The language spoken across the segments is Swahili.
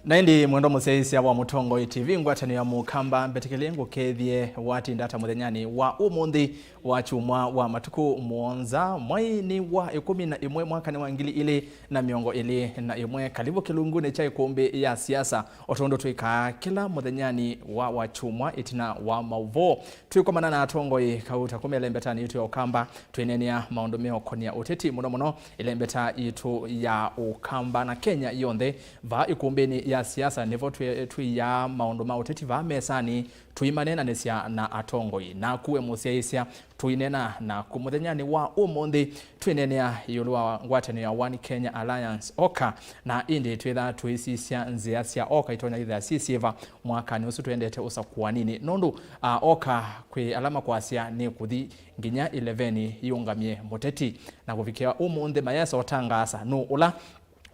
Naindi mwendo museisi wa Mutongo TV ngwatani ya mukamba mbetekelengo kethie wati ndata muthenyani wa umundi wa chumwa wa matuku muonza mwaini wa 11 mwaka ni wa 2021 kalibu kilungune cha Ikumbi ya siasa otondo tuika kila muthenyani wa chumwa itina wa mauvo tuikomana na atongo kauta kumelembeta itu ya ukamba tuinenia maundomeo konia uteti muno ilembeta itu ya ukamba na Kenya yonde va ikumbini ya siasa nivo ya maundu mauteti va mesani tuimanena nesia na atongoi na kuwe museisia tuinena na kumuthenyani wa umundi tuinenea yulua ngwatani ya One Kenya Alliance Oka na indi tuitha tuisisia NZIA Oka itonya itha sisiva mwaka ni usu tuendete usakuwa nini nondu Oka kwe alama kwa asia ni kuthi nginya 11 yungamie muteti na kufikia umundi mayesa otangasa no ula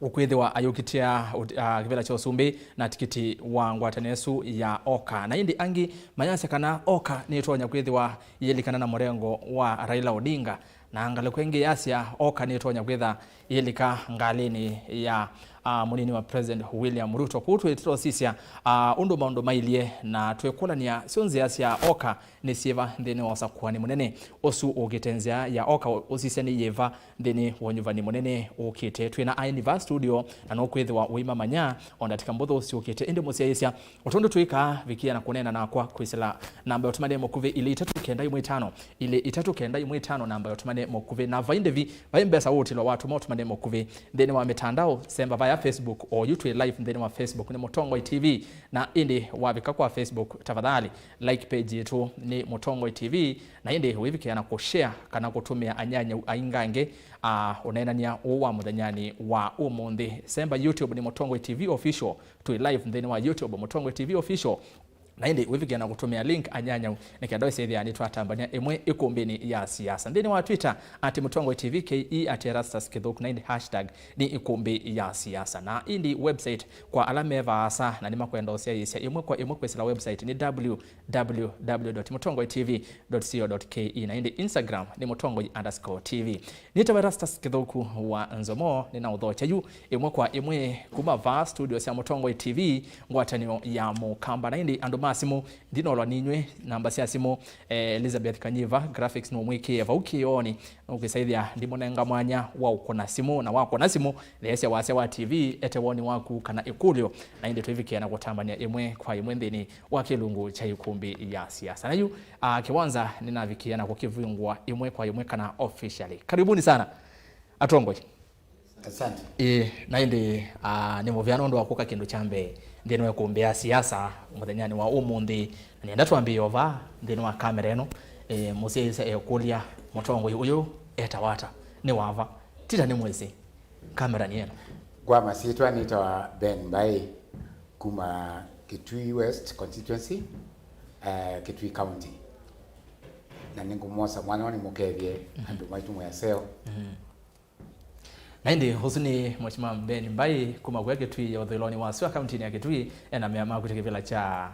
ukwithiwa ayukitia kivela cha usumbi na tikiti wa ngwatanesu ya Oka na indi angi manyase kana Oka ni tonya kwithiwa yelikana na morengo wa Raila Odinga na angale kwenge yasia Oka ni tonya kwitha yelika ngalini ya munini wa President William Ruto kutu itiro sisia undu maundu mailie na twekulania sionzi yasia Oka ni sieva ndeni wasa kuwani munene osu ugitenzia ya Oka osisia ni YIVA ndeni wanyuvani munene ukite tuina YIVA studio na nokwithiwa uima manya ondatika mbutho osi ukite indi musiaisia otondo tuika vikia na kunena na kwa kwisila namba yotumane mokuve ili 395 ili 395 namba yotumane mokuve na vaindevi vaimbesa wote lo watu motumane mokuve ndeni wa mitandao semba via Facebook or YouTube live ndeni wa Facebook ni Mutongo TV na indi wabika kwa Facebook tafadhali like page yetu ni Mutongo TV na indi wibike na kushare kana kutumia anyanya aingange unaenania uwa muthanyani wa umundi semba YouTube ni Mutongo TV official tu live ndeni wa YouTube Mutongo TV official na indi wivigana kutumia link anyanya nikiadoi sethia ni twatambania imwe ikumbini ya siasa ndini wa Twitter @Mutongo TV ke @Erastus Kithuk na indi hashtag ni ikumbi ya siasa na indi website kwa alameva asa na nima kwenda osia yisia imwe kwa kwesila website ni www.mutongotv.co.ke na indi Instagram ni mutongo_TV nita Erastus Kithuk wa Nzomo nina udhocha yu imwe kwa imwe kuma studio ya Mutongo TV ngwatani ya mukamba na indi anduma simu ndino lwa ninywe namba cia simu Elizabeth Kanyiva graphics no mwiki eva ukioni ukisaithia ndimo nenga mwanya wa ukona simu na wako na simu thesya wase wa TV etewoni waku kana ikulio na indi tuivikia na gutambania imwe kwa imwe ndini wa kilungu cha Ikumbi ya siasa na yu kiwanza ninavikia na kukivungwa imwe kwa imwe kana officially karibuni sana atongoi asante na indi ni muvyano ndo wakuka kindu chambe ndino ya kumbea siasa muthenyani wa umundi nienda twambie ova ndino wa kamera eno museisa ekulia Mutongo uyu etawata ni wava tita ni mwezi kamera ni eno kwa masitwa nitawa Ben Mbai kuma Kitui West constituency Kitui County na ningumosa mwana wani mukevye andu maitu mwaseo na indi husuni Mheshimiwa Ben Mbai kuma kwa Kitui ya udhiloni wa Siwa County ya Kitui ena meama kutekevela cha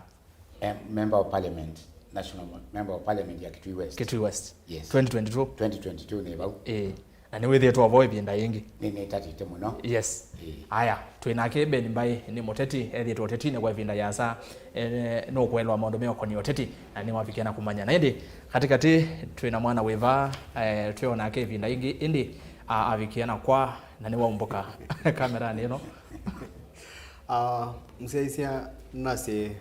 member of parliament national member of parliament ya Kitui West yes 2022 ni bau na ni wethi to avoid binda ingi ni tatite muno yes aya twinake Ben Mbai ni muteti ethi to teti ne kwa vinda ya sa no kwelwa maundu meo koni oteti na ni wafikiana kumanya na indi katikati twina mwana weva twiona ke vinda ingi indi avikiana kwa na ni waumboka kamera nino mseisia nase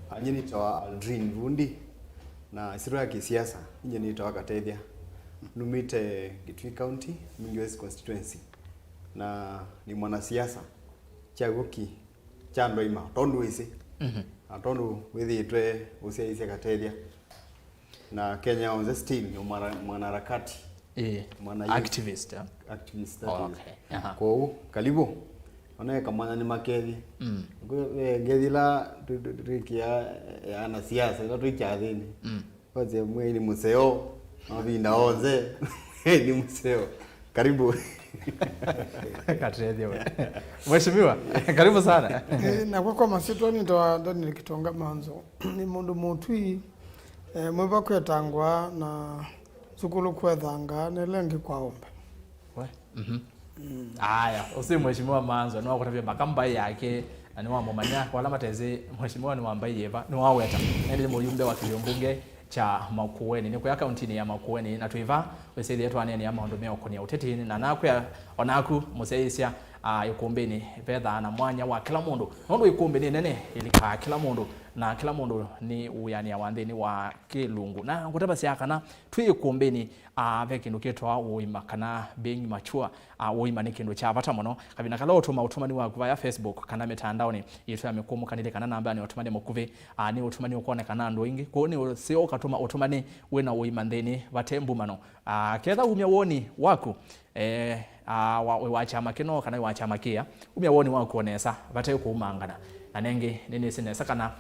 anyini tawa Aldrin Vundi na siro ya kisiasa nyini tawa Katethia numite Kitui County West constituency na ni mwanasiasa chaguki chando ima tondu isi tondu withitwe useisia Katethia na Kenya on the still ni mwanaharakati activist okay kwa karibu ona kama ni makethi ngethila tuikia ya na siasa ila tuikia thini kwanza mwe ni museo mabinda onze ni museo karibu Katethia Mheshimiwa karibu sana na kwa masitwa ni ndo nikitonga manzo ni mundu mutwi mweba kwetangwa na sukulu kwethanga nelengi kwaomba aya usi Mheshimiwa manzo no kutavya makamba yake na ni wa mumanya wala mateze mheshimiwa ni wamba YIVA ni waweta ndi muyumbe wa kimbunge cha Makueni ni kwa kaunti ya Makueni na tuiva weseli yetu anene ya maundu meo kunia uteti na nakwa onaku museisia Ikumbi ni vedha na mwanya wa kila mundu nondo Ikumbi ni nene ilika kila mundu na kila mundu ni uyani wanthini wa kilungu na ngutaba siakana twi Ikumbi ni ve kindu kitwa uima kana being mature uima ni kindu cha bata muno kabina kala utumani wa via Facebook kana mitandao ni yitu ya mikumu kanile kana namba ni utumani mukuve ni utumani ukone kana ndo ingi ko ni sio katuma utumani wena uima nthini batembu mano ketha umya woni waku wa chama kino kana wa chama kia umya woni waku onesa bate kuumangana na nenge nini sinesa kana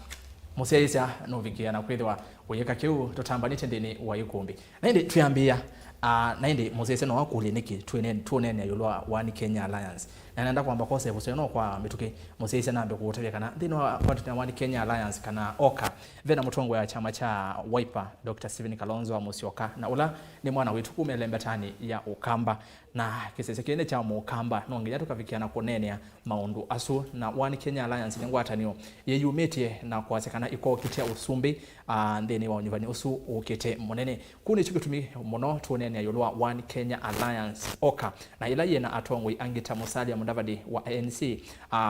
museisa no vikia na kwithwa uyeka kiu tutambanite ndini wa Ikumbi naindi tuyambia naindi museisa no wakuli niki tuonene yulwa One Kenya Alliance na nenda kwamba kose buse no kwa mituke museisa nambe kuutavya kana ndino wa One Kenya Alliance kana oka vena mutongo ya chama cha YIVA Dr. Stephen Kalonzo wa Musyoka na ula ni mwana wetu kumelembetani ya Ukamba na kisese kene cha Ukamba no nginya tukavikiana kunene maundu asu na One Kenya Alliance ni ngwatanio yeyumetie na kwasekana iko kitia usumbi ndeni wa nyuvani usu ukite munene kuni chikutumi muno tuonene yulwa One Kenya Alliance oka na ila yena atongwe Angita Musalia Mudavadi wa ANC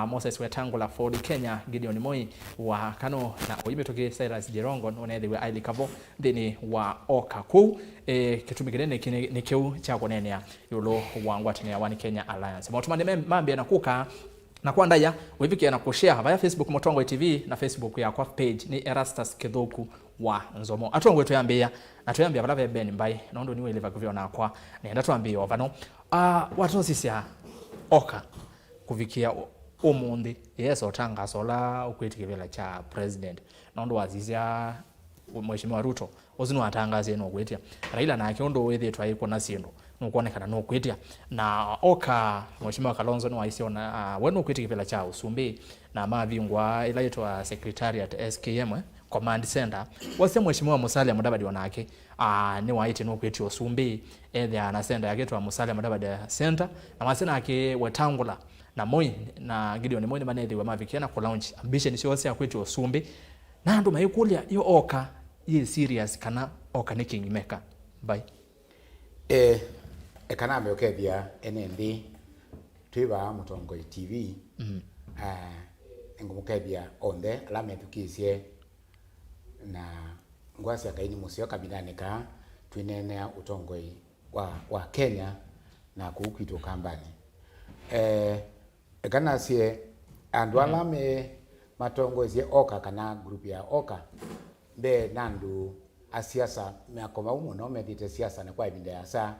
Moses Wetangula Ford Kenya Gideon Moi wa Kano na oyimetoke Cyrus Jirongo onethiwe Aili Kavo ndeni wa oka ku kitumi kinene ni kiu cha kunenea yulo wangwatania One Kenya Alliance mautumane mambia na kuka na kwa ndaya wivikia na kushare via Facebook Motongo TV na Facebook ya kwa page ni Erastus Kithuku wa Nzomo atongwe tuyambia na tuyambia balave Ben Mbai nondo niwe liva kuviona kwa nenda tuambie ovano watu sisi ya oka kuvikia umundi yeso tanga sola ukwitikivela cha president nondo wazizia mheshimiwa Ruto ozino atangaze no kwetia Raila na kiondo wethe twaiko na sindo nukuonekana no kwetia na oka mheshimiwa Kalonzo no aisiona wenu kwitikivela cha usumbi na mavingwa ilaitwa secretariat SKM command center wase mheshimiwa Musalia Mudavadi wanake ni waite no kwetia usumbi ethe na center yake twa Musalia Mudavadi center na masena yake Wetangula na Moi na Gideon Moi manethe wa mavikiana ku launch ambition sio sia kwetia usumbi na ndo maikulia yo oka ye serious kana oka ni kingimeka bye kana amekethia NND twiva Mutongo TV ngumukethia onde alame tukisie na ngwasi akaini musio kabinanika twinene utongoi wa Kenya na kuukito kambani kana sie andu alame matongo zie oka kana group ya oka be nandu asiasa meakoma umuno medite siasa na kwa ibinda ya saa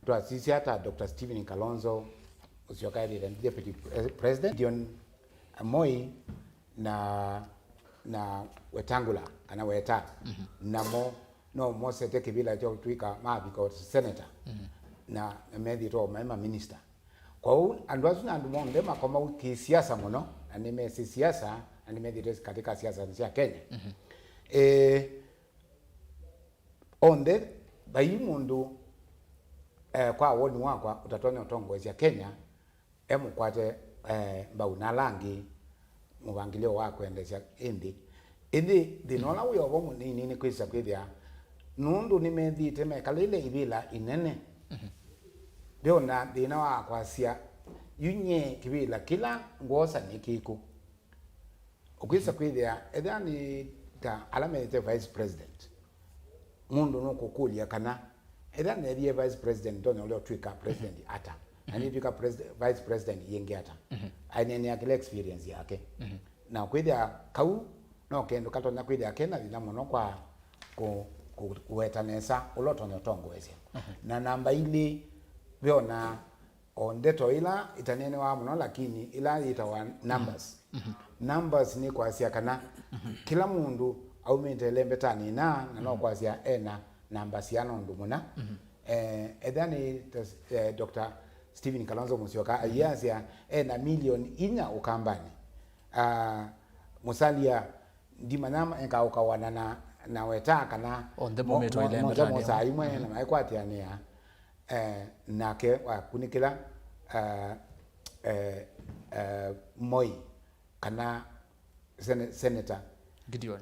twa sisi hata Dr. Stephen Kalonzo Musyoka deputy president Gideon Moi na Wetangula kana Weta namo no Moses Kibila jo twika mabiko senator na medito mema minister kwa hiyo andwazu na ndumo ndema kama wiki siasa muno na nimesi siasa na nimedite katika siasa za Kenya onde bayimundu kwa woni wakwa utatone utongo ya Kenya kwate bauna langi mubangilio wako endesha indi dinola uyo bomu nini kwisa kwithia nundu nimethite mekalile ibila inene ndiona dina wakwa sia yunye kibila kila ngosa nikiku ukwisa kwithia edani ta alamete vice president mundu no kukulia kana edani ediye vice president dono leo twika president ata ani twika vice president yenge ata ainene ya experience yake na kwithia kau no kendo kato na kwithia kena dina muno kwa kuwetanesa uloto no tongo ese na namba ili viona ondeto ila itanene wa muno lakini ila itawa numbers numbers ni kwa sia kana kila mundu au mentele tani na no kwa sia ena namba siano ndumuna edani Dr. Stephen Kalonzo Musyoka ayasia ena milioni inya ukambani Musalia ndimanama enka ukawana na Weta kana onde momento ile mbetani moza imwe na maikwati ania nake wa kunikila Moi kana senator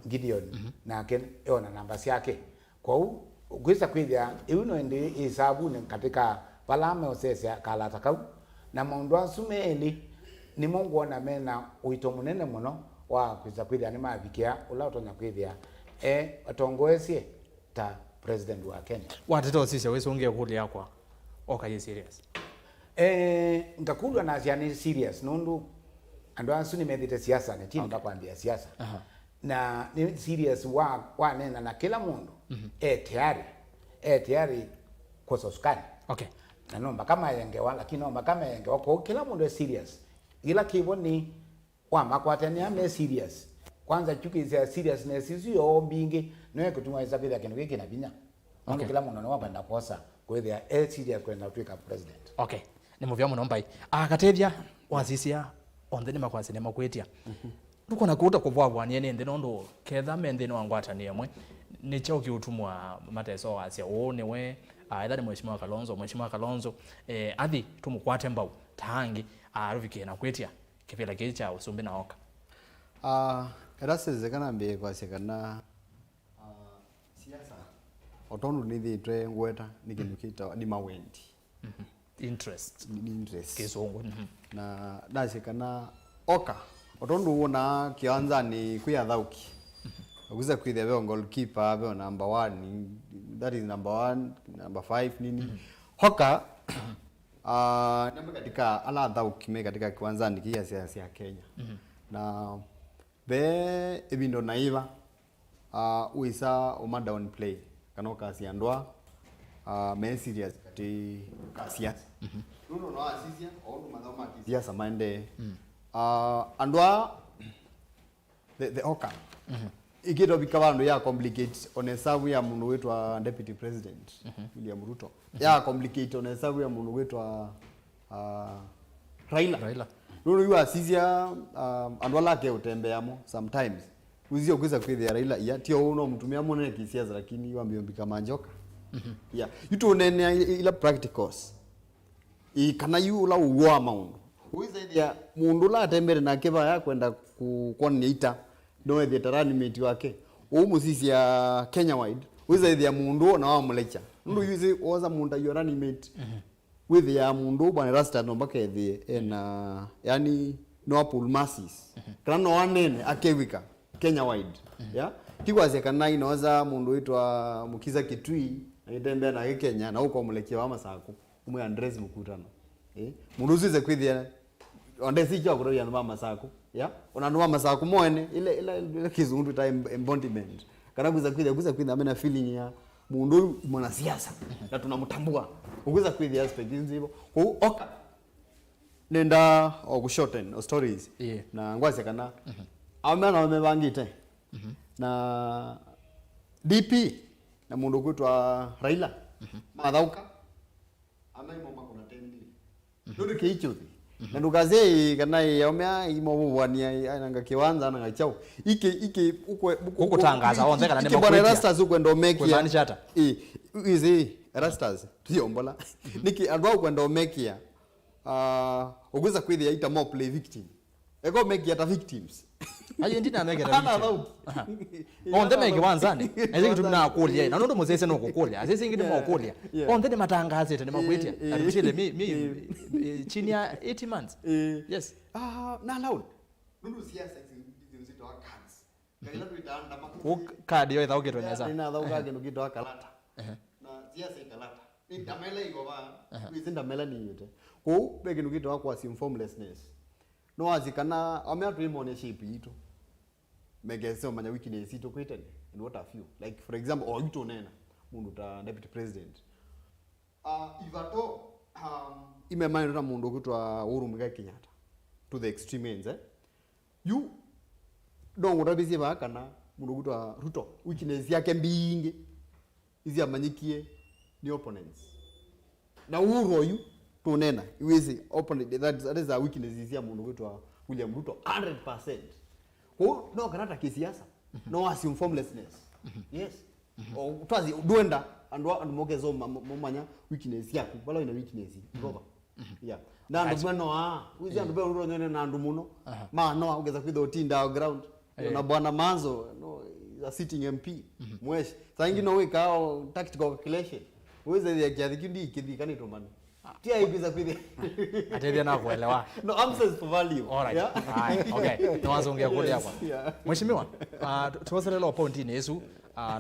Gideon na ken ona namba yake kwa hiyo gwisa kwithia iuno ndi isabu ni katika palame osese kalata kau na maundu asumeli ni Mungu ona mena uito munene muno wa gwisa kwithia ni mabikia ula utonya kwithia atongoesie ta president wa Kenya watete osise weso unge kuli yakwa okaye serious ngakulwa na siani serious nundu ando asu ni medite siasa ni chini ndakwambia siasa na ni serious wa nena na kila mundu tayari kwa soskani na nomba kama yengewa lakini nomba kama yengewa kwa kila mundu serious ila kiboni wa makwatani ame serious kwanza chuki za seriousness hiyo mbingi noe kutumwa hizo bila kindu kiki na binya kila mundu no wapenda kosa kwa hiyo serious kwenda tuika president ni muvya muno mbai akatethia wasisia ontheni makwasine makwetia tuko na kuuta kubwabwania ni nthino ndo ketha menthini wangwatani amwe ni chao kiutumwa mateso wasia one we aidha ni mheshimiwa Kalonzo athi tumukwate mbau tangi aruvike na kwetia kifela kicha usumbi na oka erase kana mbe kwasekana siasa otondu nithitwe ngweta nikinukita ni mawendi interest kizungu na dasekana oka otondu wona kianza ni kuyathauki akuza kwithia be goalkeeper be number 1 that is number 1 number 5 nini hoka namba katika ala thauki me katika kiwanzani kia siasa ya Kenya na be ebindo naiva uisa uma down play kana kasi andwa me serious kati siasa nuno no asisia au madhoma siasa maende andwa the oka ikito bikabandu ya complicate on hesabu ya mundu wetu wa deputy president William Ruto ya complicate on hesabu ya mundu wetu wa Raila nuno yu asisia andwa lake utembeamo sometimes uzio kweza kwithia Raila ya tio uno mtumia mone kisiasa lakini wambio bikama njoka yuto nene ila practicals kana yu la uwa maundu uizaidya mundu la tembere na keba ya kwenda kukonita no the taranimate wake musisi ya Kenya wide uizaidya mundu na wa mulecha ndu yuzi oza munda yoranimate with ya mundu bwana rasta no bakethie na yani no pool masses kana no wanene akewika Kenya wide kigwaze kana inoza mundu witwa Mukiza Kitui itembea na Kenya na uko mulekia wa Masako umwe Andres mukutano mundu uzize kwithia onde sicho kuroya no Masako ona no Masako moene ile kizungu ta embodiment kana kuza kwithia amena feeling ya mundu mwana siasa na tunamtambua kuza kwithia aspect nzibo kwa nenda okushorten stories na ngwase kana amana wamebangite na DP na mundu kwitwa Raila mathauka amaimoma kuna temili ndu kiichuthi na ndukaze kana yomya imobwania ananga kiwanza na chao iki ukutangaza onze kana ni mabwana rastas ukwenda omekia chata izi rastas tiombola niki andwa ukwenda omekia uguza kwithia ita more play victim ego mekia ta victims ayo ndina megera onde mege wanzani ezi kitu na kulia na ndo muzese no kukulia asisi ngidi mo kulia onde matangazo ete makwetia aribishile mi chini ya 8 months yes na loud nundu siasa nzito wa cards kaila tuitaanda card yo ithauke toneza ina thauka kindu kitu akalata na siasa ikalata ndamela igoba wizinda mela ni yote ko be kindu kitu akwa informlessness no azikana amya tu ownership yito megese manya weakness yito kwitene and what have you like for example or yito nena mundu ta deputy president ivato imemanya na mundu kutwa Uhuru Muigai Kenyatta to the extreme ends you dongo rabisi bakana mundu kutwa Ruto weakness yake mbingi izi amanyikie ni opponents na Uhuru you tunena iwezi opponent that is a weakness is ya mundu kwitwa William Ruto 100%. No kanata kisiasa no assume formlessness yes o twazi duenda and mogezo momanya weakness yako bala ina weakness ngoba nandu mweno wizi andu be uronyone nandu muno ma no ugeza kwitho tinda ground na bwana Manzo no is sitting MP mweshi sangi no wikao tactical calculation uweze ya kiasi kindi kidhikani tomani tia ibiza kwitho atethia na kuelewa no answers for value all right okay no wazongea kule hapa mheshimiwa tuoserelo point ni Yesu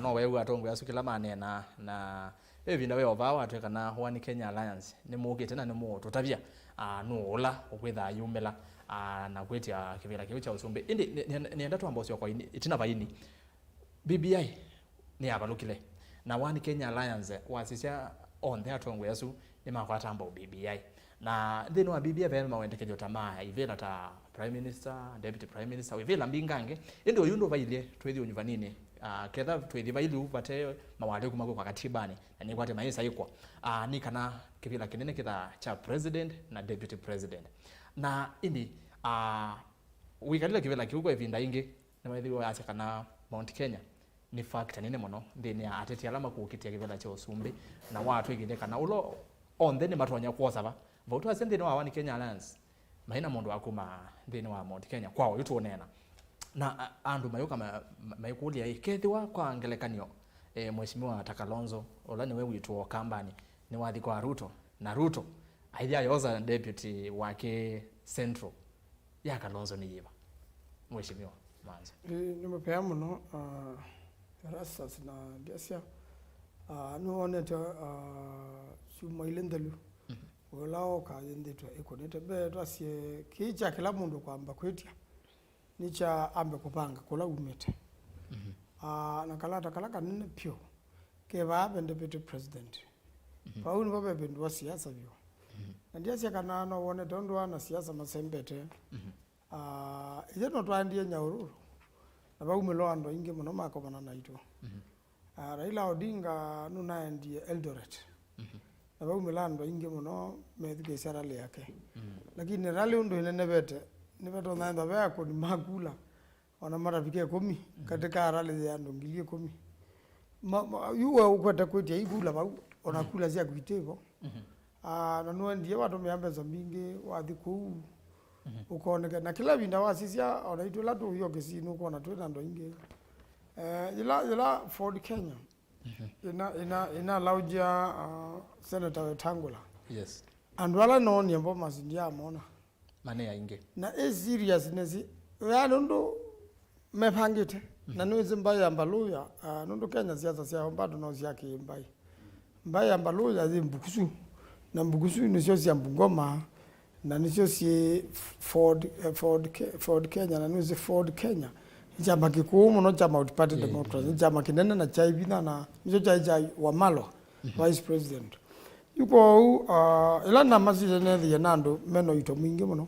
no wewe atongo yasu kila manena na evinda we ovawa twekana One Kenya Alliance ni mugite na ni mu tutabia no ola okwitha yumela na kwetia kivira kiu cha usumbe indi ni enda twamba ucio kwa itina baini BBI ni abalukile na One Kenya Alliance wasisha on the atongo yasu ni makwata amba BBI na thino wa BBI vema wendekejo tamaa ivela ta prime minister deputy prime minister ivela mbingange indi oyundo baile twethi unyuvanini ketha twethi bailu bate mawale kuma kwa katibani na ni kwate maisa ikwa ni kana kivila kinene kitha cha president na deputy president na indi wikalila kivila kiuko evinda ingi na maithi wa ase kana Mount Kenya ni factor nene mono ndini ateti alama kukitia kivila cha usumbi na watu iginde kana ulo on then matonya kwosa ba votu asende no One Kenya Alliance maina mundu akuma ndini wa Mount Kenya kwao yutuonena na andu mayuka maikulia ikethiwa kwa ngelekanio mheshimiwa Takalonzo ola niwe wituo kambani ni wathi kwa Ruto na Ruto aidha yoza deputy wake Central ya Kalonzo ni YIVA mheshimiwa Manzo nimepea muno rasas na Siasa nuonete suma ilendelu olao ka yendetwa ekonete be twasie kicha kila mundu kwamba kwetia nicha ambe kupanga kula umete na kalata kalaka nene pio ke babe deputy president pauni babe bindu wa siasa vyo na ndia sia kana no wone dondo na siasa masembete ile no twandie nyaururu na baumelo ando inge muno makomana naito Raila Odinga nuna ndie Eldoret na baumelo ando inge muno methike sarale yake lakini rally ndo ine nebete nibeto naenda bako ni magula ona marafiki 10 katika rally ya ndongilie 10 yuwe ukwenda kwetia igula ba ona kula cia kwitevo na no ndie watu meambe za mingi wathi ku ukoneka na kila binda wasisia ona itu la tu yo kesino kona tu ndo inge ila Ford Kenya ina lauja Senator Wetangula yes andwala no ni mbo mazindia amona mane ya inge na seriousness ya ndo mepangite na nuzi mbaya mbaluya ndo Kenya siasa sia mbado no siaki mbaya mbaluya zimbukusu na mbukusu ni sio sia mbungoma na ni sio si Ford Kenya na nuzi Ford Kenya chama kikumu no chama Party Democracy chama kinene na chaibina na nicho chai wa malo vice president yuko ila na masije ne nando meno ito mwingi muno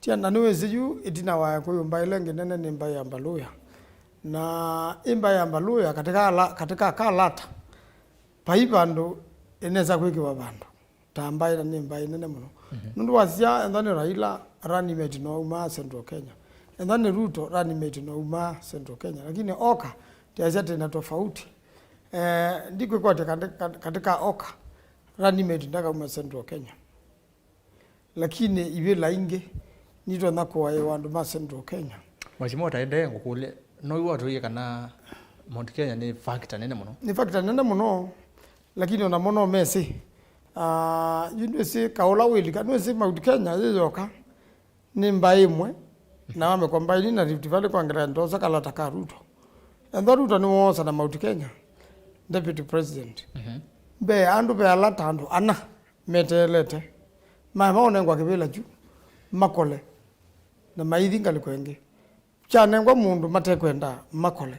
tia na niwezi yu itina wa kwa mba ilenge nene ni mba ya mbaluya na imba ya mbaluya katika kalata paibando eneza kwiki babandu tambaira ni mba nene muno nundu wasia endane Raila running mate no uma Central Kenya endane Ruto running mate no uma Central Kenya lakini oka tia tena tofauti ndiko kwa katika oka running mate ndaka uma Central Kenya lakini iwe lainge nito nako wa wandu ma Central Kenya mheshimiwa taende ngukule no watu yeka na Mount Kenya ni factor nene muno lakini ona mono mesi yundu kaola wili kanu si Mount Kenya yoka ni mbaimwe na wame combine na Rift Valley kwa ngara ndoza kala taka Ruto endo Ruto ni wosa na Mount Kenya deputy president be andu be alata andu ana metelete mama onengwa kibela ju makole na maithi ngalikwenge chanengwa mundu matekwenda makole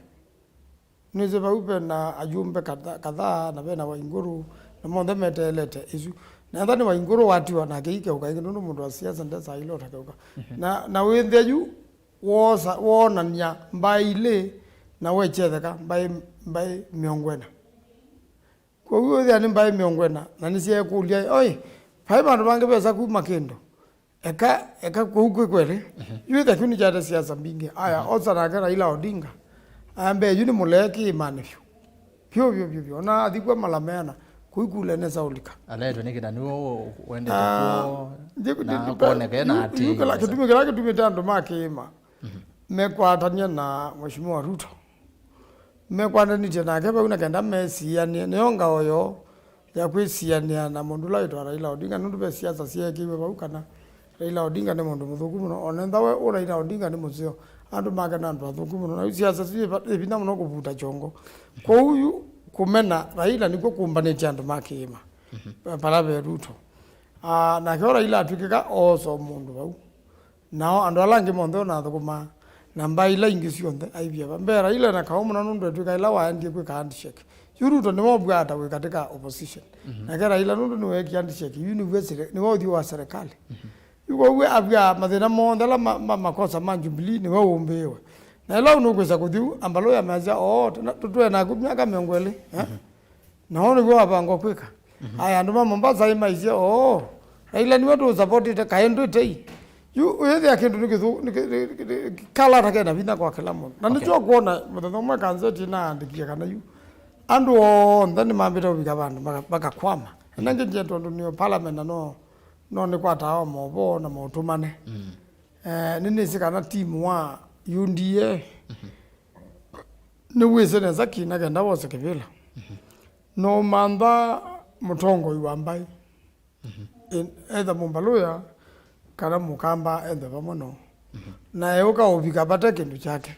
nize baupe na ajumbe kadhaa na bena Wainguru na monde metelete isu na ndani Wainguru watu na keike ukaingi nundu mundu wa siasa ndesa ilo takauka na wentheju wosa wona nya mbaile na wechetheka mbai miongwena kwa hiyo thia ni mbai miongwena na nisie kulia oi pai bandu bange besa kuma kendo eka kuukwe kwele yuthe kuni jada siasa mbingi aya oza na Raila Odinga ambe yuni muleki imani pyo na adikwa malamena kuikule neza ulika aleto nikida niwo wende tuko na kuoneke na ati yukela kitumikira tando makima mekwatania na Mheshimiwa Ruto mekwananite nake bauna kenda mesiania neonga oyo ya kwisiania na mundu laitwa Raila Odinga nundu be siasa siekiwe baukana Raila Odinga ne mundu muthuku muno onenda we Raila Odinga ne muzio andu magana andu athuku muno na siasa sie bina muno kuvuta chongo kwa huyu kumena Raila niko kumbanite andu makima para be Ruto na kyo Raila atukika oso mundu bau nao andu alangi mondo na thukuma namba ila ingi cionthe aivia bambera ila na kaomu na nundu etuika ila waandie kwika handshake Ruto ni mobwata we katika opposition na kera ila nundu ni weki handshake university ni wodi wa serikali yuko we abya mathina monthe la makosa ma Jubilee ni we umbiwe na ila unukwisa kuthiu ambalo ya maza tutwe na kumyaka mengwele na ono gwa bango kwika aya andu Mombasa imaisia Raila ni watu supported kaendo tei yeye akindu nikithu kala take na vina kwa kila mundu na nicho kuona mutho mwe kanzeti na andikia kana yu andu ndani mambita ubika bandu bakakwama nange njeto ndio parliament no ni kwata hao mobo na motumane nini sikana team wa UNDA ni wese na zaki na kenda wose kivila no manda mutongo iwambai either Mumbaluya kana mukamba ende bamono na yoka ubika bata kindu chake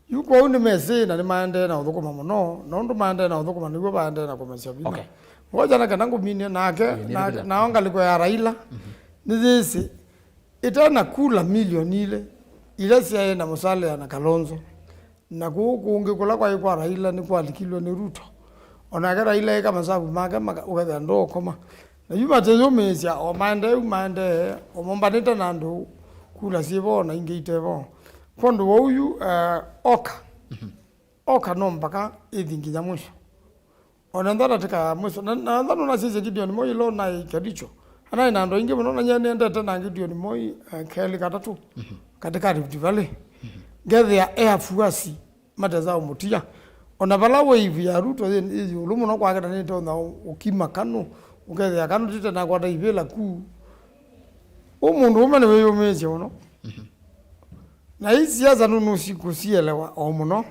yuko uni mesi na ni maende na udhukuma muno na undu maende na udhukuma nigo baende na komesha bina ngoja na kanangu mini nake na onga liko ya Raila nizisi itana kula milioni ile sia na musale na Kalonzo na kuunge kula kwa Raila ni kwa likilo ni Ruto onaka Raila kama sababu maka ukaza ndo koma na yuma tezo mesia o mande o mombanita nando kula sibona ingeitebo kondo woyu oka no mpaka idinginya mwisho onandara tika mwisho na ndano na sisi Gideon Moi lo na ikadicho ana nando inge mno nyane ndata na Gideon Moi kele katatu katika Rift Valley gethe ya air fuasi mataza umutia onabala wave ya Ruto izi ulumu no kwa kana nito na ukima kanu ugethe kanu tita na kwata ivela ku umundu umene weyo mezi ono na hii siasa nunu sikusielewa omuno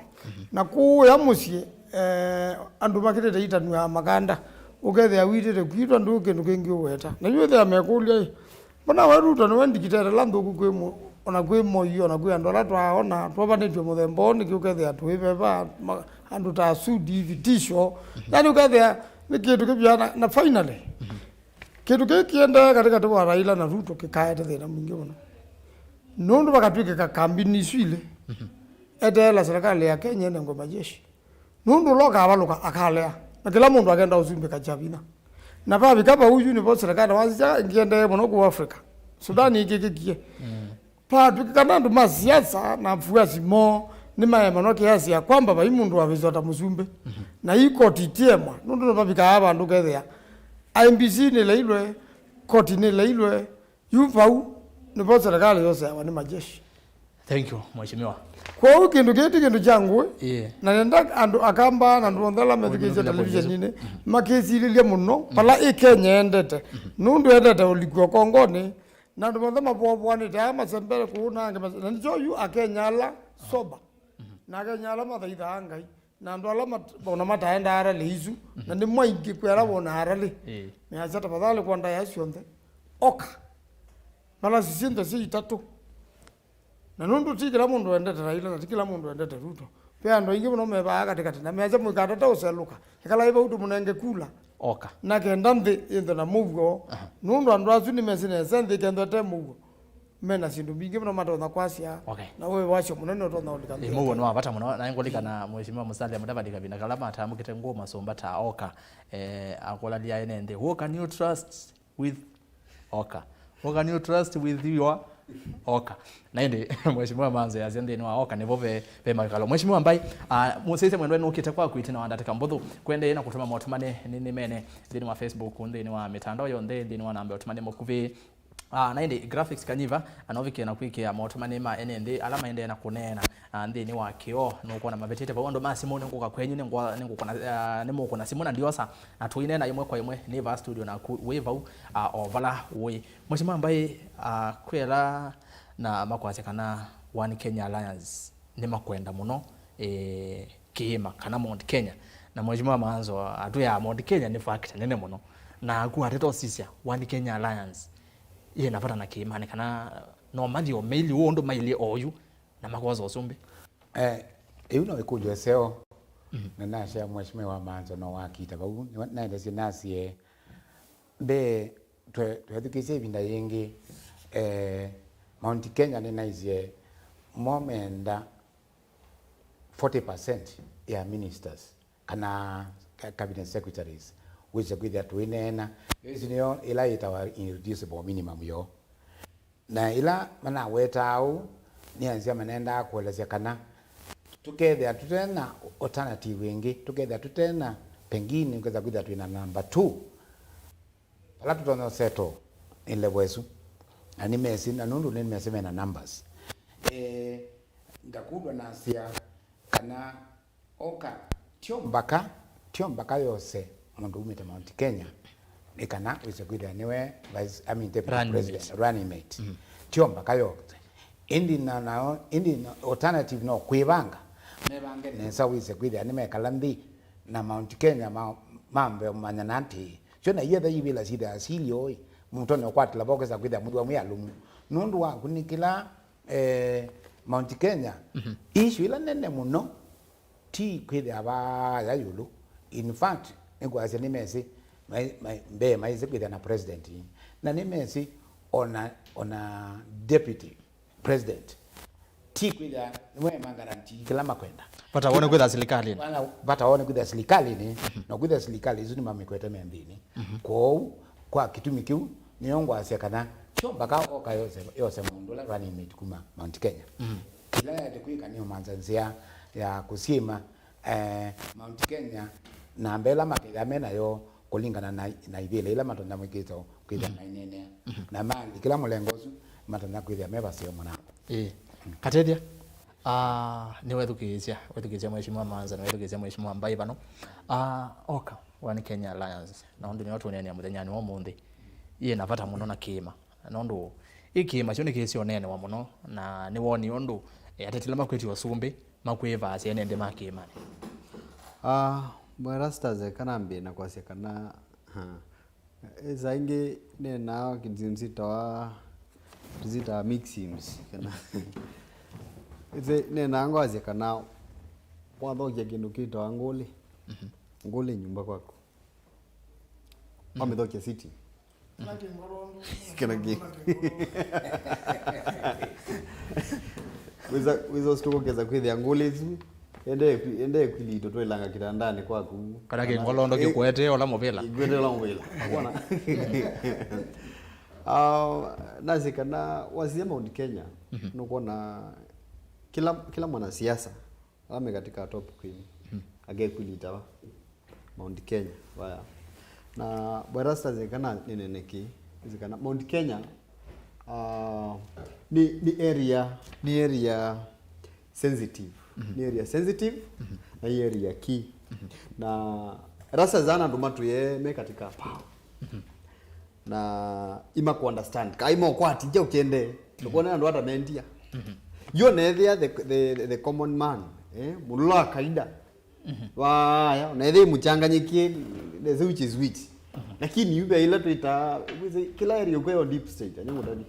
na ku ya musie andu makirete itanwa maganda ugethe awitete kwitwa nduke nukengi weta na yothe amekulia mbona waruto no ndikitera lando kukwemo ona kwemo iyo na kwe andola twaona twabanetwe muthemboni kiugethe atwibeba andu ta sudi vitisho yani ugethe nikitu kibya na finally kitu kikienda katika tuwa Raila na Ruto kikaeta thina mwingi muno nundu bakatwika kambini swile etela serikali ya Kenya ne ngoma jeshi nundu loka abaluka akalea na kila mundu agenda uzumbe kachabina na babi kaba huyu ni boss serikali wazija ngiende muno ku Africa Sudan ikikikie pa tukikanandu masiasa na fuasi mo ni maema no kiasi ya kwamba ba mundu abizota muzumbe na iko titiemwa nundu no babika abandu kethea IMBC ni leilwe koti ni leilwe yupau ni boss serikali yose ni majeshi. Thank you mheshimiwa. Kwa hiyo kindu changu na nenda andu akamba na ndondala methikize television nini makesi ile muno pala Kenya endete nundu endete ulikwa kongoni na ndondha mabwabwani tama sembele kuuna na njo yu akenyala soba na kenyala mathaitha angai na ndola bona mataenda ara lizu na ni mwaingi kwera bona ara li ni azata badale kwanda yasionde oka mala sisinto si tatu na nundu tikira mundu endete Raila na tikira mundu endete Ruto pe ando ingi muno meba katikati na meaje mukata ta useluka kala iba utu munenge kula oka na kenda ndi ndo na mugo nundu andu azu ni mesine sende kendo te mugo mena sindu bingi muno matonda kwasia na wewe washo munene utonda ulikana mugo no abata muno na ngolika na mheshimiwa Musalia Mudavadi kabina kalama atamukite ngoma somba ta oka akola lia enende who can you trust with oka who can you trust with your oka na ende mheshimiwa manzo ya zende ni wa oka nebo pe makalo mheshimiwa mbai musese mwendo no ukite kwa kuitina wandataka mbodho kwende na kutuma motumane nini mene ndini wa Facebook ndini wa mitandao yonde ndini wa namba otumane mokuvi na indi graphics kanyiva anovike na kwikia motomani ma NND alama ende na kunena ndini wakio nuko na mabetete pa ondo masimo nenguka kwenyu nengukona nemukona simona ndiosa na tuinena imwe kwa imwe NZIA studio na YIVA ovala we mwishima ambaye kwela na makwase kana One Kenya Alliance ni makwenda muno kiima kana Mount Kenya na mwishima manzo atu ya Mount Kenya ni fact nene muno na kuateto sisia One Kenya Alliance iye napata na kiimane kana no mathi o maili wondo maili oyu na makozo osumbi no ikujwe seo na nasha mweshimiwa manzo no wakita bau na ndesi nasie be twethikise binda yengi Mount Kenya ni naizie momenda 40% ya ministers kana cabinet secretaries which agree that we nena isinio ila itawa irreducible minimum yo na ila mana wetao ni anzia manenda kuelezea kana together tutena alternative wengi together tutena pengine ungeza kuja tuina number 2 pala tutono seto ile wesu ani mesi na nundu ni mesi na numbers ndakudwa na sia kana oka tiombaka yose mundu umite Mount Kenya ikana wisekwida niwe vice deputy president running mate tiombaka yose indi alternative no kwibanga mebange nesa wisekwida nimekalandi na Mount Kenya mambe manyananti chona yetha yibila sida asili oi mutone kwatla bokeza kwida mudu wa myalumu nundu wa kunikila Mount Kenya issue ila nene muno ti kwida aba ya yulu in fact ngwaze nimesi maize kwida na president na nimesi ona deputy president ti kwida mwe mangaranti kila makwenda pata wone kwida serikali pata wone kwida serikali ni na kwida serikali izo ni mamekwete mendini kwa kitumi kiu niongwa asekana chombaka oka yose mundu la running mate kuma Mount Kenya kila ya kwika ni manzanzia ya kusima Mount Kenya na mbela makida mena yo kulingana na ibele ila matonda mwikito kwida na inene na mali kila mulengozu matonda kwida meba sio mwana katedia ni wethukizia mheshimiwa manza na wethukizia mheshimiwa mbai bano oka One Kenya Alliance na ndu ni watu nene muthenyani wa mundi iye navata muno na kima na ndu ikima cyo ni kisio nene wa muno na ni woni ondu atetila makweti wasumbi makwiva asienende makima Mwerastaze kanambi na kwase kana zaingi ne nao kinzita mixims kana ne nango aze kana wathokia kindu kita nguli nguli nyumba kwako amethokia city kana gi wizo stokeza kwithia nguli zi ende kwilito twelanga kitandani kwaku kana ke ngolondo kikwete ola mobela igwete ola mobela bona nazi kana wazia Mount Kenya nukona kila mwana siasa ame katika top queen agekulita Mount Kenya waya na barasta zekana neneki zikana Mount Kenya ni area sensitive ni area sensitive na area key na rasa zana ndumatu ye me katika power na ima ku understand kaimo kwati je ukende ndokona ndo hata mentia yo nethia the common man mulula kaida waya nethia muchanganyikie the which is which lakini yube ile tuita kila area kwa deep state anyango ndani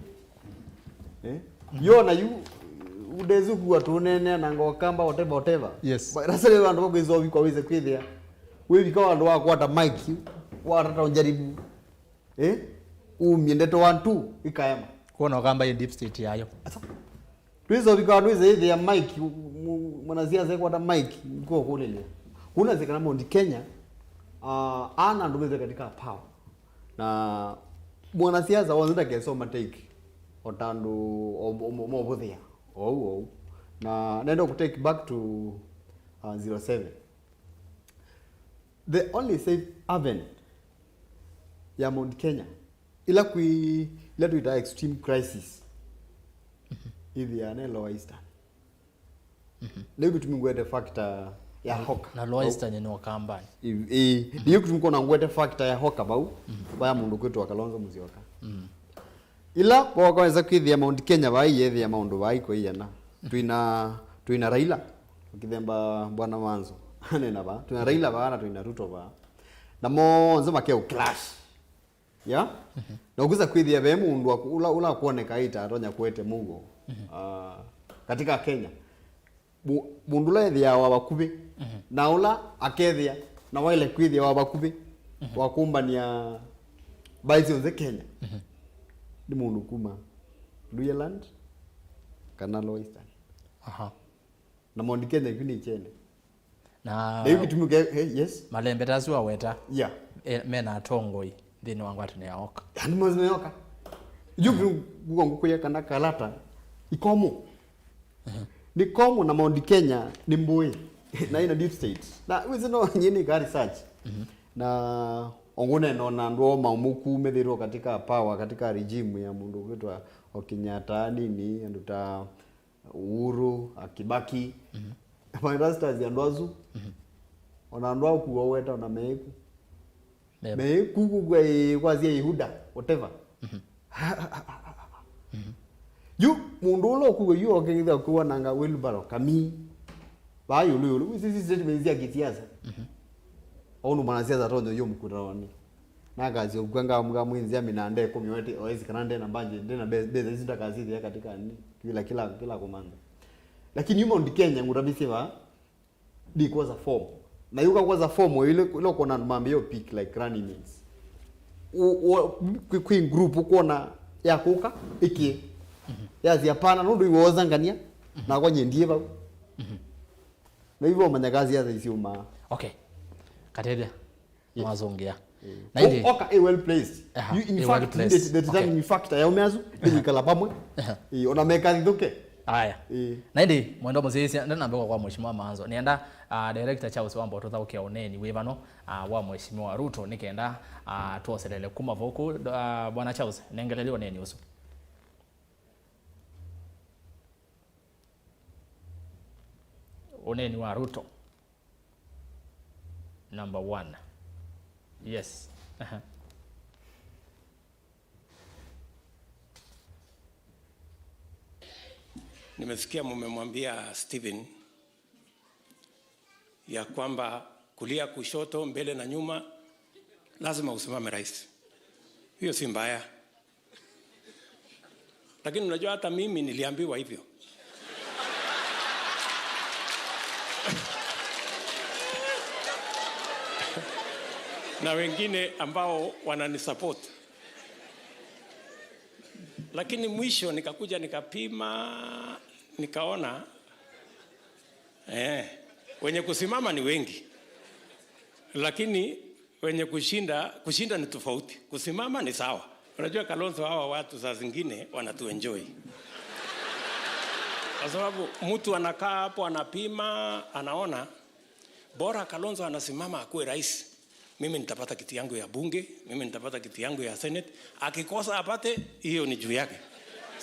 yo na you udezu kuwa tunene na ngokamba whatever yes rasale wandu kwizo kwa wize kwithia wewe kwa wandu wako hata mic watata unjaribu umyendeto 1 2 ikayama kuona kamba in deep state yayo twizo bikwa twize ile ya mic mwanazia zeko hata mic kwa kulele kuna zikana Mount Kenya ana ndumize katika power na mwanasiasa wanza kesoma take otandu omobuthia na nendo ku take back to 07 the only safe haven ya Mount Kenya ila ile tuita extreme crisis hivi ya ne Lower Eastern leo tumingwete factor ya hoka na Lower Eastern ni wakamba hiyo kutumko na ngwete factor ya hoka bau baya mundu kwetu akalonza muzioka ila kwa kwanza kwithia Mount Kenya bai yethi ya maundu bai ko iyana tuina Raila ukithemba bwana wanzo anena ba tuina Raila ba na tuina Ruto ba na monzo makeo clash ya na ukuza kwithia be mundu ula kuoneka ita atonya kwete mugo katika Kenya mundu la ethia wa bakubi na ula akethia na wale kwithia wa bakubi wa kumbania baisi onze Kenya ni mundu kuma Luyaland kana Lower Eastern na Mount Kenya ikuni chene na hiyo kitu yes malembe taziwa weta yeah mena atongoi thini wangu ati neoka yani mozne yoka jugu ngukuya kana kalata ikomo ni komo na Mount Kenya ni mbui na ina deep state na wizino nyini ka research na ongone na ndo maumuku methiro katika power katika regime ya mundu kwetwa Kenyatta nini nduta Uhuru Akibaki Rasters ya ndwazu ona ndwa kuwa weta na meku meku kwa zia Yehuda whatever yu mundu lo kuwa yu okengitha kuwa nanga wheelbarrow kami ba yulu sisi statement ya kisiasa onu mwanasiasa tonyo yo mkurani nagazi ogwanga mga mwinzi aminande ko miwete oezi kanande na mbanje ndena beze zinda kazi ya katika ni kila komanda lakini yumo ndikenya ngurabisi wa di kwa form na yuka kwa form ile kona mambe yo pick like running mates queen group ukona ya kuka iki ya ziapana nundu iwozangania na kwa nyendie ba na hivyo manyakazi ya isiuma okay katede mwazongea na ile okay well placed you in fact the determining factor ya umeazu ni kala pamwe ona meka nduke aya na ndi mwendo muzisi ndinambekwa kwa mheshimiwa Manzo nienda director Charles Wambo tutaukia oneni wivano wa mheshimiwa Ruto nikenda tuoselele kuma voku bwana Charles nengelele oneni usu oneni wa Ruto number 1 yes Nimesikia mmemwambia Steven ya kwamba kulia kushoto mbele na nyuma lazima usimame rais. Hiyo si mbaya. Lakini unajua hata mimi niliambiwa hivyo. Na wengine ambao wananisupport. Lakini mwisho nikakuja nikapima nikaona wenye kusimama ni wengi. Lakini wenye kushinda ni tofauti. Kusimama ni sawa. Unajua Kalonzo hawa watu saa zingine wanatuenjoy. Kwa sababu mtu anakaa hapo anapima anaona bora Kalonzo anasimama akuwe rais. Mimi nitapata kiti yangu ya bunge, mimi nitapata kiti yangu ya senate. Akikosa apate, hiyo ni juu yake.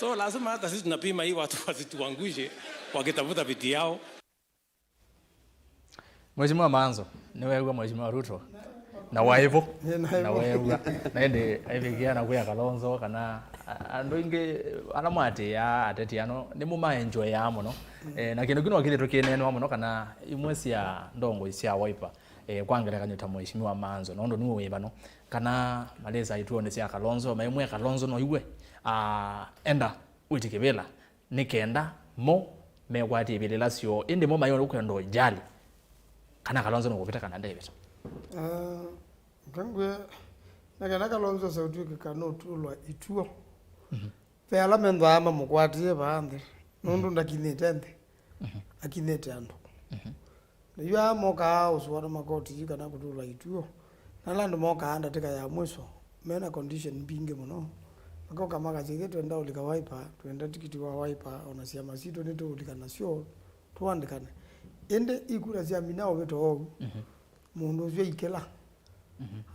So lazima hata sisi tunapima hii watu wasituangushe wakitafuta viti yao. Mheshimiwa Manzo, niwewe Mheshimiwa Ruto. Na waivo. Na wewe na ndi aivigiana kwa Kalonzo kana andu ingi aramwati ya ateti ano ni muma enjoy yamo no. Na kindu kino kile tukienenwa muno kana imwe cia ndongo cia YIVA. Kwangera kanyuta Mheshimiwa Manzo nondo niwe wibano kana maleza ituone cia Kalonzo maimwe Kalonzo no iwe enda utikibela nikenda mo megwati ibilela cio indi mo mayo ukwendo jali kana Kalonzo no kupita kana David kangwe na Kalonzo sauti kano tulwa ituo pe alamendo ama mukwatie baande nondo ndakinetende akinete ando Yua moka uswara makoti kana kutula ituo nalando moka anda teka ya mwisho mena condition binge muno akoka maka chige twenda ulika YIVA twenda tikiti wa YIVA onasia masito neto ulika nasio tuandikane ende ikura cia minao beto o mundu zwe ikela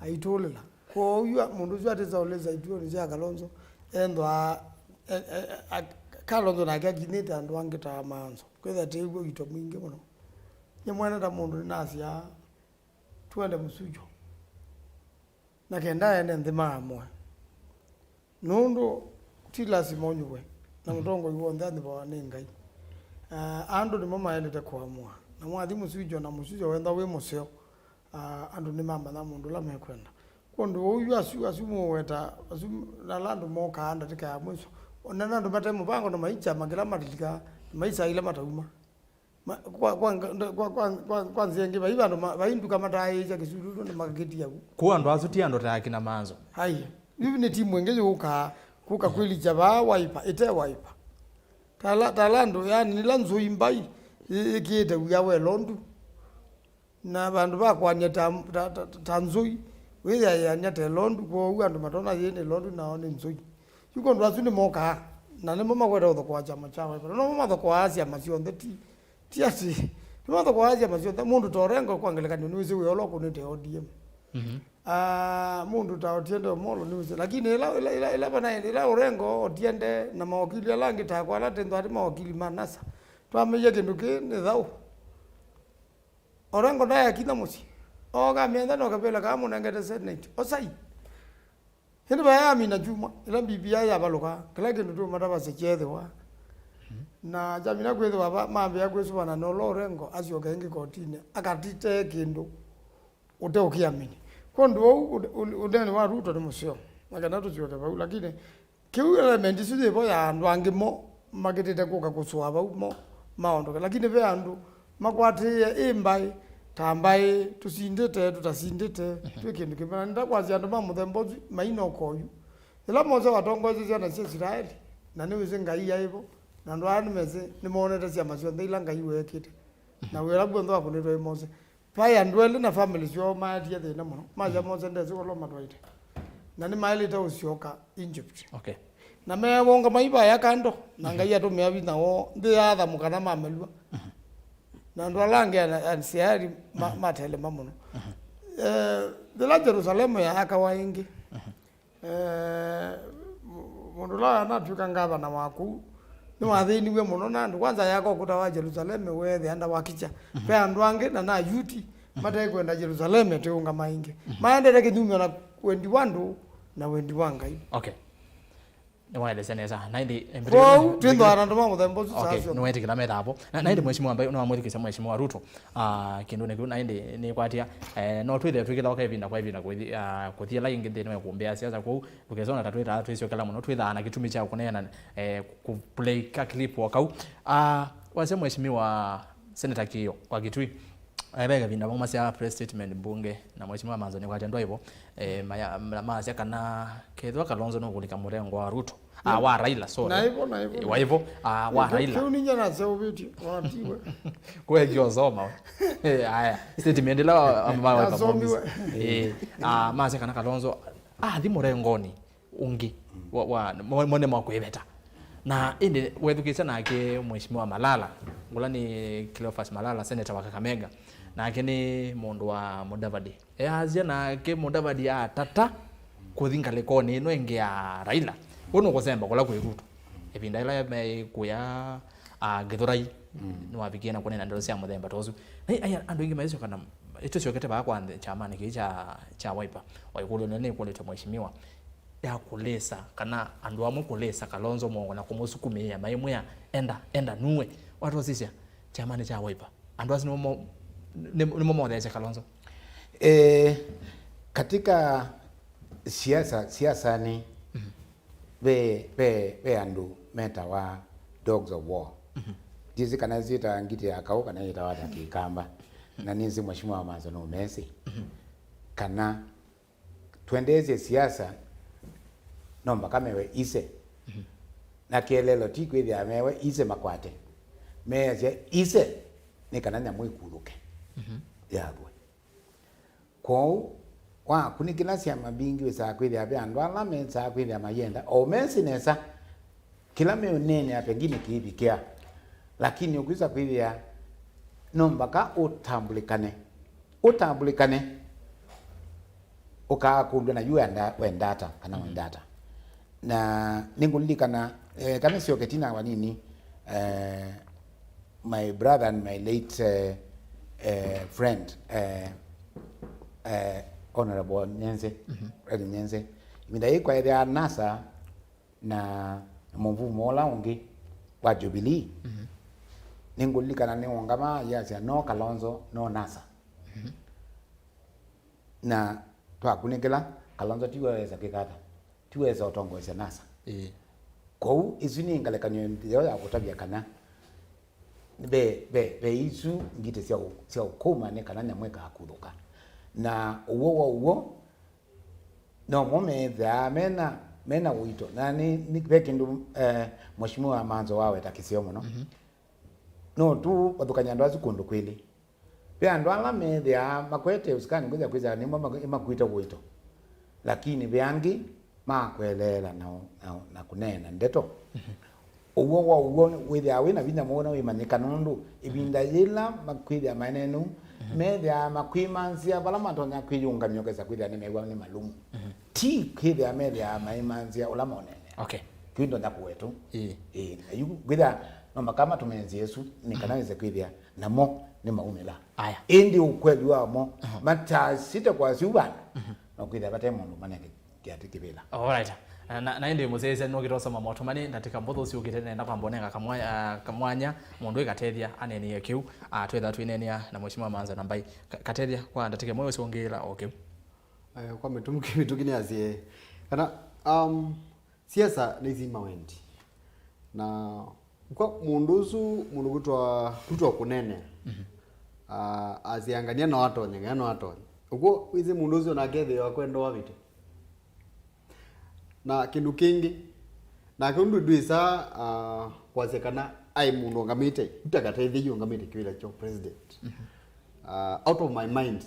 aitolela ko yua mundu zwe ateza oleza ituo ni cia Kalonzo endwa Kalonzo na gagineta andu angita manzo kwetha tegwo gito mwingi muno nyamwana ta mundu nasia twende musujo na kenda ene nthima amwe nundu ti lazima unywe na mutongo iwo ndani ba ningai andu ni mama elete kuamua na mwathi musujo na musujo wenda we museo andu ni mama na mundu la mekwenda kondo uyu asumu weta na landu moka anda tika ya mwiso onana ndo mate mupango na maicha magela matilika maisa ile matauma kwa nzenge baiba ndo bainduka matai cha kisuru ndo makageti yako kwa ndo azuti ando ta kina manzo haya hivi ni timu engeze kuka kweli jaba wipa ite wipa talando yani nilanzo imbai ikieta uyawe londu na bandu bakwanya tanzoi weya ya nyate londu kwa uandu matona yene londu naone nzoi yuko ndo azuni moka na ne mama kwenda kwa chama chawe pero no mama kwa Asia masionde ti ati mama kwa Asia masionde mundu torengo kwangelekana niweze uyolo kunete ODM mundu taotiende molo niweze lakini ila bana ila orengo otiende na mawakili alangi takwa la tendo ati mawakili manasa twamenye kindu ki ni thau orengo naye akina musi oga mienda no kapela kama unangete senate osai hindi baya mina juma ila bibia ya baloka kila kindu tu mataba sechethe wa na jamina kwethe baba mambe ya kwesu bana no lorengo asio kengi kotine akatite kindu ute ukiamini kondo udeni wa Ruto ni musio magana tu chote ba lakini kiu element sije bo ya andu angimo magitete kuka kuswa ba mo maondo lakini be andu makwate imbai tambai tusindete tutasindete twekindu kimana ndakwazi andu mamuthembo maino koyu ila moza watongoze cia na cia Israeli na niweze ngai yaibo na ndo ani meze nimonete cia macio ndila ngai wekite na wera bwondo akunitwe moze paya ndwele na family cio maatia thina muno maja moze ndeze ko loma twaite na ni mailite ucioka Egypt okay na mewonga maiba ya kando na ngai atumia bina wo ndi atha mukana mamelua na ndo alange ansiari matele mamuno la Jerusalem ya akawaingi mundu la na tukangaba na waku ni wathini we muno na ndo kwanza yako kutawa Jerusalem wethe anda wakicha pe andu ange na yuti mate kwenda Jerusalem teunga maingi maendele kinyume na kwendi wandu na wendi wangai okay Nwele seneza naindi wow twindo arando mamu thembo sasa okay nwete kila meta hapo naindi mheshimiwa ambaye unamwelekeza mheshimiwa Ruto kindu ne naindi ni kwatia no twithe twikila okay vinda kwa hivi na kuthia la ingi thini kuombea siasa kwa ukezona tatwita twicio kala muno twitha na kitumi cha kunena ku play ka clip wakau wase mheshimiwa senator Kiyo kwa kitui Abega vinda mama sia press statement bunge na mheshimiwa manzo ni kwatia ndo hivyo mama sia kana kethwa Kalonzo no kulika murengo wa Ruto wa Raila sorry na hivyo wa hivyo wa Raila kiuni nyana sio vitu watiwe kwa hiyo zoma haya statement la mama wa pamoja mama sia kana Kalonzo thi murengoni ungi wa mone mwakwebeta na inde wethukisa nake mheshimiwa Malala ngulani Cleophas Malala senator wa Kakamega nake ni mundu wa Mudavadi azia nake Mudavadi tata kuthinga lekoni ino ingi ya Raila uno kusemba kula kwi Ruto ebinda ila me kuya Githurai no wabikia na kunena ndo cia muthemba tozu aya andu ingi maicio kana ito ciokete ba kwa chama ni cha YIVA waikulo nene kuleta mheshimiwa ya kulesa kana andu amwe kulesa Kalonzo mongo na kumusukumia maimwe enda nuwe watu wasisia chama ni cha YIVA andu asino ni momo cha Kalonzo katika siasa ni be andu meta wa dogs of war jizi kana zita ngiti akau kana ita wata kikamba na ninzi mheshimiwa Manzo no Messi kana tuendeze siasa nomba kamewe ise na kielelo tikwithia amewe ise makwate meje ise ni kana nyamu ikuruke yabwe kwa wa kunikila cia mabingi wisa kwithia be andu ala mensa kwithia mayenda o Messi nesa kila me nene apengine kibikia lakini ukisa kwithia nomba ka utambulikane ukakundwa na wendata kana wendata na ningulikana kana sio ketina wanini my brother and my late friend honorable Nyenze Nyenze imidai kwa ya NASA na mvu mola ungi wa Jubilee ningulikana ni ongama ya no Kalonzo no NASA na twakunengela Kalonzo tiweza kikata tiweza utongoza NASA kou izini ngalekanyo ndio ya kutabia kana be isu ngite sia ukoma ne kana nyamweka akuthuka na uwo no mometha mena wito na ni bekindu mheshimiwa Manzo wawe takisio muno no tu bathukanya ndo azikundu kwili pe andu ala methia makwete usikani ngoja kwiza ni makuita wito lakini beangi makwelela na kunena ndeto uwo withia wina vinya muona wimanyika nundu ibinda yila makwithia manenu methia makwimansia bala matonya kwiyungamio kesa kwithia ni mewa ni malumu ti kwithia methia maimansia ula monene okay kwindo ndakuwetu ayu kwithia no makama tumenzi Yesu ni kanaweza kwithia namo ni maumela aya indi ukweli wamo mata sita kwa siubana no kwithia bate mundu manenge kiati kibila alright na indi muzeze no girosoma motomani ndatika mbotho cio gitene na pambonenga kamwanya mundu igatethia anenie kiu twetha twinenia na mheshimiwa Manzo na Mbai katethia kwa ndatike moyo ciongira okay kwa mitukini azie kana siasa nizima wendi na kwa munduzu mundu gutwa kunene aziangania na watu nyengano watu uko wize munduzu na gethe wakwenda wabite na kindu kingi na kundu duisa kwazekana ai mundu ngamite utakateithio ngamite kiwila cho president out of my mind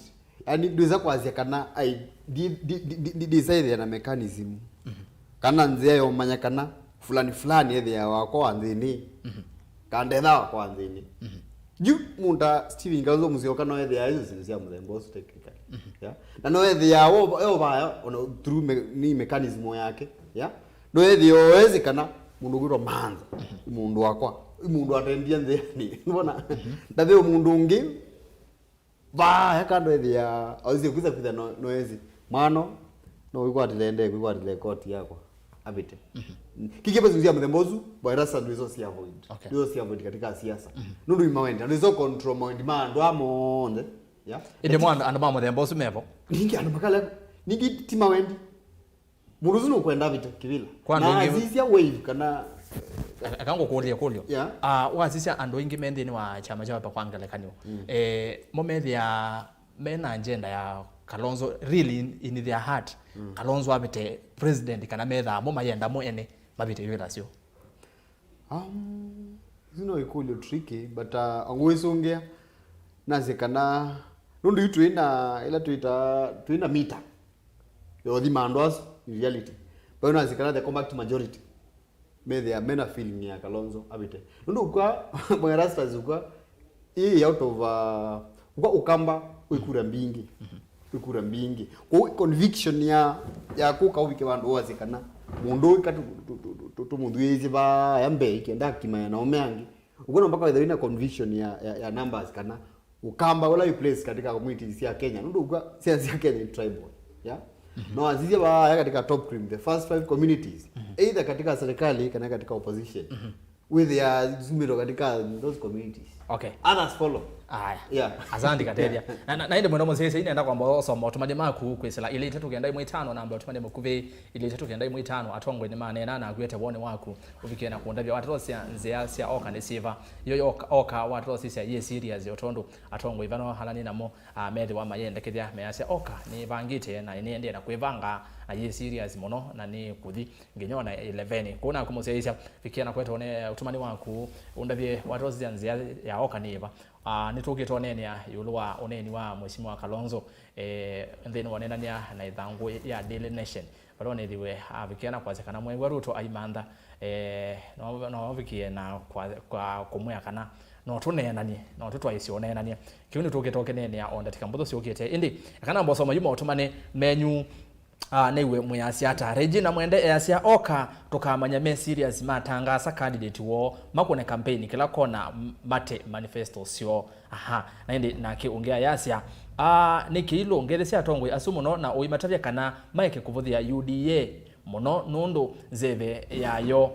yani duisa kwazekana ai decide na mechanism kana nzia yo manyakana fulani ethia wako anzini kandetha wako anzini ju munda Steven Kalonzo musyoka no ethia hizo cia muthembo technically na no ethia wo baya through ni mechanism yake no ethia wezi kana mundu gwitwa Manzo mundu wakwa mundu atendia nthini ubona ndabe mundu ungi ba kando ethia ozi kuza kuza no ezi mano no wikwatile koti yako abite kikipa zunguzia mthembozu boirasa ndizo si avoid ndizo si avoid katika siasa nundu imawenda ndizo control mind mandu amonde inde mwana anda mama mthembozu mevo ningi anda makala ningi tima wendi muruzu no kwenda bite kibila na azizia wave kana akango kulio wazisia ando ingi mendeni wa chama cha pakwangalekaniwa momethia mena agenda ya Kalonzo really in their heart Kalonzo abite president kana metha mo mayenda mo ene mabite yela sio zino ikuli tricky but angwesongea nazekana nundu itu ila tuina mita yo the mandos in reality but nazekana the compact majority mena feeling ya Kalonzo abite nundu kwa mwerasta zukwa hii out of kwa ukamba ukura mbingi kwa conviction ya kuka ubike bandu wazikana mundu katu mundu yezi ba yambe ikenda kima na omeangi ukono mpaka whether conviction ya numbers kana ukamba wala you place katika communities ya Kenya ndio kwa siasa ya Kenya tribal no azizi ba katika top cream the first 5 communities either katika serikali kana katika opposition with their zumiro katika those communities okay others follow asante kateria na inde mwendo mosese inaenda kwamba osoma otumade maku kwesela ile 3 kenda 5 namba otumade makuve ile 3 kenda 5 atongwe ni manena na agwete wone waku uvikena na kuondavya watosia nzia sia oka ne siva yo oka watosia ye serious yotondo atongwe ivano halani namo methi wa mayende kithia measia oka ni bangite na ni ende na kwivanga na ye serious muno na ni kuthi nginyona 11 kuna kumosesa vikiana kwetu one utumani waku undavye watosia nzia ya oka ni iva nitugite onenia yulwa oneni wa mheshimiwa Kalonzo then wanenania na ithangu ya Daily Nation barone thiwe avikiana kwazekana mwengwa Ruto aimanda no vikie na kwa kumya kana no tunenanie no tutwaisi onenania kiuni tugite okenenia onda tikambutho ciukite indi kana mboso mayuma otumane menyu newe muyasia ata Regina mwende yasia oka tukamanya me serious matangasa candidate wo makone campaign kila kona mate manifesto sio na indi nake ongea yasia niki ilo ngeresia tongwe asumuno na oimatavya kana maike kuvuthia UDA muno nundu zeve yayo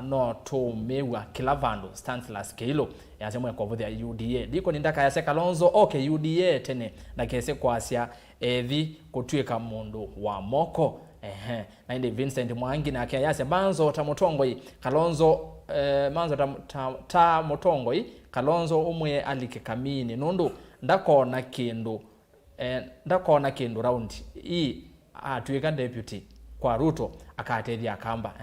no to mewa kila vandu stansless kilo yasemwe kuvuthia UDA diko nindaka yase Kalonzo okay UDA tene na kese kwasia ethi kutwika mundu wa moko na indi Vincent Mwangi na kia yase manzo ta mutongoi Kalonzo manzo ta mutongoi Kalonzo umwe alike kamini nundu ndakona kindu round i atwika deputy kwa Ruto akatethia akamba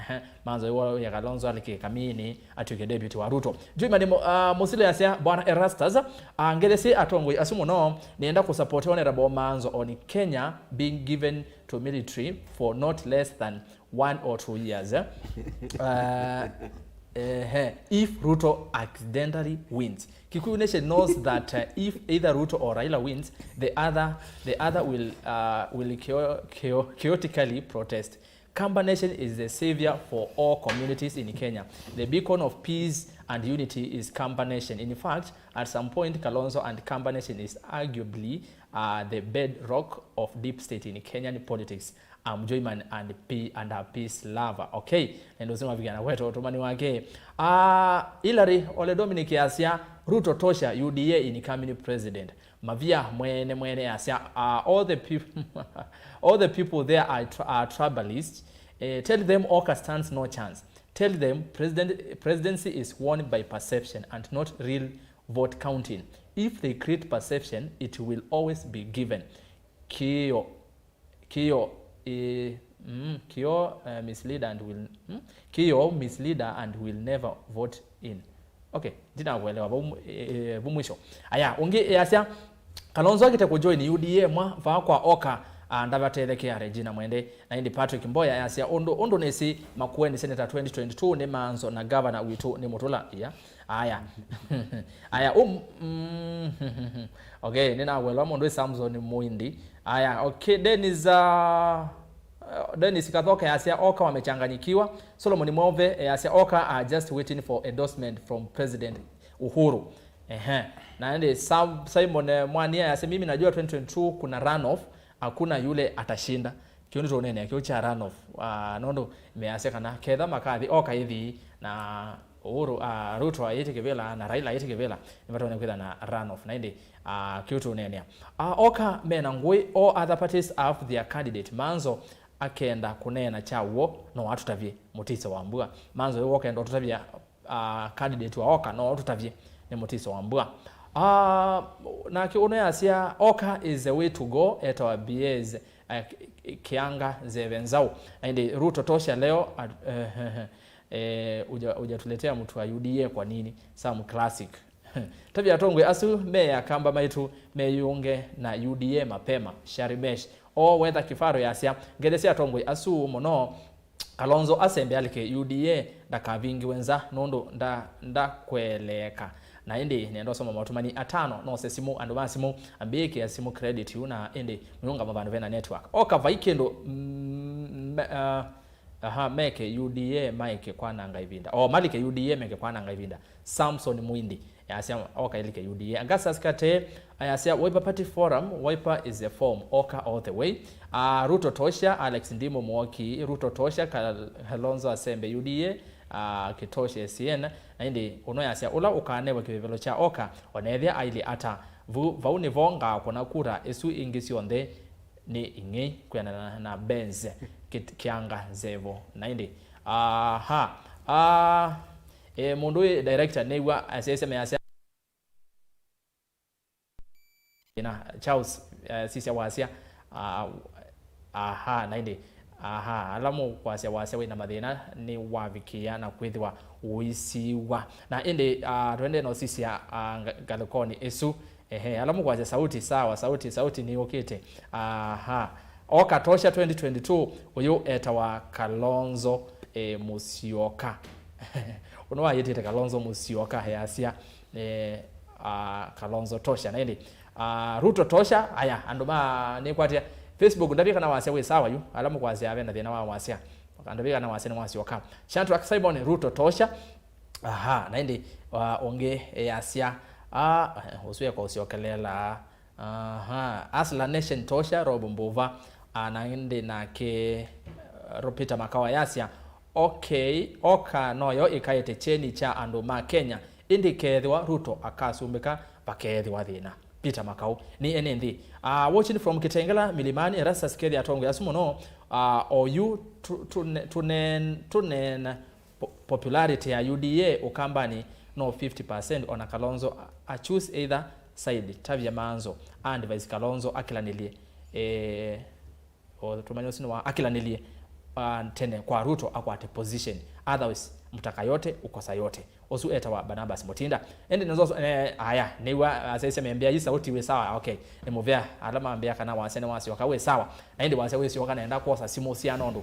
manzo yo ya Kalonzo alike kamini atwike deputy wa Ruto juma ni musile yasia bwana Erastus angelesi atongwe asumuno nienda kusupport honorable manzo on Kenya being given to military for not less than 1 or 2 years if Ruto accidentally wins. Kikuyu Nation knows that if either Ruto or Raila wins, the other will chaotically protest. Kamba Nation is the savior for all communities in Kenya. The beacon of peace and unity is Kamba Nation. In fact, at some point, Kalonzo and Kamba Nation is arguably the bedrock of deep state in Kenyan politics. Joyman and a peace lover. Okay, and uzima vijana wetu otomani wake. Hillary Ole Dominic yasia Ruto tosha UDA incoming president. Mavia mwene yasia all the people there are tribalists. Tell them Oka stands no chance. Tell them presidency is won by perception and not real vote counting. If they create perception, it will always be given. Kio misleader and will never vote in. Okay, dina kuelewa bumwisho. Aya, ungi yasia Kalonzo akite kujoin UDA mwa va kwa Oka ndabaterekea Regina mwende na indi Patrick Mboya yasia ondo nesi makueni senator 2022 ni manzo na governor witu ni mutula ya. Aya. Aya okay, nina kuelewa mondo Samson Muindi. Aya, okay, Dennis Kathoka yasia Oka wamechanganyikiwa. Solomon Mwove yasia Oka are just waiting for endorsement from President Uhuru. Na ende Simon Mwania yasia mimi najua 2022 kuna runoff, hakuna yule atashinda. Kioni tonene akio cha runoff. Nondo imeyasia kana kedha makathi Oka hivi na Uhuru Ruto ayitikivela na Raila ayitikivela nivatone kwitha na runoff na indi kiutu nene Oka mena ngui all other parties have their candidate manzo akenda kunena chawo no atutavye mutisa wambua manzo yo Oka ndo tutavye candidate wa Oka no tutavye ni mutisa wambua na kiuno yasia Oka is the way to go at our BAs kianga zevenzao indi Ruto tosha leo ujatuletea mtu wa UDA kwa nini some classic tabia tongwe asu meya kamba maitu meyunge na UDA mapema Sharimesh o whether kifaro yasia ngedesia tongwe asu mono Kalonzo asembe alike UDA ndakavingi wenza nondo nda kweleka na indi nendo soma matumani atano no sesimu andobasimu ambike yasimu credit una indi munga mabano vena network Oka vaikendo meke UDA maike kwa nanga ivinda malike UDA meke kwa nanga ivinda Samson Muindi yasia Oka ilike UDA angasa skate yasia Wiper Party Forum Wiper is a form Oka all the way Ruto tosha Alex Ndimo Mwoki Ruto tosha Kalonzo asembe UDA kitosha SN na indi uno yasia ula ukanewa kivevelo cha Oka onethia aili ata vauni vonga kona kura esu ingisionde ni ingi kwena na Benz kianga zevo na indi mundu director newa asesema yasia na Charles sisi wasia na indi alamu kwasia wasia wina mathina ni wavikia na kwithwa uisiwa na indi twende no sisi galukoni esu alamu kwasia sauti sawa sauti ni okete Oka tosha 2022 uyu etawa Kalonzo Musyoka unowa yetete Kalonzo Musyoka yasia Kalonzo tosha na indi Ruto tosha aya andoma ni kwatia Facebook ndabika na wasia we sawa yu alamu kwa wasia avena thina wa wasia ndabika na wasia ni wasia waka Shantu Simon Ruto tosha aha naindi onge yasia usuye kwa usiokelela aha Asla Nation tosha Rob Mbuva naindi na ke Rupita Makawa yasia okay oka noyo ikaete cheni cha anduma Kenya indi kethwa Ruto akasumbika pakethwa thina Peter Makau ni NND watching from Kitengela Milimani Erastus Kethi atongo yasumono oyu tunen popularity ya UDA ukambani no 50% ona Kalonzo I choose either side Tavia Manzo and Vice Kalonzo akilanilie o tumanyosino wa akilanilie tene kwa Ruto akwate position otherwise mtaka yote ukosa yote osu eta wa Barnabas Mutinda ende nazo aya niwa asese membia hii sauti we sawa okay emovia alama ambia kana wasene wasi wakawe sawa na ende wase we si wakana enda kosa simu sia nondo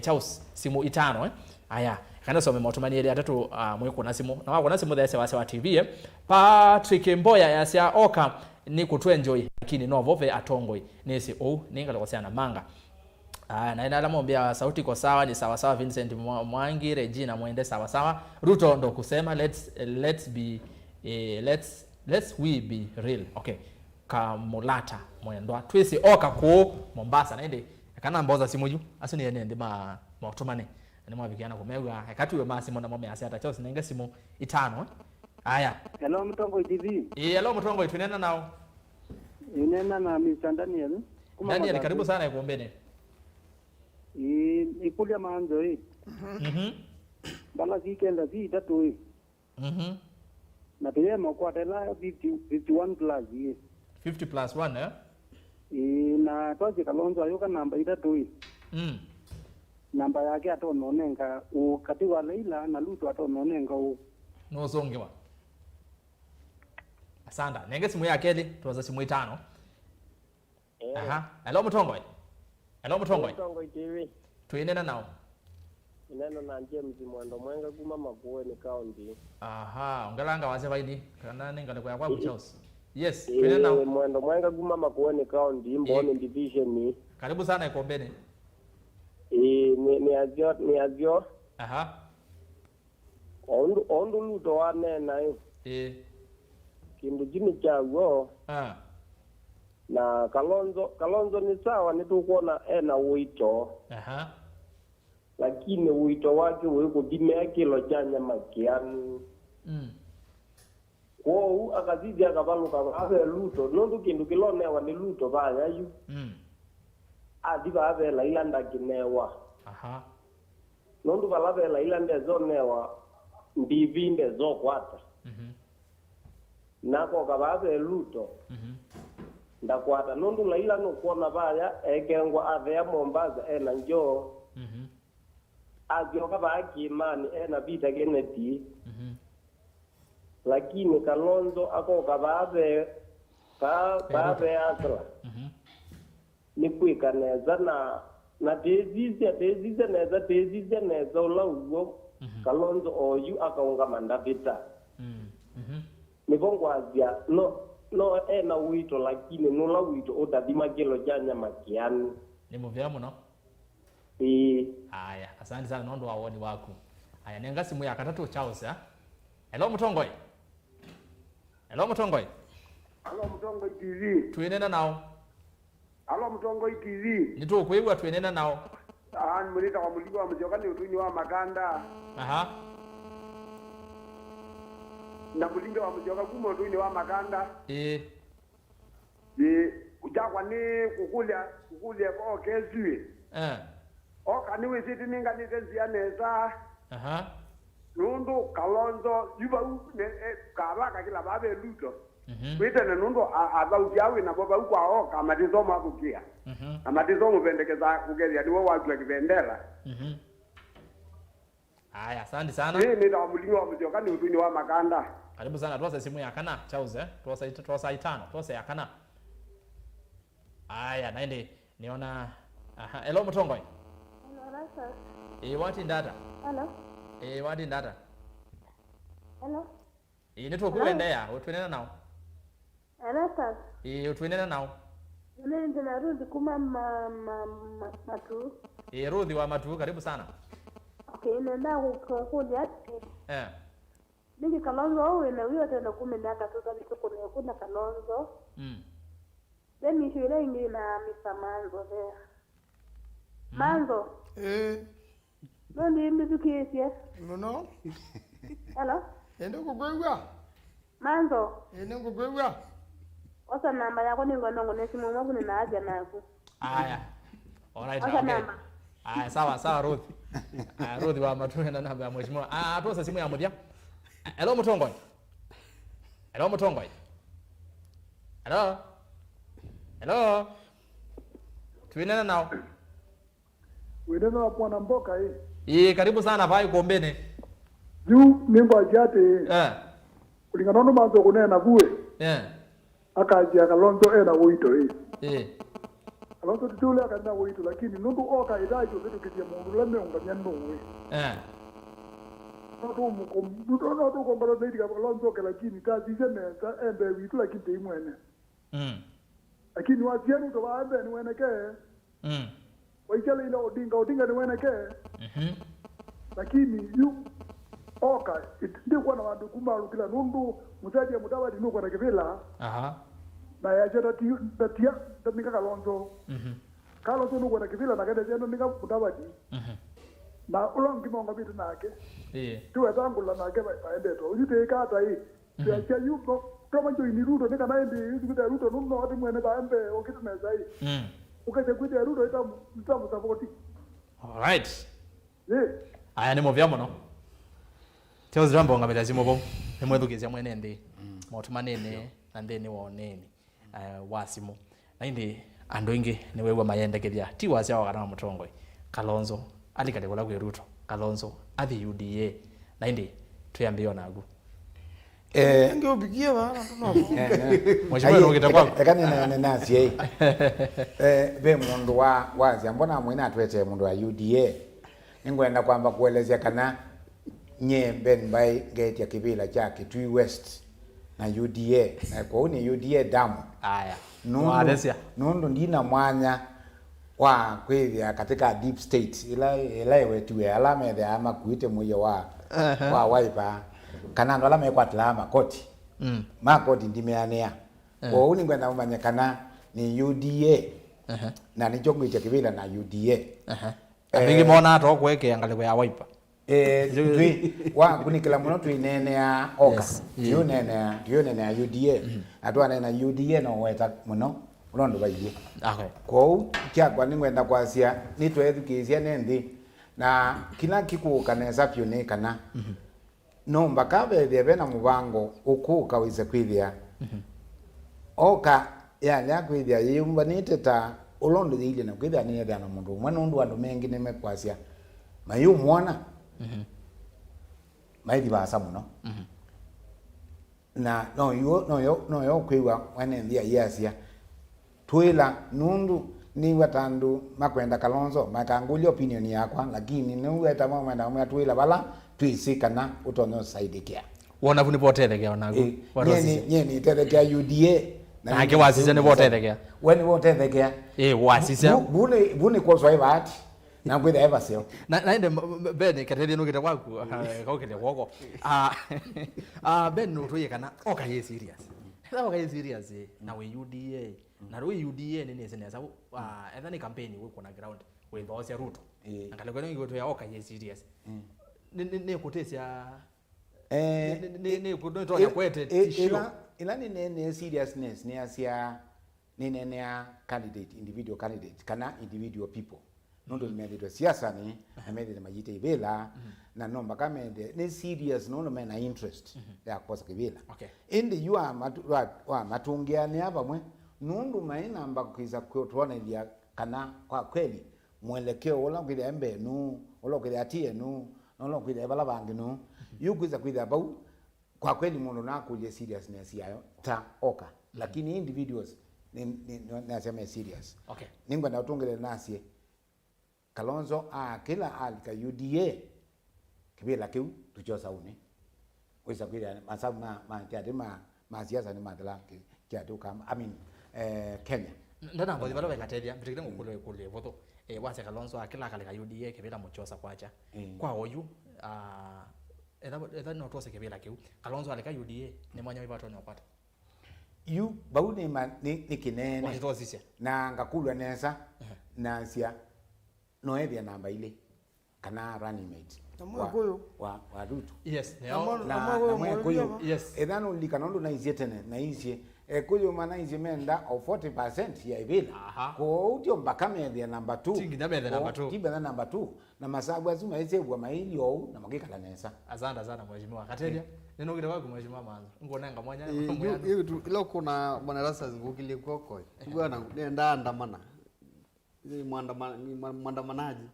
chaus simu itano aya kana some motomani ile atatu mwiko na simu na wako na simu these wase wa TV Patrick Mboya yasia oka ni kutwenjoy lakini no vove atongoi nisi ninga lokosiana manga na ina alama mbia sauti kwa sawa ni sawa sawa Vincent Mwangi Regina Mwende sawa sawa Ruto ndo kusema let's we be real okay Kamulata Mwendwa twisi oka ku Mombasa na ende kana mboza simuju asu ni ende ma motomane ni mwabikiana kumegwa ekatuwe masimu na mome asiata chose nenga simu itano aya hello Mtongo TV hello Mtongo tunena nao inena na Mr. Daniel karibu sana ikuombeni ikulia manzo bala weekend zi tatu na pia mkwatela 51 plus 50 plus 1 na tozi Kalonzo ayoka namba itatu namba yake atononenga ukatiwa Leila na Ruto atononenga no zongewa asanda nenge simu yake ile tuwaza simu itano aha hello Mtongo Mtongo TV tuinena nao inena na James Mwando Mwenga kuma Makueni County aha ungalanga wase baidi kana ninga kwa kwa Charles yes tuinena nao Mwando Mwenga kuma Makueni County Mboni division ni karibu sana ikombeni ni azio aha ondo Ruto wanena kindu jini chago na Kalonzo ni sawa nitukuona ena wito aha lakini wito wake weko dimea kilo chanya makiani kwa akazidi akabaluka ave Ruto nondu kindu kilonewa ni Ruto baya yu adiba ave la ilanda kinewa aha nondu balave la ilanda zonewa ndivinde zokwata nako kabave Ruto ndakwata nondu laila no kuona baya ekengwa avea Mombasa ena njoo agioka baki imani ena bita geneti lakini Kalonzo ako kabave asla ni kuikaneza na tezize neza ula ugo Kalonzo oyu akaunga mandavita nivongwazia no ena wito lakini nula wito utadima kilo janya makiani ni muvya muno aya asante sana nondo waoni wako aya nenga simu ya katatu Charles hello Mtongo Hello Mtongo TV tuinena nao Hello Mtongo TV nitu kuigwa tuinena nao mulita wa muliwa mjokani utuni wa makanda aha na mulinga wa mjoka kuma utuni wa makanda ujakwa ni kukulia kwa kezui okaniwe siti ninga NZIA neza aha nundu Kalonzo yuba kabaka kila babe Ruto witene nundu abauti na baba ukwa oka matizo mabukia amatizo mupendekeza kugeria niwe wajua kibendera aya asante sana ni ndio mulingo wa mjoka ni utuni wa makanda karibu sana tuwasa simu ya kana Charles tuwasa itano tuwasa ya kana aya naende niona aha hello Mtongo wati ndata hello wati ndata hello nito kuendea utwenena nao Erastus utwenena nao Nende na Ruthi kuma matu. Ruthi wa Matu, karibu sana. Okay, nenda kukundi ati. Niki Kalonzo au na huyo tena kume miaka tu kabisa kuna Kalonzo. Then ni shule ingi na Mr. Manzo there. Manzo. No ni mizukisi ya. No. Hello? Ende kugwewa. Manzo. Ende kugwewa. Osa namba yako ni ngono simu mwangu nina haja nazo. Aya. Alright, Osa okay. namba. Aya, sawa Ruthi. Ruthi wa Matu na namba ya mheshimiwa. Atosa simu ya Mudia. Hello Mutongoi. Hello. Tuinena nao. Wedena wapo na mboka hii. Karibu sana pai kuombeni. Juu nimbo ajate. Kulingana na manzo kunena buwe. Akaja Kalonzo na uito hii. Kalonzo tutule akana uito lakini nundu oka idajo kitu kitia mundu lemme unganya nungu. Nundu kombalo zaidi Kalonzo lakini kazi zemeza embe witu lakini imwene. Lakini wazienu to waembe ni weneke. Waikele ile odinga ni weneke. Lakini yu oka ndikuwa na wandu kumalu kila nundu musaji ya mudawadi nuko na kivila. Na ya jeta tia nika Kalonzo. Kalonzo nuko na kivila na kende jeno nika mudawadi. Na ulongi monga bitu nake. Tuwe tangula nake baendeto. Ujute ikata hii. Tuyacha yuko kama njo inirudo nika naendi yuzukita ruto nuno wati mwene baembe okitu meza hii. Ukache kuja ruto itamu sapoti. Alright. Aya ni movyamo no. Teo zirambo nga belazimo bo. Nemwethukizia mwene ndi. Motumanene na ndeni woneni. Wasimu. Na indi andu ingi ni wewe mayendekethia. Ti wasia wa kana Mutongoi. Kalonzo alikale kula kwe Ruto. Kalonzo athi UDA. Na indi tuyambio nagu. Ngeobikia bana tunapo. Mheshimiwa nokita kwako. Ekani na NZIA. Be mundu wazi mbona mwina atwete mundu wa UDA. Ningwenda kwamba kuelezea kana nye Ben by gate ya kibila cha Kitui West na UDA. Na kwa uni UDA damu. Aya. Nundu ndina mwanya wa kwithia katika deep state ila wetuwe alame the ama kuite moyo wa YIVA. Kana ndo alame kwa tlama koti. Makoti ndimeanea. Kwa uni ngwenda umanya kana ni UDA. Na ni jogu ite kibila na UDA. Mingi mona to kweke angaliko ya YIVA. Wa kunikila muno tuinenea oka. Tuyonenea UDA. Atwana na UDA no weta muno unondo bayiye. Okay. Kwa kyakwa ningwenda kwasia nitwethukizia nendi na kila kikuka neza pyone kana. No mbakabe thebe na mubango ukuka wize kwithia. Oka ya kwithia yumba niteta ulondo ile na kwithia ni ya mundu mwana undu andu mengi nemekwasia. Mayu mwana. Maidi basa muno. Na no yo kwiwa wane ndia yasia. Twila nundu ni watandu makwenda Kalonzo makangulio opinion yakwa lakini ni weta mwenda mwatwila bala twisikana utonyo saidikia. Wona vuni potethekea onagu. Nyeni tethekea UDA na ake wasise ne potethekea. Weni potethekea. Wasise. Bune kwa swaiva ati. Na kwitha eva sio. Na ende Ben katethi no kita kwaku kaukete kwoko. Ben no toye kana oka ye serious. Oka ye serious na we UDA. Na we UDA nene seneza etha ni campaign we kuna ground we those Ruto. Ngale kweno ngigoto ya oka ye serious. Ne kutesia ne kudoto ya kwete tisho. Ila ni seriousness ni asia ni nene candidate individual candidate kana individual people. Nondo nimedetwa siasa ni amede majite ibela na nomba kama ni serious no mena interest ya kosa kibela. Okay. Indi you are matungia ni hapa mwe nundu maina amba kuiza kutuona ilia kana kwa kweli mwelekeo wala kwile embe nu wala kwile atie nu wala kwile bala bangi nu yukuiza kwile bau kwa kweli mundu na kuje seriousness yayo ta oka lakini individuals ni nasema serious. Okay. Ningwa na utungele nasie Kalonzo kila alika UDA kibela kiu tuchosa uni wisa kwile masabu ma siasa ni madala kia tu kama Kenya ndana ngozi balo bekatedia bitikire ngukule voto wase Kalonzo akila kale ka UDA kebela muchosa kwacha kwa oyu eda no tose kebela kiu Kalonzo aleka UDA ne mwanya wibato nyopata yu baune ni kinene wahitosisia na ngakulwa nesa na sia noethia namba ile kana running mate wa Ruto yes na kuyo yes edano likanondo na izetene na izie kuyo mana izie menda o 40% ya ibila ko utio mbakame ya number 2 tinginya be number 2 tiba number 2 na masabu azuma ezebwa maili yo na magikala nesa azanda sana mheshimiwa katedia neno kile wako mheshimiwa manzo ngona ngamwanya hiyo tu ilo kuna bwana rasa ngukile koko bwana nenda andamana ni mwandamanaji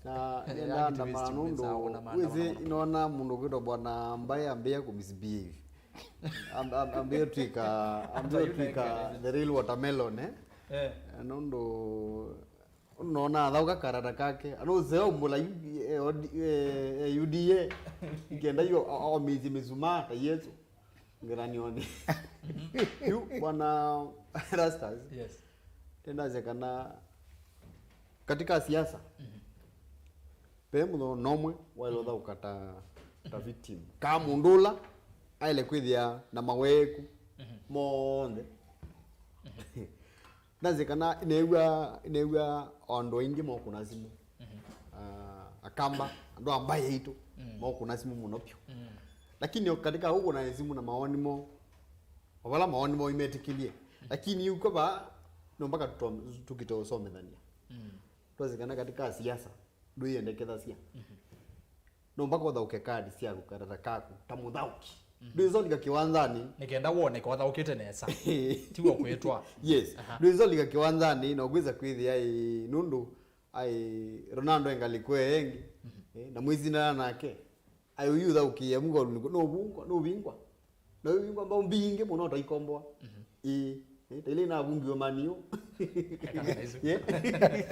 na nenda andamana ndo wizi inaona mundu kido bwana ambaye ambia kumisbehave ambia twika the real watermelon ndo unaona adauka karata kake anozeo mula UDA ikenda hiyo omizi mizumata yetu ngeranioni yu bwana rastas yes tenda zekana katika siasa pemu nomwe wale ukata ta victim kama mundula aile kwithia na maweku monde nazikana inegwa ondo ingi mo kuna simu akamba ndo ambaye hito mo kuna simu munopyo lakini katika huko na simu na maoni mo wala maoni mo imetikilie lakini yuko ba ndo mpaka tukitosome ndani twazikana katika siasa ndo iendekeza sia ndo mpaka udhauke kadi sia kukarata kaku tamudhauki Ndizo lika kiwanzani nikenda wone kwa ukite nesa tiwo kwetwa yes ndizo lika kiwanzani no gwiza kwithi ai nundu ai Ronaldo engalikwe engi na mwizi na nake ai uyudha ukiye mungu no bingwa mbao mbinge muno taikomboa ile na bungi wa maniu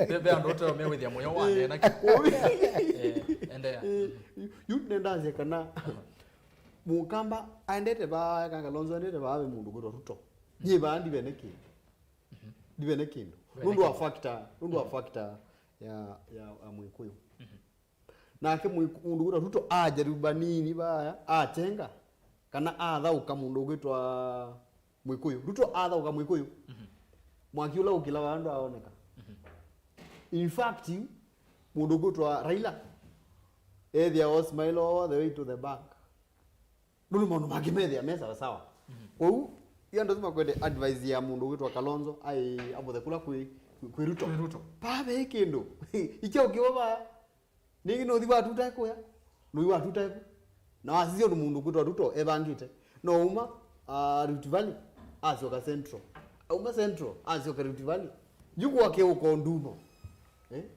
bebe andoto mewithia moyo wane na endea nenda zekana mukamba aendete ba Kalonzo aendete ba abe mundu goro Ruto ye bandi beneki dibeneki nundu wa factor ya mwikuyu nake mundu goro Ruto ajariba nini baya achenga kana athauka mundu gwitwa mwikuyu Ruto athauka mwikuyu mwakiula ukila bandu aoneka in fact mundu gwitwa Raila ethia Osmail all the way to the bank nulu mono magimethia mesa sawa ou iyo ndo kwende advice ya mundu witwa Kalonzo ai abothe kula kwi Ruto pabe kindu ikyo kiwa ningi no thiwa tuta kuya no iwa tuta na asizio ndo mundu witwa Ruto ebangite no uma Rift Valley asio ka central uma central asio ka Rift Valley yuko ake uko ndumo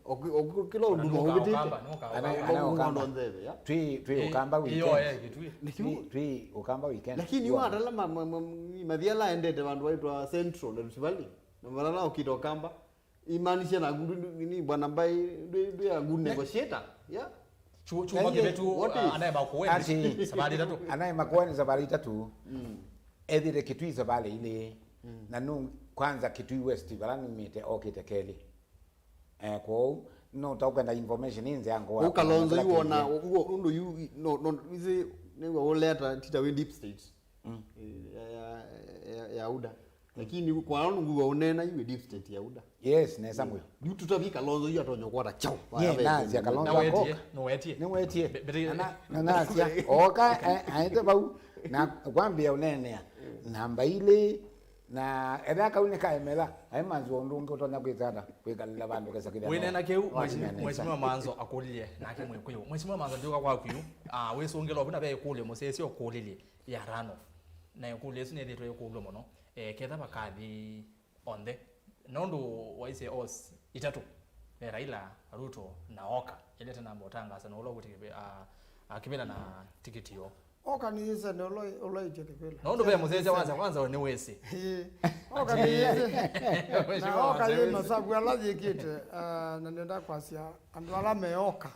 okilo ndumo ubitite twi ukamba weekend twi ukamba weekend lakini wadala madhiala endete bandu waitwa central na Rift Valley na malala ukito kamba imanisha na ni bwana mbai ndio ya good negotiator chuma kibetu anaye makuweni sabali tatu anaye makuweni sabali tatu edire kitui sabali ile na nu kwanza kitui west balani mite okitekeli kwa no takwenda information inze yangu Kalonzo yuona ndo you no izi newa oleta tita we deep state ya UDA lakini kwa nungu unena iwe deep state ya UDA yes na samwe yutu tavi Kalonzo yu atonyo kwata chao nazi ya Kalonzo no wetie na sia oka aite bau na kwambia unenea namba ile na edha kaune kaemela ai manzo ndungu utona kwizata kwikalila bandu kesakira wene na keu mheshimiwa manzo akulie nake mwekuyo mheshimiwa manzo ndoka kwa kuyu weso ngelo buna be kule musesi okulile ya rano na yokule sine detwe yokulo mono ketha bakadi onde nondo waise os itatu Raila Ruto na Oka ile tena mbotanga sana ulo kuti akibela na tikiti yo Organize no lo itekepela. Nondo be muzeze kwanza ni wese. Organize. Na organize masabu alaje kite na nenda kwasia andwala meoka.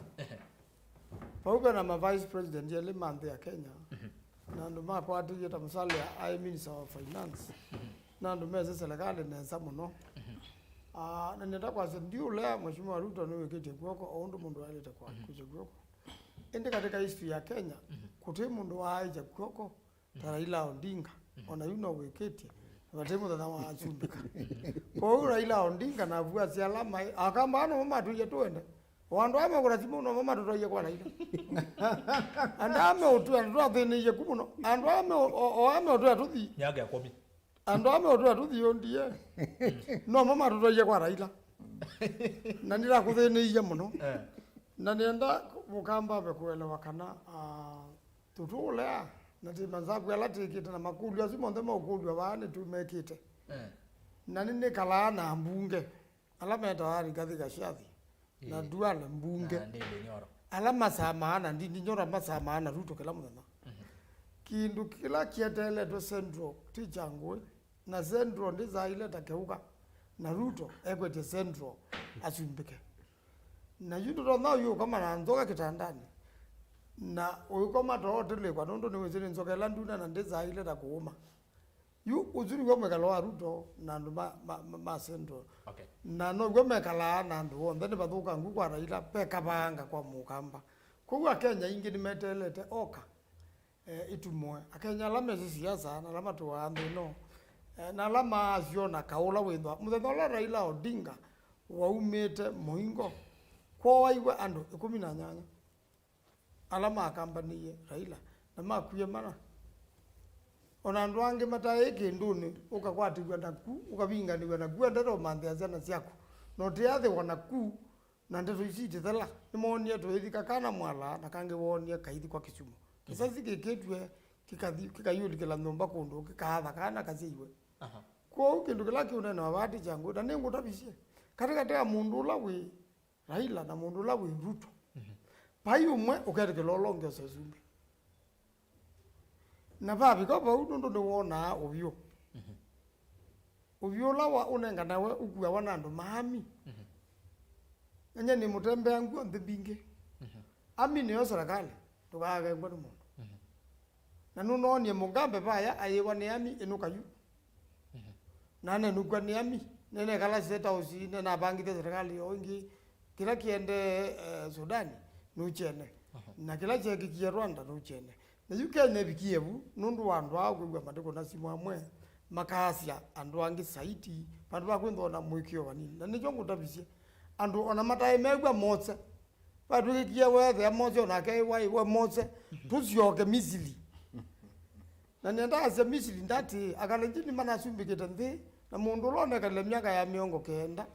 Pauga na vice president yele mande ya Kenya. Na ndo mako atu yeta msale ya I minister of finance. Na ndo meze serikali na samuno. na nenda kwa ndio ule mheshimiwa Ruto ni wekete kwako au mundu alete kwa kuje kwako ende katika history ya Kenya kuti mundu waija kwako Raila Odinga ona yuno wekete watemu na wachumbika kwa Raila Odinga na vua si alama akamba ano mama tuje tuende wandu ame kuna simu no mama tutoye kwa Raila andame otu andu athini ye kumuno andu ame otu atuthi nyaga komi andu ame otu atuthi ondie no mama tutoye kwa Raila na nira kuthini ye muno na nenda mukamba be kuelewa kana tutule na timanzabu ala tikite na makulu asimo ndema okulu abane tumekite na nini kala na mbunge ala metawari kathika shathi na duala mbunge ala masamana ndi nyora masamana Ruto kila mwana kindu kila kietele to central tichangu na central ndiza ile takeuka na Ruto ekwete central asumbike na yudo ro now yu kama na nzoka kitandani na uyikoma totele kwa nondo niwezeni nzoka la nduna na ndiza ile takuuma yu uzuri gome kala Ruto na ndo ma central okay na no gome kala na ndo onda ne bathuka ngu kwa Raila peka banga kwa mukamba kwa Kenya ingi nimetelete oka itumwe akenya lama siasa na lama tuambe no na lama aziona kaula wendwa muthenya Raila Odinga waumete muingo kwa waiwe andu 18 alama akambaniye Raila na makuye mana ona andu ange mataye kinduni ukakwati kwenda ku ukabinga ni kwenda kwenda ro manthe zana siako no tiathe wana ku na ndeto isiti thela nimonie to ithika kana mwala na kange wonie kaithi kwa Kisumu kisasi kiketwe kikayuli kila nyumba kundu kikaatha kana kaziwe kwa ukindu kila kiunene wabati changu na ningu tabisie katika mundu la we Raila na mundu la we Ruto payu mwe ukete lolonge sezumbi na babi ko ba undo ndo wona obyo obyo lawa unenga nawe ukua wana ndo mami enya ni mutembe angu ndibinge amini yo serikali tukaga ngwa mundu na nuno ni mugambe baya ayewa ni ami enukayu nane nukwa ni ami nene kala seta usi nena bangite serikali ongi kila kiende Sudani nuchene na kila cheki kia Rwanda nuchene na Kenya bikiebu nundu wandu agwa matiko na simu amwe makasia andu angi saiti bandu bakwendo na mwikio wanini na nijo ngutabisie andu ona mataye megwa motse bandu kikia wethe motse na kai wai we motse tuzioke misili na nenda ase misili ndati akalenjini mana sumbikete nthi na mundu lone kale miaka ya miongo kenda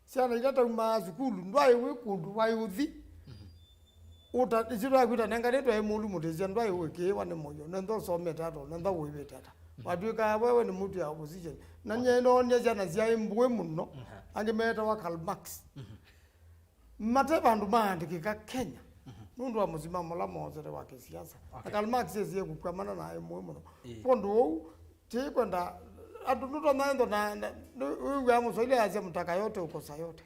siana ilata sukulu ndwai we kundu wai uthi uta isira kwita nengaretwa emulu mutezia ndwai weke wane moyo nendo some tato nendo wewe tata wadwika wewe ni mtu ya opposition na nyeno nyeja na zia imbwe muno angemeta wa Karl Marx mate bandu maandikika Kenya nundu wa muzima la mozere wa kisiasa Karl Marx yeye kukwamana na emwe muno pondo te kwenda adunuto naendo na wewe amusoile azia mtaka yote ukosa yote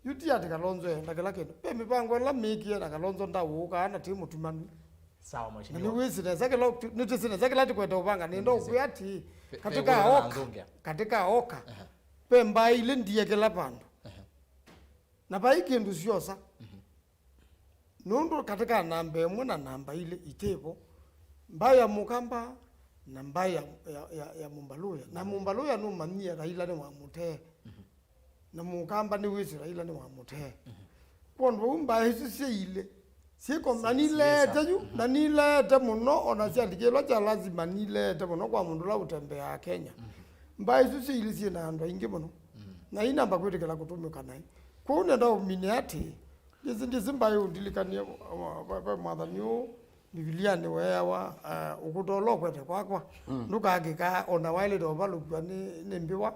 yuti ati Kalonzo enda kala kendo pe mipango la miki na Kalonzo ndawuka ana timu tumanu sawa mheshimiwa ni wisi na zake lo nitisina zake lati kwenda upanga nendo kuyati katika oka pe mbai ile ndiye kala pando na bai kindu siosa nundu katika namba emwe na namba ile itebo mbaya mukamba na mbaya ya Mumbaluya na Mumbaluya no mania Raila ni wa mute na mukamba ni wisi Raila ni wa mute kondo mbaya sisi ile siko manilete yu na nilete muno ona sia dikelo cha lazima nilete muno kwa mundu la utembea Kenya mbaya sisi ile si na ndo ingi muno na ina mbakwete kala kutumika nai ko ne ndo miniati ndizi mbayo ndilikanie mwadhanyo Biblia ni wewa ukutolo kwete kwakwa ndukagika ona wale ndo balugwa ni mbiwa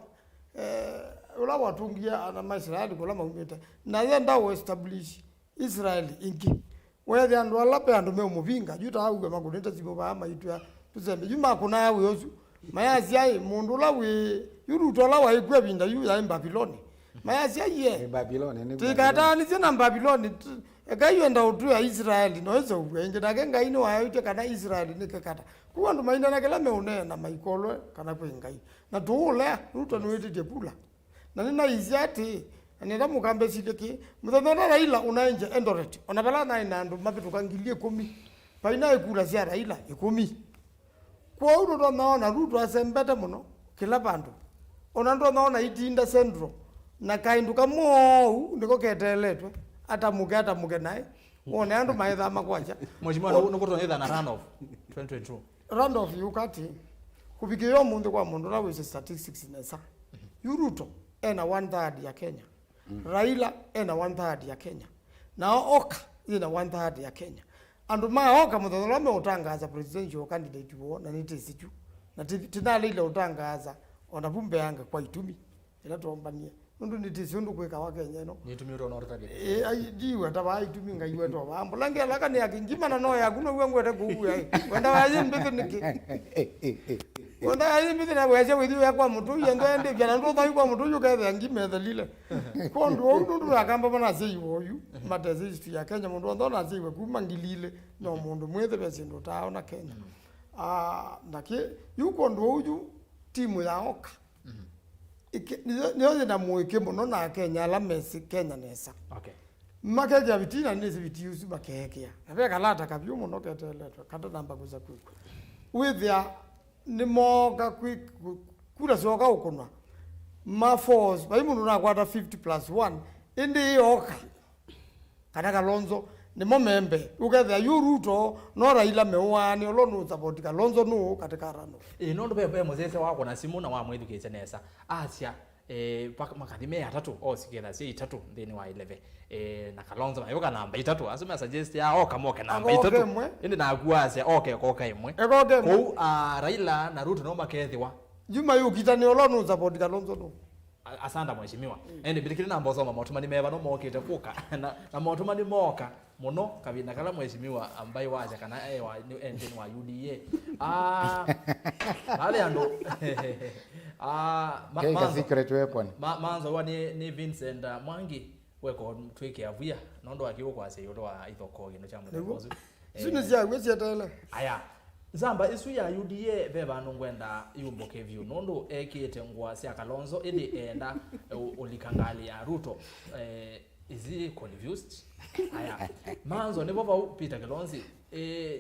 ula watungia ana Israeli kula maumete na yenda we establish Israel inki wewe andu alape andu me muvinga juta auwe makuneta zibo ba maitwa tuzembe yuma kuna awe yosu mayazi ai mundu lawe yuruto lawa ikwe binda yu ya Babyloni mayazi ai Babyloni ni tikata ni zina Babyloni ekayenda utu ya Israeli nozo uwenge nakenga ino wayote kana Israeli nikekata kuwa ndo mainda nakela meone na maikolwe kana kwengai na tuule ruto nwete tepula na nina iziati nenda mukambe sideki muthana Raila unaenje Eldoret onabala na inandu mabitu kangilie 10 paina ikula cia Raila 10 kwa udo ndo naona Ruto asembete muno kila bandu ona ndo naona itinda central na kaindu kamo ndiko keteletwe ata muke naye one andu maitha makwacha mheshimiwa nuko tonetha na runoff 2022 runoff yukati kubikiyo mundu kwa mundu na wese statistics nesa Ruto ena 1/3 ya Kenya Raila ena 1/3 ya Kenya na Oka ina 1/3 ya Kenya andu Oka mutholome utangaza presidential candidate wo na nitisichu na tinale ile utangaza ona bumbe yanga kwa itumi ila tombania nundu nitisi undu kweka wa Kenya no nitumi ro nortali ai jiwe taba itumi ngaiwe to bambo lange laka ni akingima na no ya kuna wengwete kugu ya wenda waje mbithe niki wenda waje mbithe na waje withi ya kwa mtu yendo ende bya ndo thai kwa mtu yuka ngime thalile kondo nundu akamba bana sei woyu matezi ya Kenya mundu ndona sei we kuma ngilile no mundu mwethe bezindo tao na Kenya nake yuko ndo uyu timu ya Oka niyo na mweke muno na Kenya la Messi Kenya nesa okay makeke bitina nisi bitiusu makeke abe kalata kabyu muno keteletwa kata namba kuza kwiko withia ni moga kula soka ukunwa ma force bai mundu na kwata 50+1 indi Oka kana Kalonzo ni momembe uketha yu Ruto no Raila mewani olono support Kalonzo no katika rano nondo bebe mozese wako na simu na wa mwithukise nesa asia makadime ya 3 o siketha si 3 thini wa 11 na Kalonzo na yoka namba 3 asema suggest ya Oka moke namba 3 indi na kuasia okay koka imwe ko Raila na Ruto no makethiwa juma yukita ni olono support Kalonzo no asanda mheshimiwa ende bilikiri na mbozo motuma ni meva no mokite fuka na motuma ni moka muno kabina kala mheshimiwa ambaye waje kana wa engine wa UDA ale ando manzo secret weapon manzo wa ni Vincent Mwangi weko twike avuya nondo akiwo kwa se yodo wa ithoko gino cha munemozu sinizia gwezi tele aya Zamba isu ya UDA beba nungwenda yumboke view nondo ekete ngwa sia Kalonzo ili enda ulikangali ya Ruto is he confused aya manzo ne baba Peter Kalonzi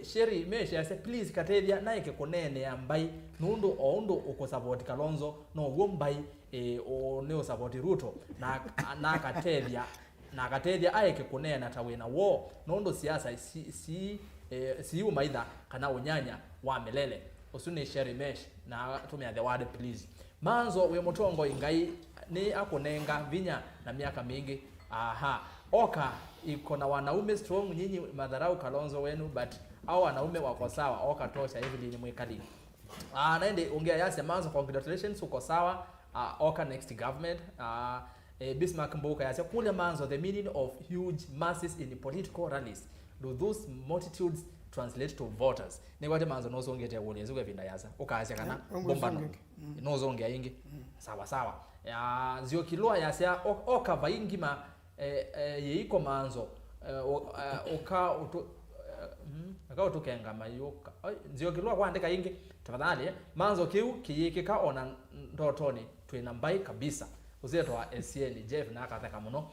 sheri mesha ase please katedia na eke konene ambai nundo oundo uko support Kalonzo no wombai o ne support Ruto na katedia aeke konene tawena wo nondo siasa si umaitha kana unyanya wa melele usune share mesh na tumia the word please manzo we motongo ingai ni akonenga vinya na miaka mingi Oka iko na wanaume strong nyinyi madharau Kalonzo wenu but au wanaume wako sawa Oka tosha hivi ni mwekali naende ongea yase manzo congratulations uko sawa Oka next government Bismarck Mbuka yase kule manzo the meaning of huge masses in political rallies do those multitudes translate to voters ni wate manzo nozongete ulezo kwevinda yasa ukaasya kana bombano nozongea ingi sawa ya zio kiloa yasa Oka vaingima yeiko manzo utukenga mayoka zio kiloa kuandika ingi tafadhali manzo kiu kiyikika ona ndotoni twina mbai kabisa uzeto wa SCN Jeff na akatheka muno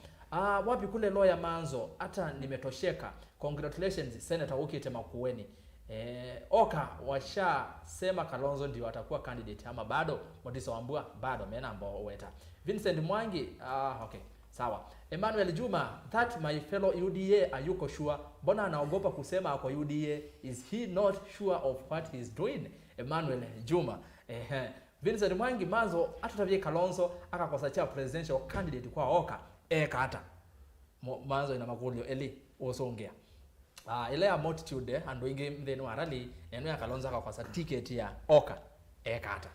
wapi kule lawyer manzo hata nimetosheka congratulations senator Ukite Makueni Oka washa sema Kalonzo ndio atakuwa candidate ama bado Modiso Wambua bado mena ambao weta Vincent Mwangi okay sawa Emmanuel Juma that my fellow UDA ayuko sure mbona anaogopa kusema kwa UDA is he not sure of what he is doing Emmanuel Juma Vincent Mwangi manzo atutavye Kalonzo akakosa cha presidential candidate kwa Oka kata manzo ina makulio eli osongea ile ya multitude ando inge mtheni wa rally neno ya Kalonzo akakosa ticket ya Oka kata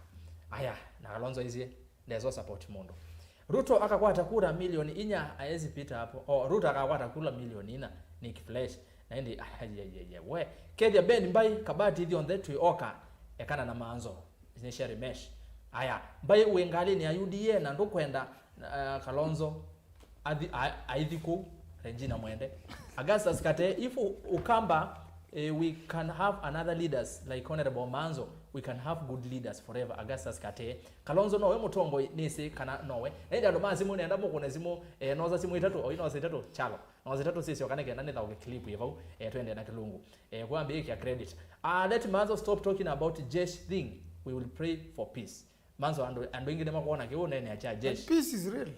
aya na Kalonzo hizi ndezo support mundo Ruto akakwata kura milioni inya aezi pita hapo Ruto akakwata kura milioni ina Nick Flash na ndi we kedia Ben mbai kabati hivi on that way Oka ekana na manzo ni share mesh aya mbai uengali ni ya UDA na ndo kwenda Kalonzo aidhiku Regina Mwende Augustus Kate if ukamba we can have another leaders like Honorable Manzo we can have good leaders forever. Augustus Kate Kalonzo no we mutongo nisi kana nowe enda ndo mazimu nenda mukone zimu noza simu itatu inoza itatu chalo noza itatu sisi okaneke nani tha clip yevau twende na kilungu kwambie kia credit let Manzo stop talking about jesh thing. We will pray for peace. Manzo ando ingine makuona ke one ne acha jesh. Peace is real.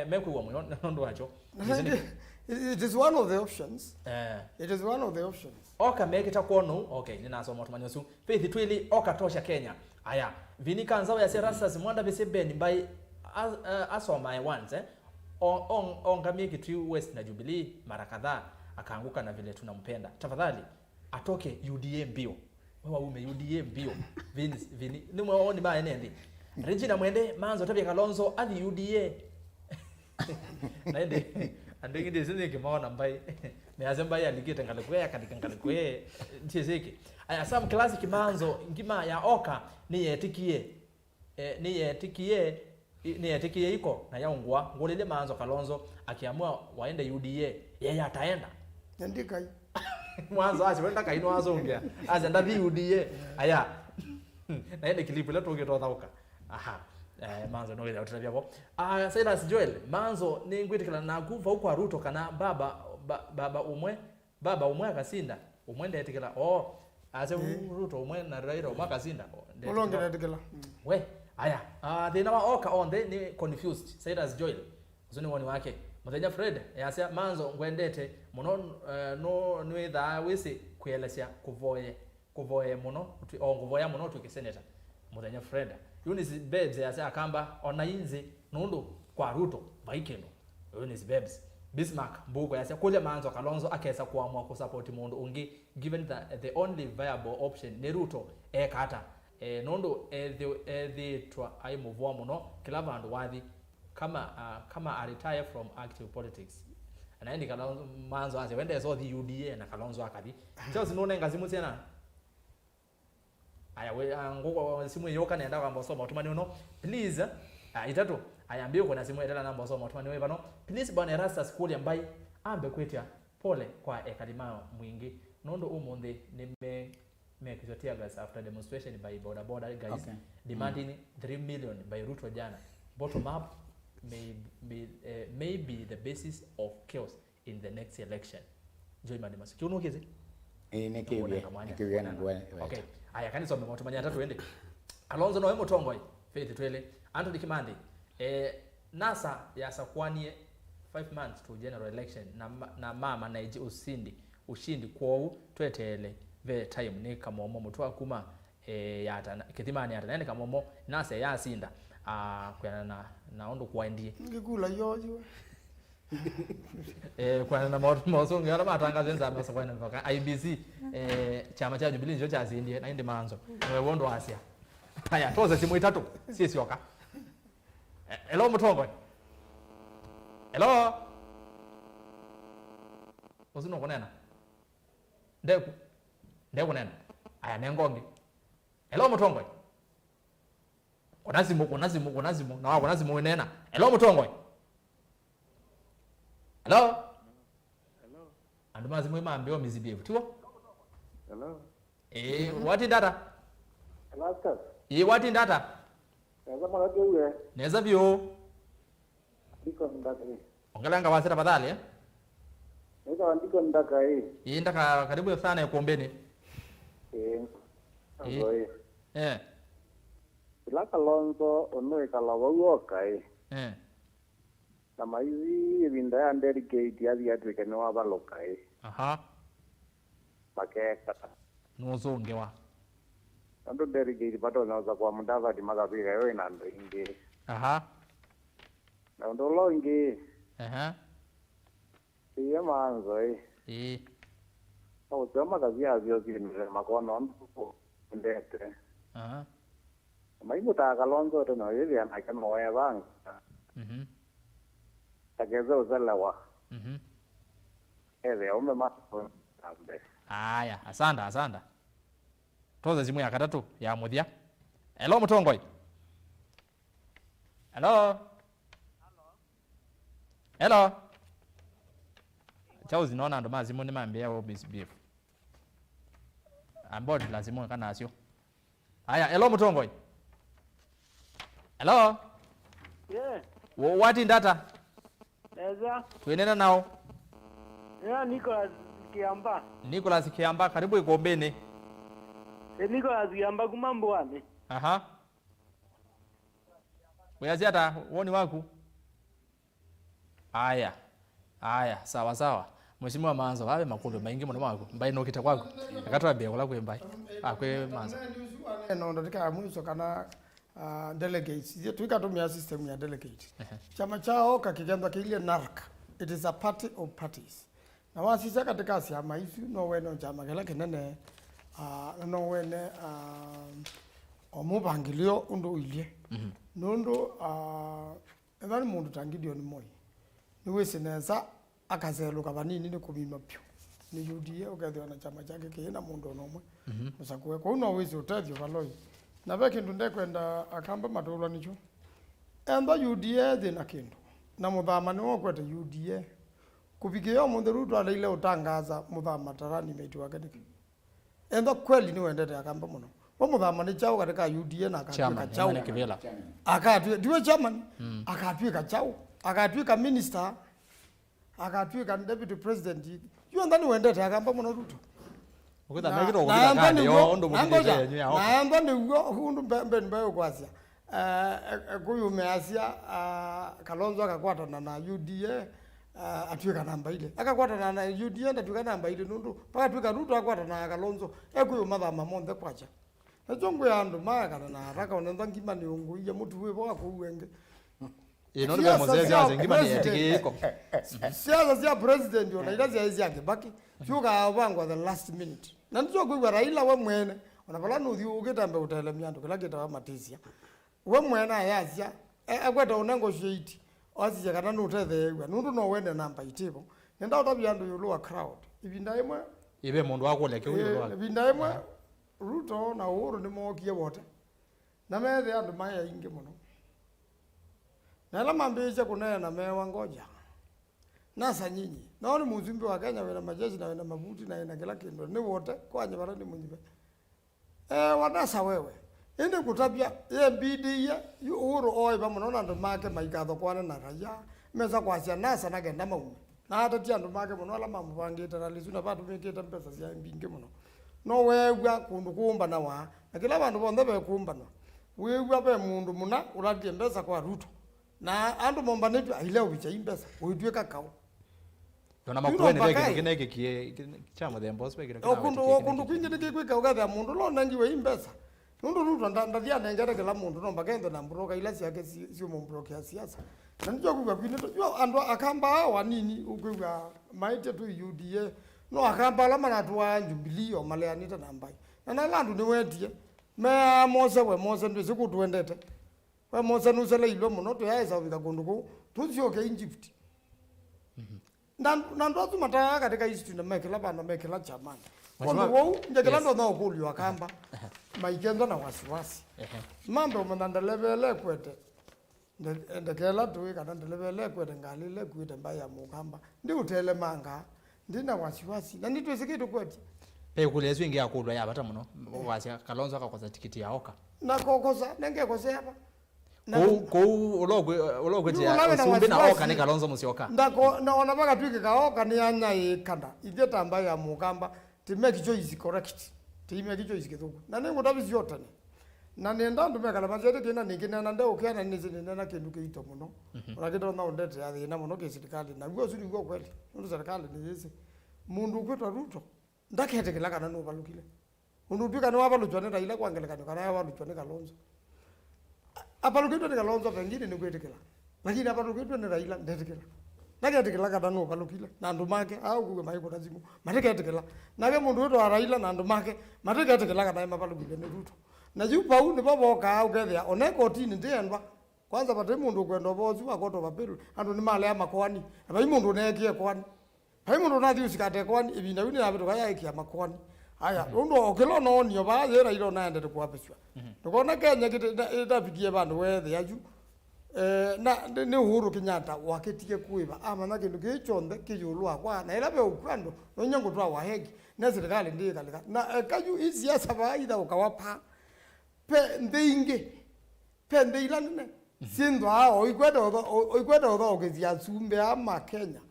Me kuwa mwe ndo acho. It is one of the options. It is one of the options. Oka make it akono. Okay, ninaso motumanyosu. Faith twili oka tosha Kenya. Aya, vinika nzao ya serasa zimwanda bese ben by aso my ones on Kamiki Tree West na Jubilee mara kadhaa akaanguka na vile tunampenda. Tafadhali atoke UDA mbio. Wewe ume UDA mbio. Vini ni mwaoni ba enendi. Regina mwende Manzo tabia Kalonzo adi UDA. Naende andingi desini kimaona mbai. Meaze mbai aligete ngalekwe ngalekwe ntizeki. Aya some classic Manzo ngima ya oka ni yetikie iko na yaungwa ngolele Manzo Kalonzo akiamua waende UDA yeye ataenda ndika mwanzo wenda kaino azongea azenda UDA aya naende kilipu leto ukitotauka aha Manzo no ile utabia hapo Silas Joel Manzo ni ngwitikala na kuva huko Ruto kana baba umwe akasinda umwende etikala ase Ruto umwe na Raila umakasinda ulongera etikala we aya thina wa oka onde ni confused Silas Joel uzuni woni wake muthenya Fred yasya Manzo ngwendete muno no nwitha wisi kuelesya kuvoye muno nguvoya muno tukiseneta muthenya Fred Eunice Babes yasya akamba ona inzi nundu kwa Ruto baikeno Eunice Babes Bismarck mbugo yasya kule Manzo Kalonzo akesa kuamua kusupport mundu ungi given that the only viable option ni Ruto kata nondo the twa ai muvwa muno kilava and wathi kama a retire from active politics anaendi Kalonzo Manzo ase wende so the UDA na Kalonzo akathi just none ngazimu tena aya we ngoko simu yoka nenda kwamba soma utumani uno please itatu ayambie kuna simu etala namba soma utumani wewe bano please bwana Rasta school ambai ambe kwetia pole kwa ekalima mwingi nondo umundi make your guys after demonstration by border guys demanding 3 million by Ruto jana. Bottom up may be the basis of chaos in the next election. Joy Madimasi. Kiuno kizi? Nikiwe na ngwe. Okay. Aya kanisa mmoto manya tatu ende. Kalonzo no wemo tongoi. Faith twele. Anthony Kimandi. NASA yasakwanie 5 months to general election na mama na ushindi kwao twetele ve time ni kamomo mutwa kuma yata kithimani yata nene kamomo nase yasinda kwa naondo kuandie ngikula yoyo kwa na mozo ngara matangazo enza basa kwa na IBC chama cha Jubilee njo cha zindie na inde Manzo wewe wondo asia haya toza simu itatu sisi yoka hello mutongo hello ozuno konena Ndeku nena. Aya nengongi. Hello mutongwe. Kunazimu. Na wako nazimu nena. Hello mutongwe. Hello. Hello. Andu mazimu imambio mizibievu. Tiwo? Hello. What in data? Hello. What in data? Neza mwagewe. Neza bio. Ndiko ndaka. Ongelanga wasira badali Neza ndiko ndaka ndaka karibu sana ya kuombeni. Ila Kalonzo ono ikalawa uoka na maizi vinda ya delegate ya diatwike ni wabaloka makeka nozongewa ando delegate pato nauza kwa Mudavadi magapiga yo inando ingi na ndo longi iye Manzo Usema kazi ya vyo zile makono ndo ndete. Maimu ta Kalonzo to no yeye anakana waya bang. Takeza uzalawa. Eze ome maso ambe. Aya, asanda. Toza simu ya katatu ya muthia. Hello mutongoi. Hello. Chao zinaona ndo mazimu ni mambia wo BSBF. ambodi lazima kana asio. Haya, hello Mutongoi. Hello. Yeah. Wati ndata? Eza. Tuenena nao. Yeah, Nicholas Kiamba, karibu Ikombeni. Nicholas Kiamba kumambwani. Aha. Wewe hata uoni waku? Haya. Sawa. Mheshimiwa Manzo, awe makundu maingi mwana wako. Mbai no kita kwako. Akatoa bia kula kwembai. Akwe Manzo. No ndika mwiso kana delegates. Tuikatumia system ya delegates. Chama chao kakigenda kile NARC. It is a party of parties. Na wasisa katika siama hizi no weno chama kala kinene no wene omubangilio undo ilie. Nondo evani mundu tangidio ni moi. Niwese neza akazeluka banini ni kubima pyo. Ni UDA ukathwa na chama chake kina mundu nomwe. Musakuwe ko no wese utathio baloi. Na beki ndunde kwenda akamba matulwa nicho. Enda UDA thina kindu. Na muthama ni wokwete UDA. Kupigia mundu ruto alaile utangaza muthama tarani meiti wake niki. Enda kweli ni wendete akamba muno. Wa muthama ni chao katika UDA na akatuika chao. Akatuika diwe chairman. Akatuika chao. Akatuika minister. Akatuika deputy president. Yo ndani wendete akamba muno ruto. Ukitha mekiro ukitha kandi yo ndo mutije yenyu yao. Na ndo ni hundu mbayo kwasya. Kuyu measia Kalonzo akakwata na UDA atuika namba ile. Akakwata na UDA ndatuika namba ile nundu. Paka tuika ruto akwata na Kalonzo. Kuyu mathama monde kwacha. Ejongo ya ndo maka na haraka onenda ngima ni ungu ya mutu wewe wako uwenge. Ino ndo mozezi aze ngima ni etikiko. Siasa sia president ona ila sia yake baki. Chuka wangwa the last minute. Na ndicho kwa Raila we mwene. Onabala nuthi ugetambe utele myando kila kita matisia. We mwene ayasia akweta unegotiate. Osi kana nutethewa. Nundu no wende namba itiko. Nenda utabyando yulu a crowd. Ibinda imwe ibe mundu wako leke uyu lwa. Ibinda imwe Ruto na Uhuru ni mokie wote. Na methe andu maya ingi muno. Na la mambeje kunena na mewa ngoja. Nasa nyinyi. Naoni muzimbi wa Kenya wena majeshi na wena mabuti na ina kila kindu. Ni wote kwa nyabara ni munyibe. Wanasa wewe. Inde kutabia ye mbidi ye Uhuru oi ba muno andu make maikatho kwana na raia. Meza kwa cia nasa na genda maume. Na hata ti andu make muno ala mambo bangita na lizuna batu meketa mpesa cia mbinge muno. No wewa kundu kumba na wa. Na kila bandu bonde be kumba na. Wewa be mundu muna uratie mpesa kwa Ruto. Na andu momba netu ahileo bicha imbesa. Uitwe kakao. Dona makuene beke kineke kie chama the boss beke kineke. Okundu kwingine kikwika ugatha mundu lo nangiwe imbesa. Nundu Ruto ndathia nengere kila mundu no mbagendo na mbroka ila siake sio mbroka ya siasa. Na ndio kuga kwine yo andu akamba wa nini ukuga maite tu UDA. No akamba la manatu wa Jubilee o maleanita nambai. Na landu ni wetie. Me Mose ndo sikutwendete. We Mose nusele ilo muno to yaisa ubika kunduku. Tuzioke Egypt. Na ndo tu mataya katika history na mekela bana mekela chamani. Kwa wao njekela ndo na okulu akamba. Maikendo na wasiwasi. Mambo mnandalevele kwete. Ndekela tu kana ndelevele kwete ngalile kwete mbaya mukamba. Ndi utele manga. Ndina wasiwasi. Na nditwe sikitu kwete. Kulezwe ingi yakulwa yabata muno. Wasya Kalonzo akakoza tikiti ya oka. Na kokoza nengekose hapa. Ko ulogwe ya sumbi na oka ni Kalonzo musioka. Ndako naona baka twike kaoka ni anya ikanda. Ijeta ambayo ya mukamba to make choice correct. To make choice kithuku. Na nengo tabi yota ni. Na nenda ndume kala majete kina nikina na ndao kiana nizi nena kindu kiito muno. Unakita na ondete ya ina muno ke serikali na ngo suri ngo kweli. Ndu serikali ni yesi. Mundu kwetwa Ruto. Ndakete kila kana no balukile. Undu twika no abalujwane Raila kwangelekana kana abalujwane Kalonzo. Apalukitwa ni Kalonzo pengine ni kwetekela. Lakini apalukitwa ni Raila ndetekela. Naketekela kada no palukile na ndu make au kuwe maiko nazimu. Mateketekela. Nake mundu wetu wa Raila na ndu make mateketekela kada mapalukile ni Ruto. Na yupa u ni babo ka au kethia oneko tini ndendwa. Kwanza pate mundu kwenda bozu akoto bapiru. Andu ni male ya makwani. Abai mundu nekie kwani. Bai mundu nathi usikate kwani ibinda wini na bitu kaya ikia makwani. Aya, undo okelo no nyo ba yera ilo naende kwa peswa. Ndokona Kenya itapigie bandu wethe yaju. Na ni Uhuru Kenyatta waketie kuiba ama na kindu kichonde kiyulu akwa na ila be ukwando no nyango twa wahegi na serikali ndiye kalika na kaju siasa baida ukawapa pe ndinge pe ndilane sindo hao ikwenda odo ke sumbe ama Kenya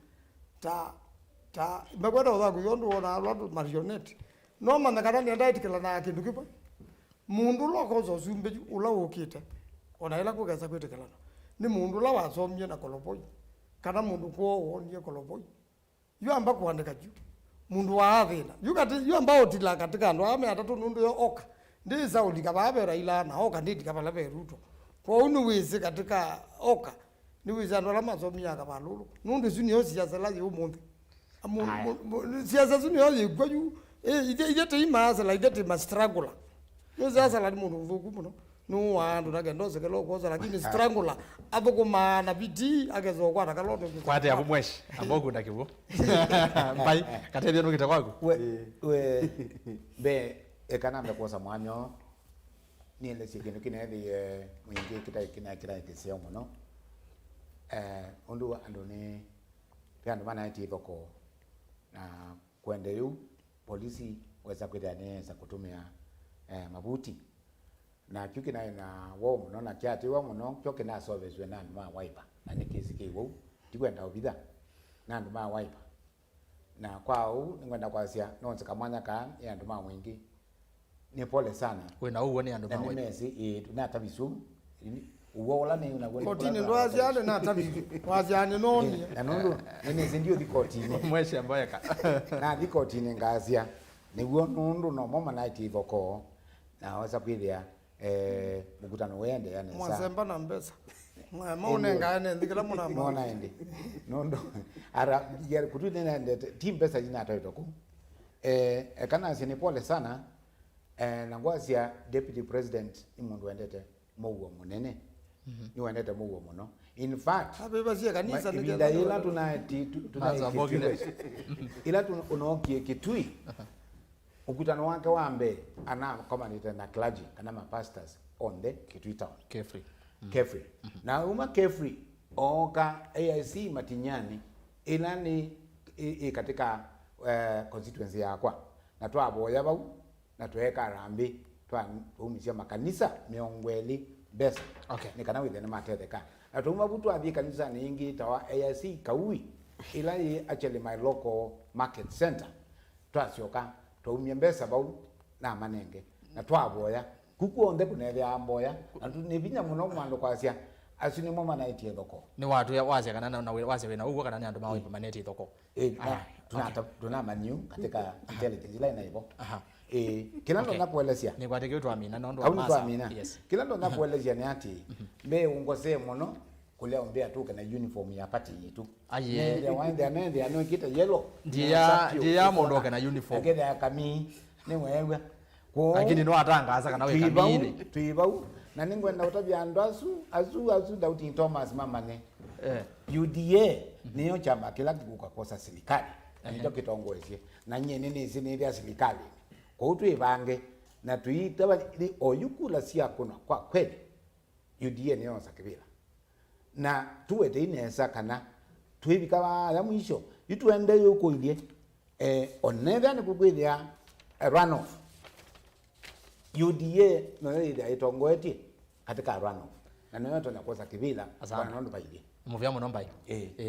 ta mekwenda odo kuyondo ona lado marionette no man kana nenda itikela na kindu kipo mundu loko zo sumbe ula ukite ona ila kugeza kwitikela ni mundu la wasomye na kolopoi kana mundu ko wonye kolopoi yu amba kuandika juu mundu wa athina yu amba otila katika ndo ame atatu nundu yo oka ndi Saudi kababe Raila na oka ndi kabala be Ruto kwa unu wizi katika oka ni wizi ndo la masomya kabalulu nundu suni yo siasa la yo monde siasa suni yo gwayu ije te imaza la ije te ma struggle yo siasa la mundu vuku muno no wandu nagendo sekelo koza lakini strangula aboko mana biti agezo kwa takaloto kwate hapo mweshi amboko ndakibo mbai katebya nukita kwako we be ekana mbe kosa mwanyo ni ile sikino kinedi mwingi kita kisio muno ondu andone pyando bana iti boko na kwende yu polisi weza kwidane za kutumia mabuti na kyuki na wo muno na kyati wo muno kyoki na solvezwe na ma YIVA na nikisiki wo tikwenda obida na ma YIVA na kwao ngwenda kwasia nonse kamwanya ka ya nduma mwingi ni pole sana we na uone ya nduma YIVA nesi tuna tabisu uwo wala ne una wewe kotini ndo aziane na tabisu waziane noni na nondo nene zindio di kotini mweshi ambaye ka na di kotini ngazia ni wo nondo no mama na iti voko na wasa kwilia mukutano wende yani mwasemba na mbesa maone ngane ndikala muna mona ende nondo ara ya kutude na ende team pesa jina atoitoko kana sini pole sana na ngwazia deputy president imundu wendete mowo munene ni wendete mowo muno in fact abebazia kanisa ndikala ila ila unokie kitui ukutano wake wambe ana kama na clergy kana ma pastors on the Kitui town Kefri na uma Kefri oka AIC Matinyani ila ni katika constituency yakwa na twaboya bau na tweka rambi twumisia makanisa miongweli besa ni kana withe na matetheka na tuma butu athi kanisa ningi tawa AIC Kaui ila yi actually my local market center twasioka twaumia mbesa bau na manenge na twaboya kukuonde kunele amboya na nibinya muno mwando kwasia asini mama na itie thoko ni watu ya wazi kana na wazi wena ugo kana ni andu mawe maneti thoko tuna manyu katika intelligence line na hivyo kila ndo napoelezea ni kwate kitu amina ndo amasa kila ndo napoelezea ni ati mbe ungose muno kule ombea tu kana uniform ya party yetu aye waende anende ano kita yellow ndia mondo kana uniform ngede akami ni wewe lakini no atangaza kana we kamini tuibau na ningwenda utabya azu Dauti Thomas mamane UDA niyo chama kila kikukakosa serikali ndio kitongozie na nyene ni ziniria serikali kwa utu ibange na tuita ni oyukula sia kuna kwa kweli UDA niyo sakibira na tuwete inesa kana tuibika ya mwisho ituende yuko ilie onega ni kukwithia runoff UDA no ile itongoetie katika runoff na nayo tunakosa kivila bwana ndo baidie muvya muno mbai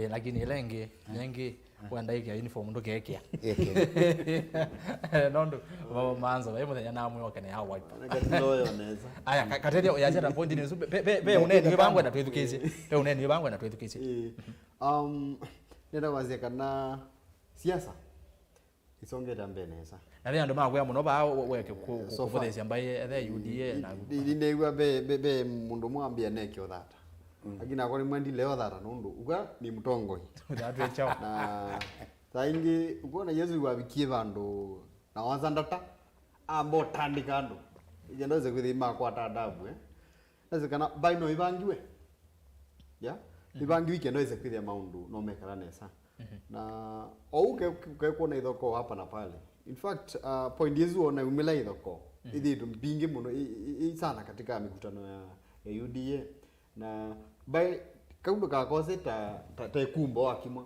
lakini ilengi nyengi wanda iki uniform ndo kekea nondo manzo bae muthenya na amwe okene ya wipe ndoyo neza aya kateria yacha point ni be uneni wibangwe na twithukicie be uneni wibangwe na twithukicie nenda wazia kana siasa isongeta mbeneza na ria ndo magwa muno ba weke kuvuthecia mbai ethe UDA na ndinegwa be mundu mwambia nekyo thata lakini akoni mwandi leo thata nundu uga ni mutongoi ndatwe chao na taingi ukona Yesu wabikie bandu na wazandata ambo tandikando igenda ze kwithima kwa tadabu naze kana baino ibangiwe ya ibangiwe kendo ize kwithia maundu no mekara nesa na ouke kuona ithoko hapa na pale in fact point yezu ona umela ithoko ithitu mbingi muno sana katika mikutano ya UDA na by kaundo ka kose ta kumbo akimwa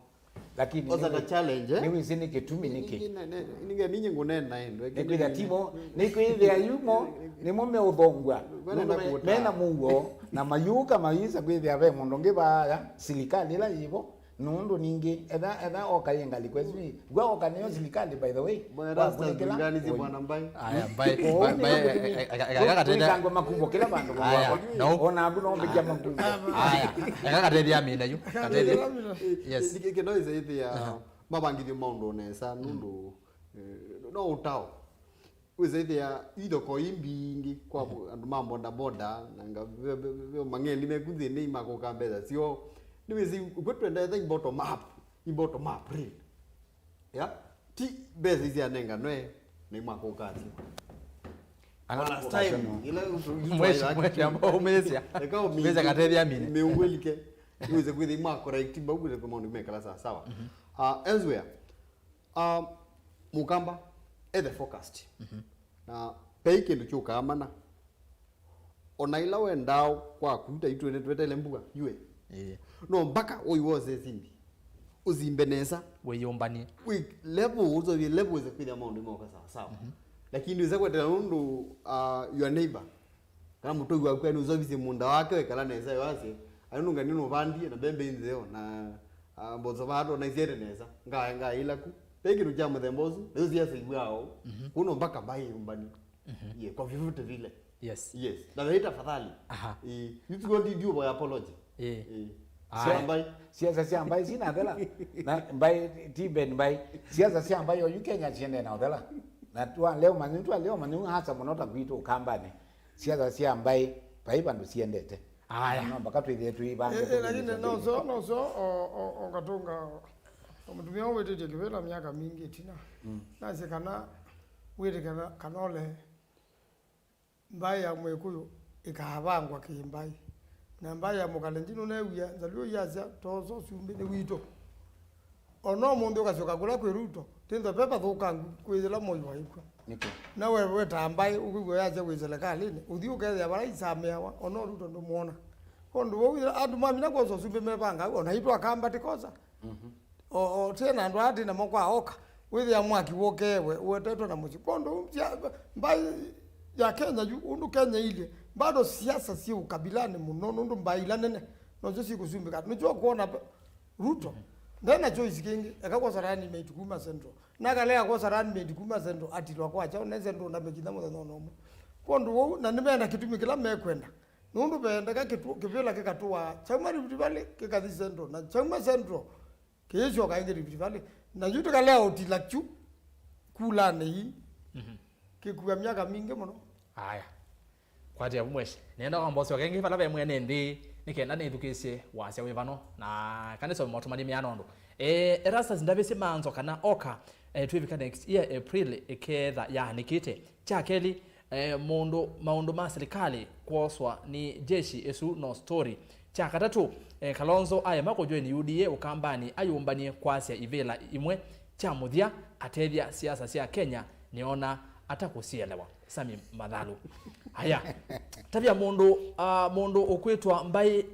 lakini oza na challenge ni wizini kitumi niki ninge ninyi ngunena endo ekwiga timo nikwithia yumo ni mume uthongwa mena mugo na mayuka maisa kwithia ve mundu ngibaya serikali la yivo nundu ningi etha okayenga likwezi gwa okaniyo serikali by the way rasta ngani zi bwana mbai aya mbai akakatenda ngo makumbo kila bandu ona abu no mbikia makumbo aya akakatenda mina yu katenda yes ikino izethia mabangithio maundu nesa nundu no utao wizethia ido ko imbingi kwa andu mambo boda nanga mangeni mekuthi ni makoka mbeza sio ni wizi kwetwenda the bottom up real ya ti bezi zia nenga noe ni makoka sio last time ila mwezi ambao umezia umeza katethia mina meungwelike wizi kwithi ma correct bagule kwa mundu mekala sawa elsewhere mukamba the forecast na peike ndo chuka amana ona ila wendao kwa kuita itwene twetele mbuga yue no mpaka oiwoze zimbi uzimbeneza weyombanie level uzo vi level za kwida maundu moka sawa lakini uza kwetela nundu your neighbor kana mutogi wa kwenu uzo visi munda wake wekala neza yose anunga nino vandi na bembe inzeo na mbozo bado na izere neza nga ila ku pegi ruja mthembozu ezo siasa igwao kuno mpaka bai umbani ye kwa vivute vile yes na weita fadhali you go did you by apology siasa si ambaye sina thela na mbai tiben mbai siasa si ambaye yu Kenya chiende na thela na tu leo manu hasa monota kwitu kambani siasa si ambaye pai bandu siendete no mpaka twithie tuibange lakini no so ongatunga mutumia wetete kivela miaka mingi tina nase kana wete kanole mbai ya mwekuyo ikahavangwa kimbai na mbai ya mukalenjino newia nzalio yaza tozo sumbe ne wito ono mundu kasoka kula kweruto tinzo pepa thukangu kwizela moyo waiko niko na wewe tambai ukugwe yaza kwizela kalini uthi ukethe bara isamewa ono ruto ndo muona kondo wo andu mamina kozo sumbe mepanga ona ito akamba tikoza o tena ndo ati na mokwa oka withi ya mwaki wokewe wetetwa na muci kondo mbai ya Kenya yu undu Kenya ile bado siasa si ukabilani muno nundu mbaila nene nozo si kusumbika nicho kuona Ruto ndena choice kingi akakwa sarani metukuma central nakalea kwa sarani metukuma central atilwa kwa cha neze ndo na mekina mo no kondo wo na nimena kitumi kila mekwenda nundu benda ka kitu kivela kikatwa chama rivali kikathi central na chama central kesho kainge rivali na yuto kalea utilachu kula nei kikuwa miaka mingi muno aya kwati abumweshi nenda kwa mbosi wakengi pala be mwene ndi nikenda nithukisye wasya wivano na kaniso motumani mianondo erasa zindabese manzo kana oka twivika next year April iketha yanikite chakeli maundu ma serikali kwoswa ni jeshi esu no story cha katatu Kalonzo aya makojwe ni UDA ukambani ayumbanie kwasya ivela imwe cha muthia atethia siasa cia Kenya niona atakusielewa Sami Madhalu haya tabia mundu ukwitwa mbai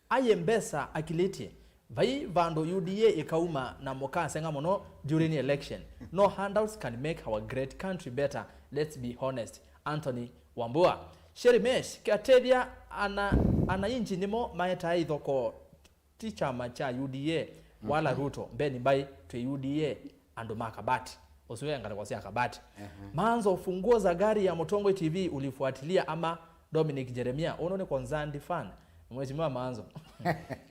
ayembesa akilitie vai vando UDA ikauma na mokasenga muno during election no handouts can make our great country better, let's be honest. Anthony Wambua Sherimesh kiatethia ana inji nimo maeta ithoko ti chama cha UDA wala Ruto mbeni mbai twe UDA andu makabati usiwe ngana kwa kabati manzo funguo za gari ya Motongwe TV ulifuatilia ama Dominic Jeremia unaone konzandi fan mwezi mwa manzo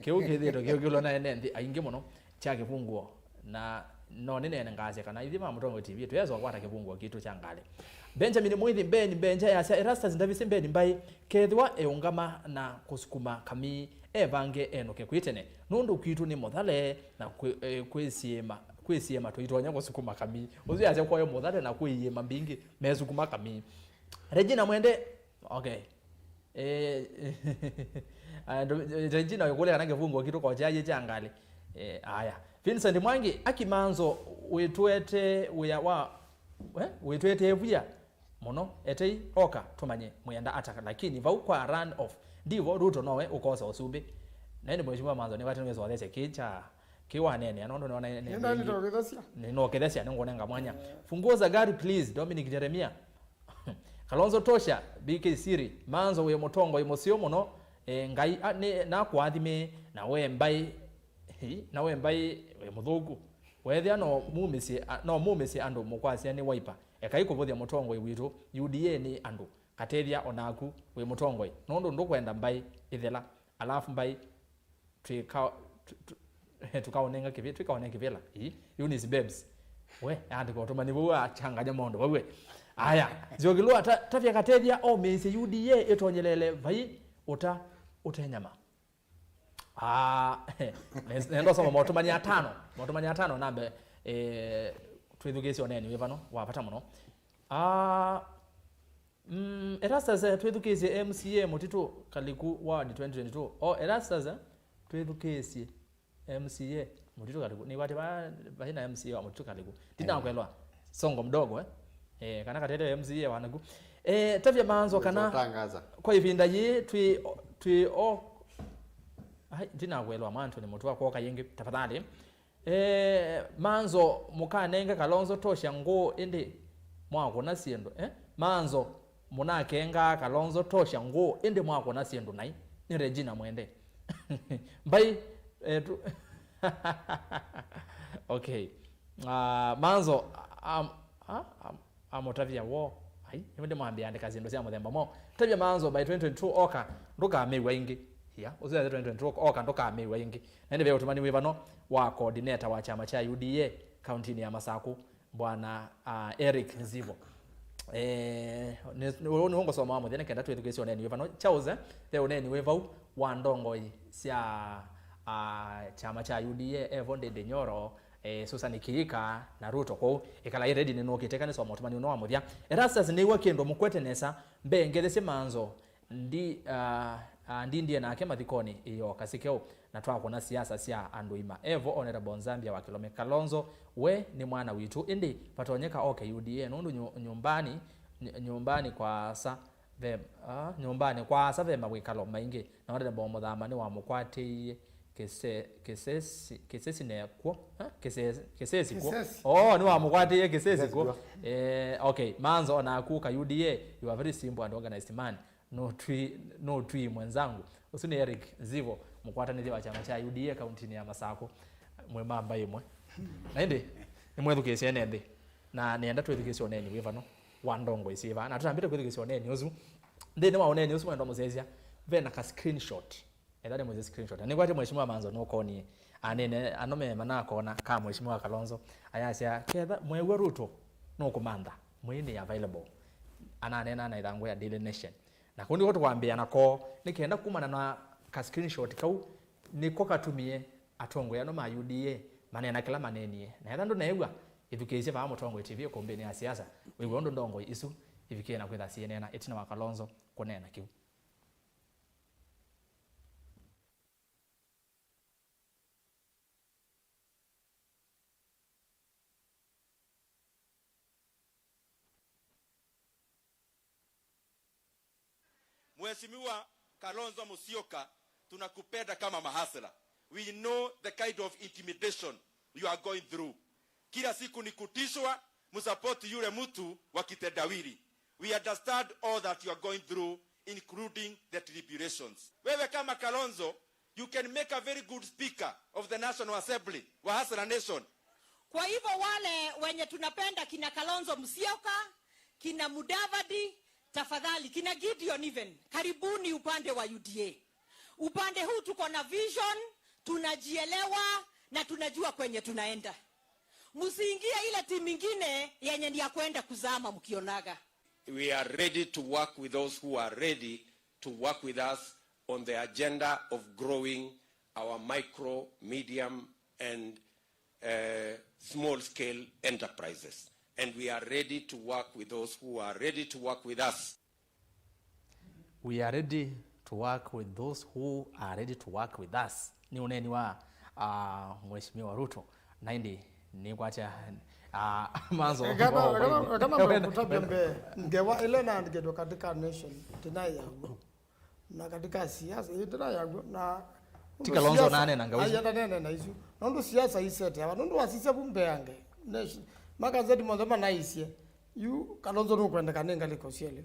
keuke thito keukilo na enendi ainge muno cha kifunguo na no nene ngaze kana ithi ma Motongwe TV tuyezo kwata kifunguo kitu cha ngale Benjamin Muithi Mbeni Benja ya Erastus Ndavisi Mbeni mbai kethwa eungama na kusukuma kami evange enoke kwitene nundu kwitu ni mothale na kwisiema twitonya kusukuma kami uzi aje kwayo mothale na kwiyema mbingi mesukuma kami Regina Mwende okay Regina yokole kana kifungo kitu kwa jaje changale aya Vincent Mwangi akimanzo wetwete wetwete evuya muno etei oka tumanye muyenda ataka lakini vau kwa run off ndivo Ruto nowe ukosa usumbe nani mheshimiwa manzo ni watu wezo wale kiwa nene anondo naona nenda nitokethesia ninokethesia ningonenga mwanya funguo za gari please Dominic Jeremia Kalonzo tosha BK Siri manzo we motongo imosio muno ngai na kwathime na we mbai we muthugu wethia no mumisi andu mukwasi ni wiper ekai kuvuthia motongo witu UDA ni andu katethia onaku we motongo nondo ndukwenda mbai ithela alafu mbai tukaonenga kivela Eunice Babes we andi kwa tumani bua changanya mondo wewe aya ziogilwa tafya katethia o mesi UDA etonyelele vai utanyama nendo soma motomanya 5 nambe twithukicio neni wivano wapata muno Erastas twithukicie MCA mutitu kaliku ward 2022 Erastas twithukicie MCA mutitu kaliku ni wati bahina MCA wa mutitu kaliku tina kwelwa songo mdogo kana katete MCA wanagu tavya manzo kana kwa ivinda yi twi tina kwelwa manto ni mutu wako kayingi tafadhali manzo mukanenge Kalonzo tosha ngo indi mwako na siendo manzo munakenga Kalonzo tosha ngo indi mwako na siendo nai ni Regina mwende mbai okay manzo amotavia wo yende mwambia andika zindo cia muthemba mo tavia manzo by 2022 oka nduka mewa ingi usia 2022 oka nduka mewa ingi nende vya utumani wivano wa coordinator wa chama cha UDA county ya Masaku bwana Eric Nzivo ni hongo soma mo thene kenda twithukicio neni wivano chauze the uneni wivau wa ndongoi cia chama cha UDA Evonde de Nyoro Susan Kiika na Ruto ko ikala ready ni nokiteka ni soma utumani no amuthia Erastas ni wakendo mukwetenesa mbengethese manzo ndie nake mathikoni iyo kasikeo na twakona siasa cia anduima Evo Honorable Zambia wa Kilome Kalonzo we ni mwana witu indi patonyeka UDA nundu nyumbani kwa sa nyumbani kwa sa vema wikalo maingi na wale bombo dhamani wa mukwati kesesi ne kwa kesesi kwa ni wa mukwati kesesi kwa okay manzo na kuka UDA you are very simple and organized man no twi mwenzangu usuni Eric Zivo mukwatanithi wa chama cha UDA kaunti ya Masako mwemamba imwe naindi nimwethukicie nende na nienda twithukicio neni wivano wa ndongo isiva na tutambite kwithukicio neni uzu ndene wa neni uzu mwendo muzesia vena ka screenshot ndade mweze screenshot ni kwati mheshimiwa manzo no koni anene anome manako na kama mheshimiwa Kalonzo ayasia ketha mwewe Ruto no kumanda mwini available ananena na idango ya Daily Nation na kundi watu waambia nako nikienda kumana na ka screenshot kau niko katumie atongo ya no ma UDA manena kila manenie na ethando naigwa ithukicie va mutongo TV Ikumbi ya siasa wiwe ndo ndongo isu ivikie na kwitha CNN etina wa Kalonzo kunena kiu Mheshimiwa Kalonzo Musyoka, tunakupenda kama mahasla. We know the kind of intimidation you are going through. Kila siku ni kutishwa, msupport yule mtu wa kitendawili. We understand all that you are going through, including the tribulations. Wewe kama Kalonzo, you can make a very good speaker of the National Assembly, wa Hasla Nation. Kwa hivyo wale wenye tunapenda kina Kalonzo Musyoka, kina Mudavadi, tafadhali kina Gideon even, karibuni upande wa UDA. Upande huu tuko na vision, tunajielewa na tunajua kwenye tunaenda. Musiingie ile timu nyingine yenye ni ya kwenda kuzama mkionaga. We are ready to work with those who are ready to work with us on the agenda of growing our micro, medium and small scale enterprises. And we are ready to work with those who are ready to work with us. We are ready to work with those who are ready to work with us. Ni uneni wa Mheshimiwa Ruto. Naindi ni kwacha manzo. Kama mkutabia mbe ngewa ile na ngedo katika nation tena yangu. Na katika siasa tena yangu na tika lonzo nane na ngawizi ayenda nene na isu nondo siasa isete aba nondo wasise bumbeange makazeti mwanzo manaisie yu kalonzo no kwenda kanenga liko siele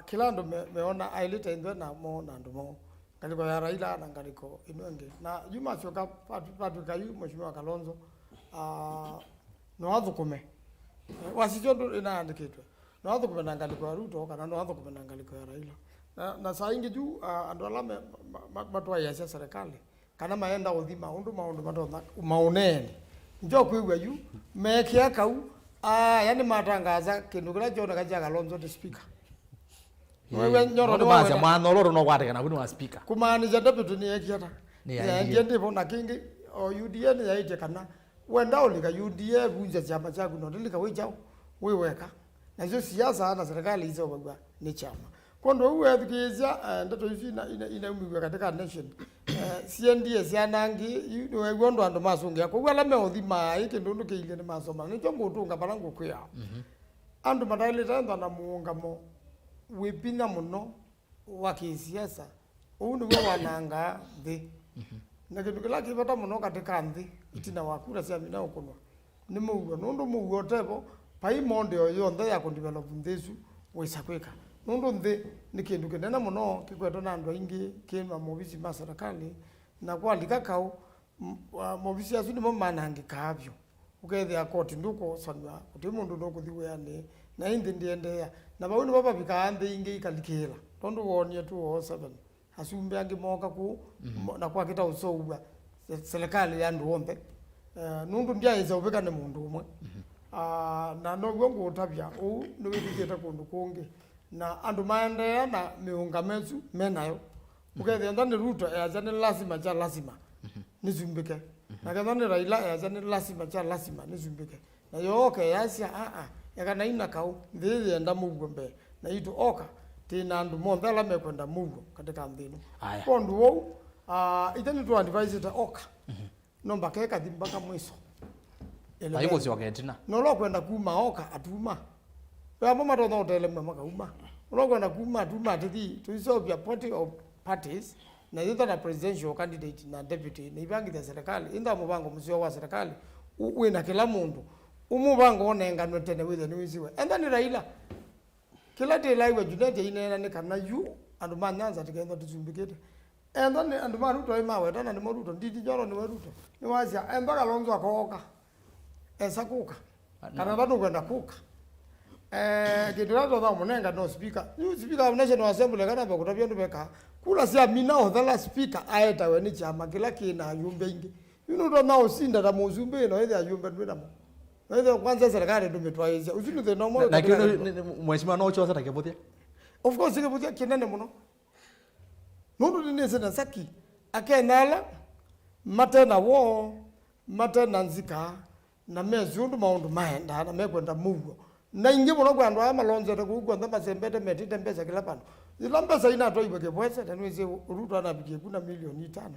kilando meona ailita indwe na mo na ndumo ngaliko ya Raila na ngaliko inwenge na juma choka patu kayu mheshimiwa Kalonzo no wathukume wasichondo inaandikitwe no wathukume na ngaliko Ruto kana no wathukume na ngaliko ya Raila na saa ingi juu andu alame matwa ya serikali kana maenda uthima undu maundu matotha maunene njo kwigwa yu mekia kau yani matangaza kindu kira jona kaja Kalonzo the speaker wewe nyoro no basa mwana loro no kwate kana kuno wa speaker kumaanisha deputy ni ekiata ya ngende bona kingi o UDA ni yaite kana wenda ulika UDA bunja chama chako no ndilika wejao weweka na hizo siasa na serikali hizo bagwa ni chama kondo uwe thikizia ndeto hizi ina umigwe katika nation CNDS yanangi you gondo ando masungia kwa wala me othima iki ndundu kiile ni masoma ni chongo utunga balango kuya andu madaile tanda na muungamo wipinga muno wa kisiasa undu we wananga thi na kindu kila kibata muno katika nthi itina wakura cia mina ukunwa ni mugo nundu mugo tepo pai monde yo nthe ya kundevelop nthesu wisakwika nundu nthi ni kindu kinene muno kikwetwo na andu aingi kima mobisi ma serikali na kwalika kau mobisi asu nimo manangika avyo ukethia koti nduko sanwa kuti mundu no kuthiweane na indi ndiendea na bauni baba bikaanthi ingi ikalikira tondu wonie 207 asumbe angi moka ku na kwa kita usouga serikali ya ndu wonde nundu ndia iza ubika ni mundu umwe na no gongo utabya u no wikita kundu kungi na andu maendea na miungamezu menayo ukethia ndani Ruto ni lazima cha lazima nizumbike na kama ni Raila ni lazima cha lazima nizumbike na yoke yasia yakana ina kau ndiye enda mugombe na itu oka tina andu monthe ala mekwenda mugo katika mbinu kondu wo itani tu advise ta oka no mbakeka thimbaka mwiso aibo si waketina no lo kwenda kuma oka atuma hapo matono hotele mama kauma lo kwenda kuma atuma tithi tuisopia parties na yutha na presidential candidate na deputy ni bangi ya serikali inda mubango msio wa serikali uwe na kila mundu umubango onenganwe tene withe ni wisiwe enda ni Raila kila tela iwe junete inena ni kana yu andu manyanza tikendo tuzumbikete enda ni andu maruto imawe tana ni maruto ndidi joro ni maruto ni wazia enda Kalonzo akoka esa kuka kana bado kwenda kuka kidirato da munenga no speaker you speaker of national assembly kana ba kutabia ndu beka kula sia mina odhala speaker aeta we ni chama kila kina yumbe ingi you know na usinda da muzumbe no ile yumbe ndwena mo na ile kwanza serikali ndio metwaizia usinu the normal na kile mheshimiwa no choza takepotia of course ikepotia kinene muno nundu ni sena saki akenala matena wo matena nzika na mezundu maundu maenda na mekwenda mugo na ingi muno kwa ndo amalonzo te ku ndo masembete metite mbeza kila pano ila mbeza ina to ibeke bwese tanweze Ruto anapigie kuna milioni 5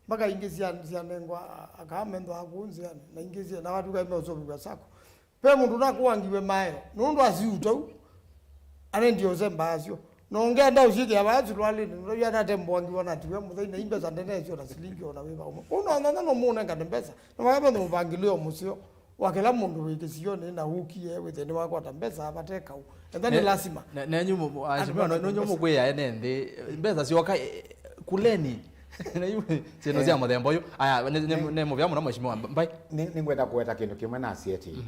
mpaka ingizia nengwa akamendo akunzia na ingizia na watu kaime usobi sako pe mundu nakuwangiwe mayo nundu asiuto ane ndio zembazio nongea nda ushike abazi lwali ndo yana tembo wangiwa na tiwe muthaina imbeza ndene sio na silingi ona wiba uno no muna ngade mbeza na makabe ndo mpangilio musio wakela mundu wikisione na ukie witheni wakwata mbeza abateka ethani lazima na nyumo ashimwa no nyumo kweya ene ndi mbeza sioka kuleni na yule sino cia muthemba uyu aya ne muvya muno mheshimiwa mbai ni ngwenda kuweta kindu kimwe na sieti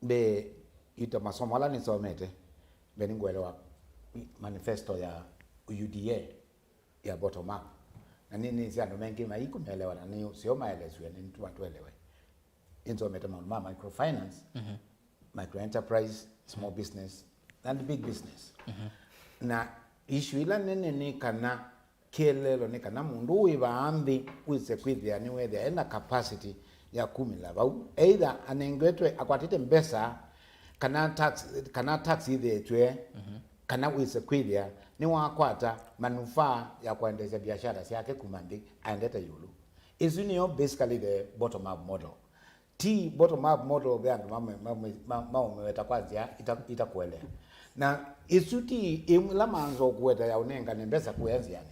be ito masomo ala nisomete be ningwelewa manifesto ya UDA ya bottom up na nini cia ndo mengi maiku meelewa na ni sio maelezo ni mtu watu elewe into ma microfinance micro enterprise small business and big business na issue ila nene ni kana kelelo ni kana mundu wibaambi wise kwithia ni wethia ena capacity ya kumila bau either anengetwe akwatite mbesa kana tax ithetwe kana wise kwithia ni wakwata manufaa ya kuendesha biashara yake kumandi aendete yulu is basically the bottom up model bottom up model bya umeweta kwanza itakuelea na isuti imla manzo kuweta ya unenga nembesa kuenzi yani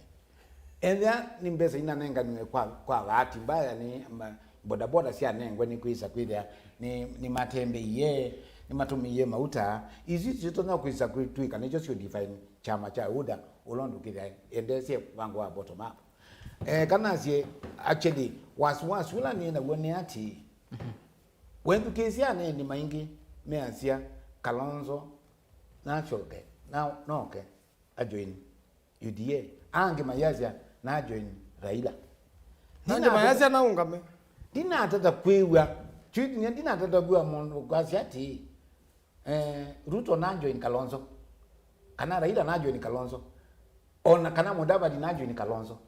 Ethia ni mbesa ina nenga ni kwa bahati mbaya ni boda boda sia nengwe ni kuisa kwithia ni matembe ye ni matumi ye mauta izi zitona kuisa kwitwika nicho sio define chama cha UDA ulondu kithia endese wangu wa bottom up kana sie actually was wala ni na woni ati wendu kisia ni maingi measia Kalonzo natural ke no ke ajoin UDA ange mayazia na join Raila nanje mayazia na ungame dina atata kwewa chiti ni dina atata kwewa mondo kwasiati Ruto na join Kalonzo kana Raila na join Kalonzo ona kana Mudavadi na join Kalonzo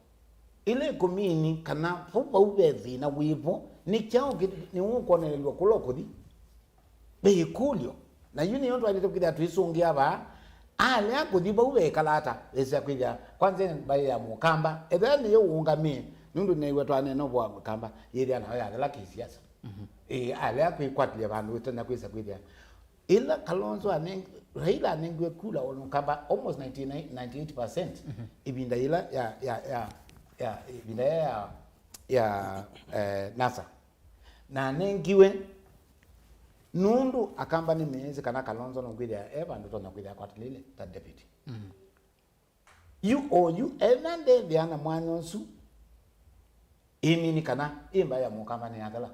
ile komini kana fupa ubethi na wivo ni chao ni uko na lwa kulokothi be kulio na yuni yondo alitokuja tuisungia ba ale akuthiba ube kalata esa kwija kwanza bai ya mukamba ethani yo ungami nundu ne wetwane no bwa mukamba yiri ana ya la kisiasa ale akwikwatile bandu wetana kwisa kwija ila Kalonzo ane Raila nengwe kula olukamba almost 98% ibinda ila ya ibinda ya NASA na nengiwe nundu akamba ni mezi kana Kalonzo no kwithia evandu tona kwithia kwatilile ta deputy you evande biana mwanonsu imini kana imba ya mukamba ni agala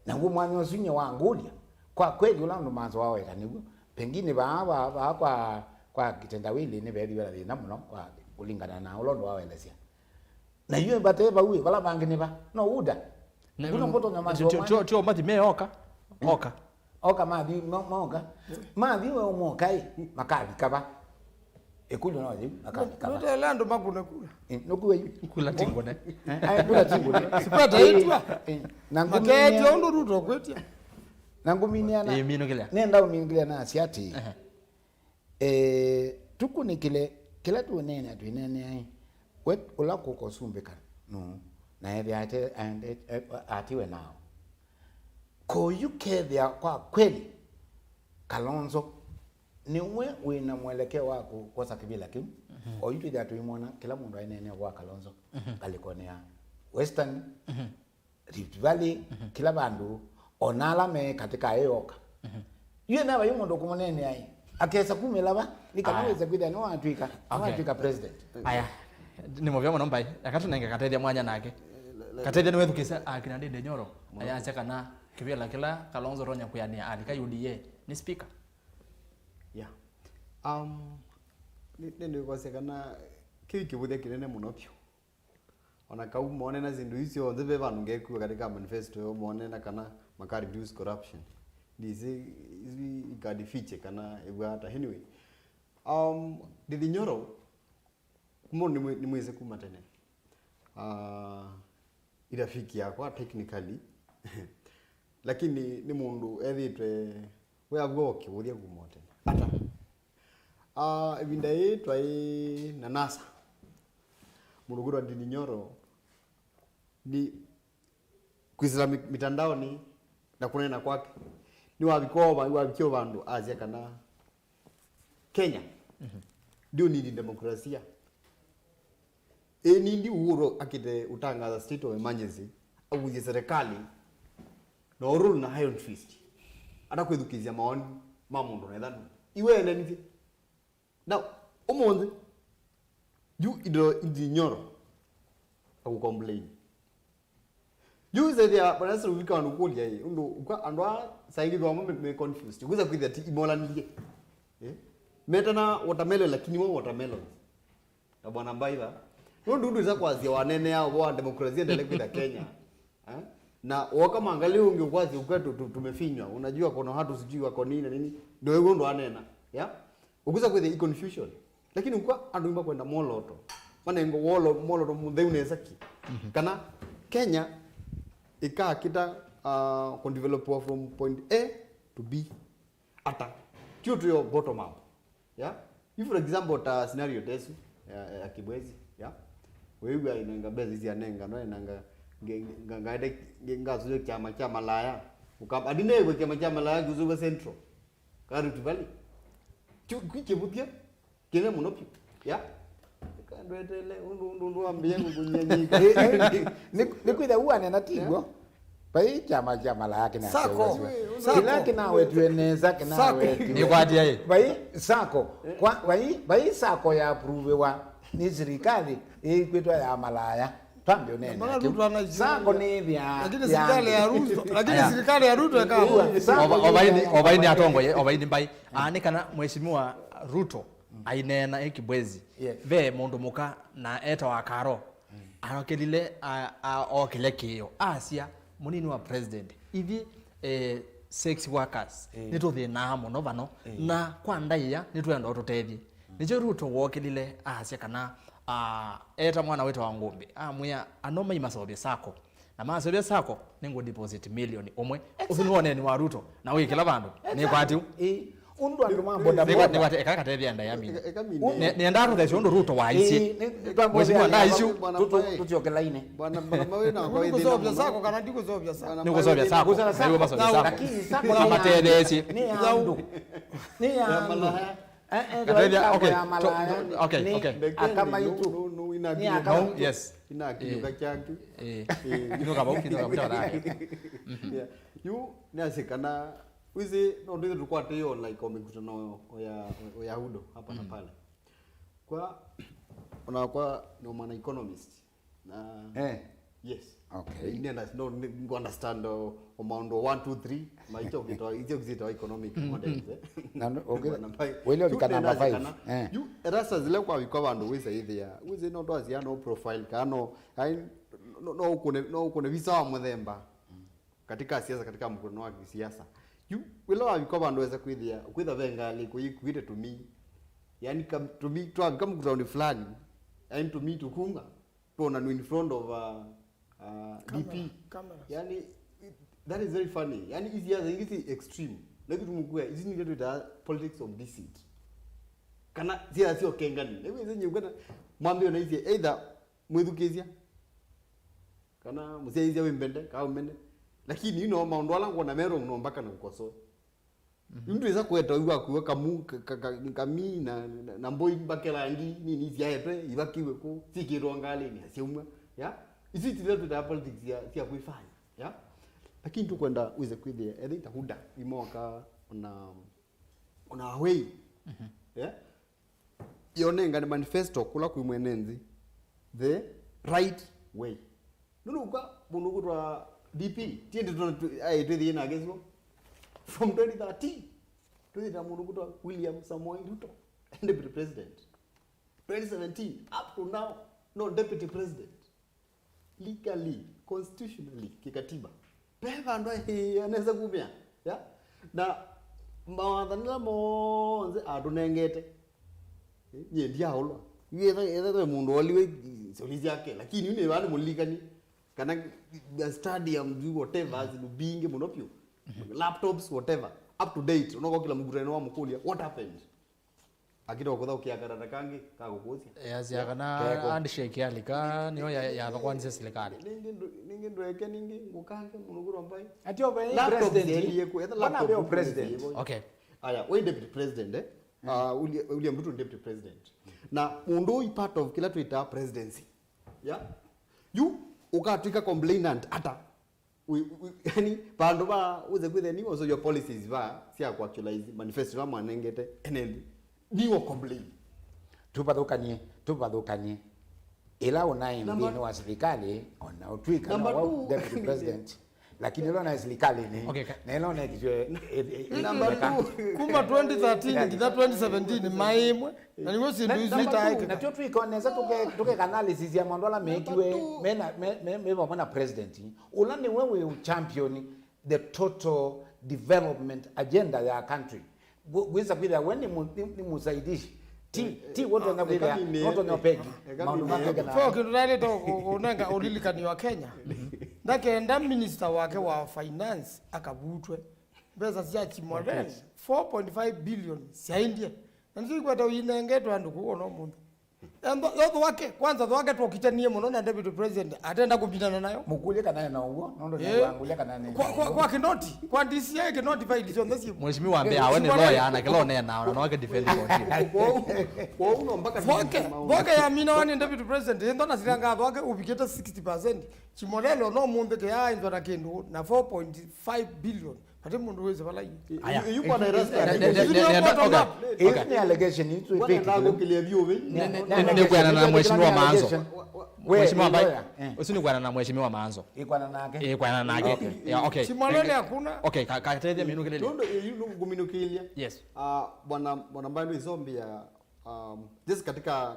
na ngo mwanonsu nye wangulia kwa kweli ulandu manzo wao etanibu pengine ba kwa kitendawili ni beli wala na muno kwa ulingana na ulondo wao elesia na yue bateba uwe bala bangine ba no UDA kuna mboto na manzo tio mati meoka oka mathi moka mathi we umokai makathi kaba ekujo no jibu makathi kaba ndio lando makuna kula nokuwe kula tingone ai kula tingone sipata itwa na ngumia ndo Ruto kwetia na ngumia na minogela nenda umingilia na asiati tukunikile kila tu nene atwinene ai wet ulako kosumbeka no na hivi atiwe nao ko yukethia kwa kweli Kalonzo ni we na mwelekeo wako kosa kibila kiu o yitu ya tuimona kila mundu ainene wa Kalonzo alikonea Western Rift Valley kila bandu onala me katika eoka yeye na bayo mundu kumonene ai akesa kumelaba nikanaweza kwida no atwika president aya ni movya mono mbai akatunenge katethia mwanya nake katethia niwe thukisa akina Ndende Nyoro aya achaka na kivela kila Kalonzo ronya kuyania alika UDA ni speaker nende kwasekana kikibuthia kinene muno pyo ona kau mone na zindu icio nzebe vandu ngekuwa katika manifesto yo mone na kana maka reduce corruption dizi ikadifiche kana ibwata anyway Ndende Nyoro kumo ni mweze kumatene irafiki yakwa technically lakini ni mundu ethitwe we agoke uria gumote ata ibinda yetwa na NASA mundu wa Ndende Nyoro ni kwizira mitandao ni na kunena kwake ni wabikio bandu azia kana Kenya ndio ni demokrasia nindi uhuru akite utangaza state of emergency abuye serikali no rule na iron fist ata kwithukizia maoni mamundu na thanu iwe neni now omonde you Ndende Nyoro aku complain you say there but that's we can call ya ndo kwa andwa saidi kwa me confused kuza kwithia ti imola nige meta na watermelon lakini wao watermelon na bwana Mbaiva ndio za kwazia wanene hao wa demokrasia ndio kwenda Kenya na wakama angalia ungekwazi ukwetu tumefinywa unajua kuna watu sijui wako nini na nini ndio hivyo ndo anena ukuza kwethe confusion lakini ukwa anduimba kwenda moloto manengo moloto muthe unaweza ki kana Kenya ikaa kita develop from point A to B ata tio to bottom up if for example ta scenario tesu ya Kibwezi wewe inanga bezi zia nenga no inanga ngade ngazuye chama cha malaya ukabadine we chama cha malaya kuzuba central Rift Valley kibutia kile munopi ndwetele undu ambie kunyenyika ni kwitha uane na tigwo bai chama la yake na sako ila kinawe tueneza kinawe ni kwadia hii bai sako kwa bai sako ya approve wa ni serikali kwitwa ya malaya tambio nene sako ni vya lakini serikali ya Ruto ikawa obaini atongoye obaini bai anikana mheshimiwa Ruto ainena ekibwezi ve mundu muka na eta wa karo anokelile okile kiyo asia munini wa president ivi sex workers nituthi na muno vano na kwa ndaiya nitwenda ututethie nicho Ruto wokelile asia kana eta mwana wetu wa ngombe amwia anoma imasobye sako na masobye sako ningo deposit milioni omwe usinuone ni wa Ruto na wikila bandu ni kwati undu andu mamboda boda ni wate ekakatethia ndaya mimi ni ndaru thesho undu Ruto wa ici mheshimiwa ndaicu tutiokela ine bwana mawe na kwa kuzobya sako kana ndikuzobya sako ni kuzobya sako ni masobya sako lakini sako na matedesi ni ya okay akama itu ni akama yes ina kinyuka chake kinyuka bauki yu nasikana wizi no ndio tukwate hiyo like mikutano ya hudo hapa na pale kwa unakuwa no man economist na yes okay no understand amount 1 2 3 maicho kito economic models na okay wele ukana number 5 you rasa zile kwa wiko bandu wizi ithia wizi no ndo azia no profile kano no kune visa wa muthemba katika siasa katika mkutano wa kisiasa wila wabiko bandu weza kwitha vengali kuite tumi yani tumi twa kama mkutano fulani yani tumi tukunga tuona in front of DP yani that is very funny yani hizi extreme na kitu mkuu hizi ni kitu ta politics of deceit kana sio kengani hebu zenye ukana mwambie na hizi either mwithukizia kana msaidia wembende ka wembende lakini maundu ala ngona mero no mpaka na ukoso mtu iza kweta uwa kuweka kami na mboi mbakela ngi nini ziaepe ibakiwe ku sikirwa ngali ni asiumwa ya isi tiletu ta politics ya kuifanya ya lakini tu kwenda uize kwithia either huda imoka una way ya yone ngani manifesto kula kuimwenenzi the right way nunuka bunugutwa DP tiende tuthi na gezo from 2013 to the munugutwa William Samoei Ruto deputy president 2017 up to now no deputy president legally constitutionally kikatiba beba ndo anaweza kumia ya na mawadhanila monze adunengete ye ndia ulwa yethe mundu oliwe solizi yake lakini yune bali mulikani kana stadium whatever zilubinge monopio laptops whatever up to date unoko kila mugureno wa mukulia what happened akito kotha ukiakarana kangi kagukusia yasia kana handshake alika niyo ya bakwanise serikali ningi ndweke ningi ngukange munuguro mbai ati oba president president okay aya we deputy president William Ruto deputy president na mundu part of kila tuita presidency yeah you ukatwika complainant hata yani bandu ba uze kwithe ni also your policies ba sia ku actualize manifesto ba manengete eneli niwo complain tupathukanie ila unaye mbini wa serikali ona utwika na wa deputy president lakini leo na serikali ni na leo na kijwe number 2 kumba 2013 ngida 2017 maimwe na niwo sinduizita na tio tuikoneza tuke analysis ya mandola mekiwe mena mena president ula ni wewe champion the total development agenda ya country wiza kwida weni ni musaidishi ti wote na kwida wote na pegi maundu makega na for kidale to unanga ulilikani wa Kenya ndakenda minister wake wa finance akabutwe pesa cia chimodel 4.5 billion cia India nzi kwata uyinengetwa nduku ono mundu Ndo wake kwanza wake tukitania muno na deputy president atenda kupitana nayo mukule kana na ugo nondo ni wangulia kana ni kwa kinoti kwa DCI kinoti violation this mheshimiwa ambe awe ni lawyer ana kilo nena na wake defend kwa uno mpaka wake ya mina wani deputy president ndo na siranga wake ubiketa 60% chimolelo no munde ke ya ndo na kindu na 4.5 billion hata mundu weze bala hii yuko na rasta ni allegation itu ipeke ndio kile vyo ni kwa na mheshimiwa Maanzo mheshimiwa ambaye usini kwa na mheshimiwa Maanzo kwa nake okay chimolelo hakuna okay katedia minu kile ndio yuko guminukilia yes bwana Mbando izombi ya just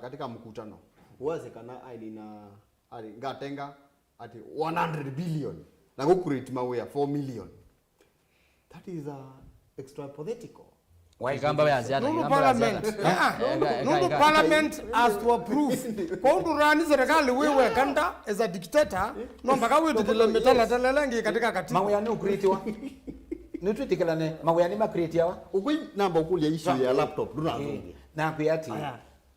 katika mkutano uwezekana ngatenga ati 100 billion na go create mawe ya 4 million. That is extra political. Why gamba ya ziada? No parliament has to approve. Kwa rani serikali wewe kanda as a dictator no mpaka wewe tukilemetala talalengi katika katiba. Mawe yani ukritiwa. Ni tuitikelane mawe yani makritiwa. Ukui namba ukulia issue ya laptop dunazo. Na kuyati.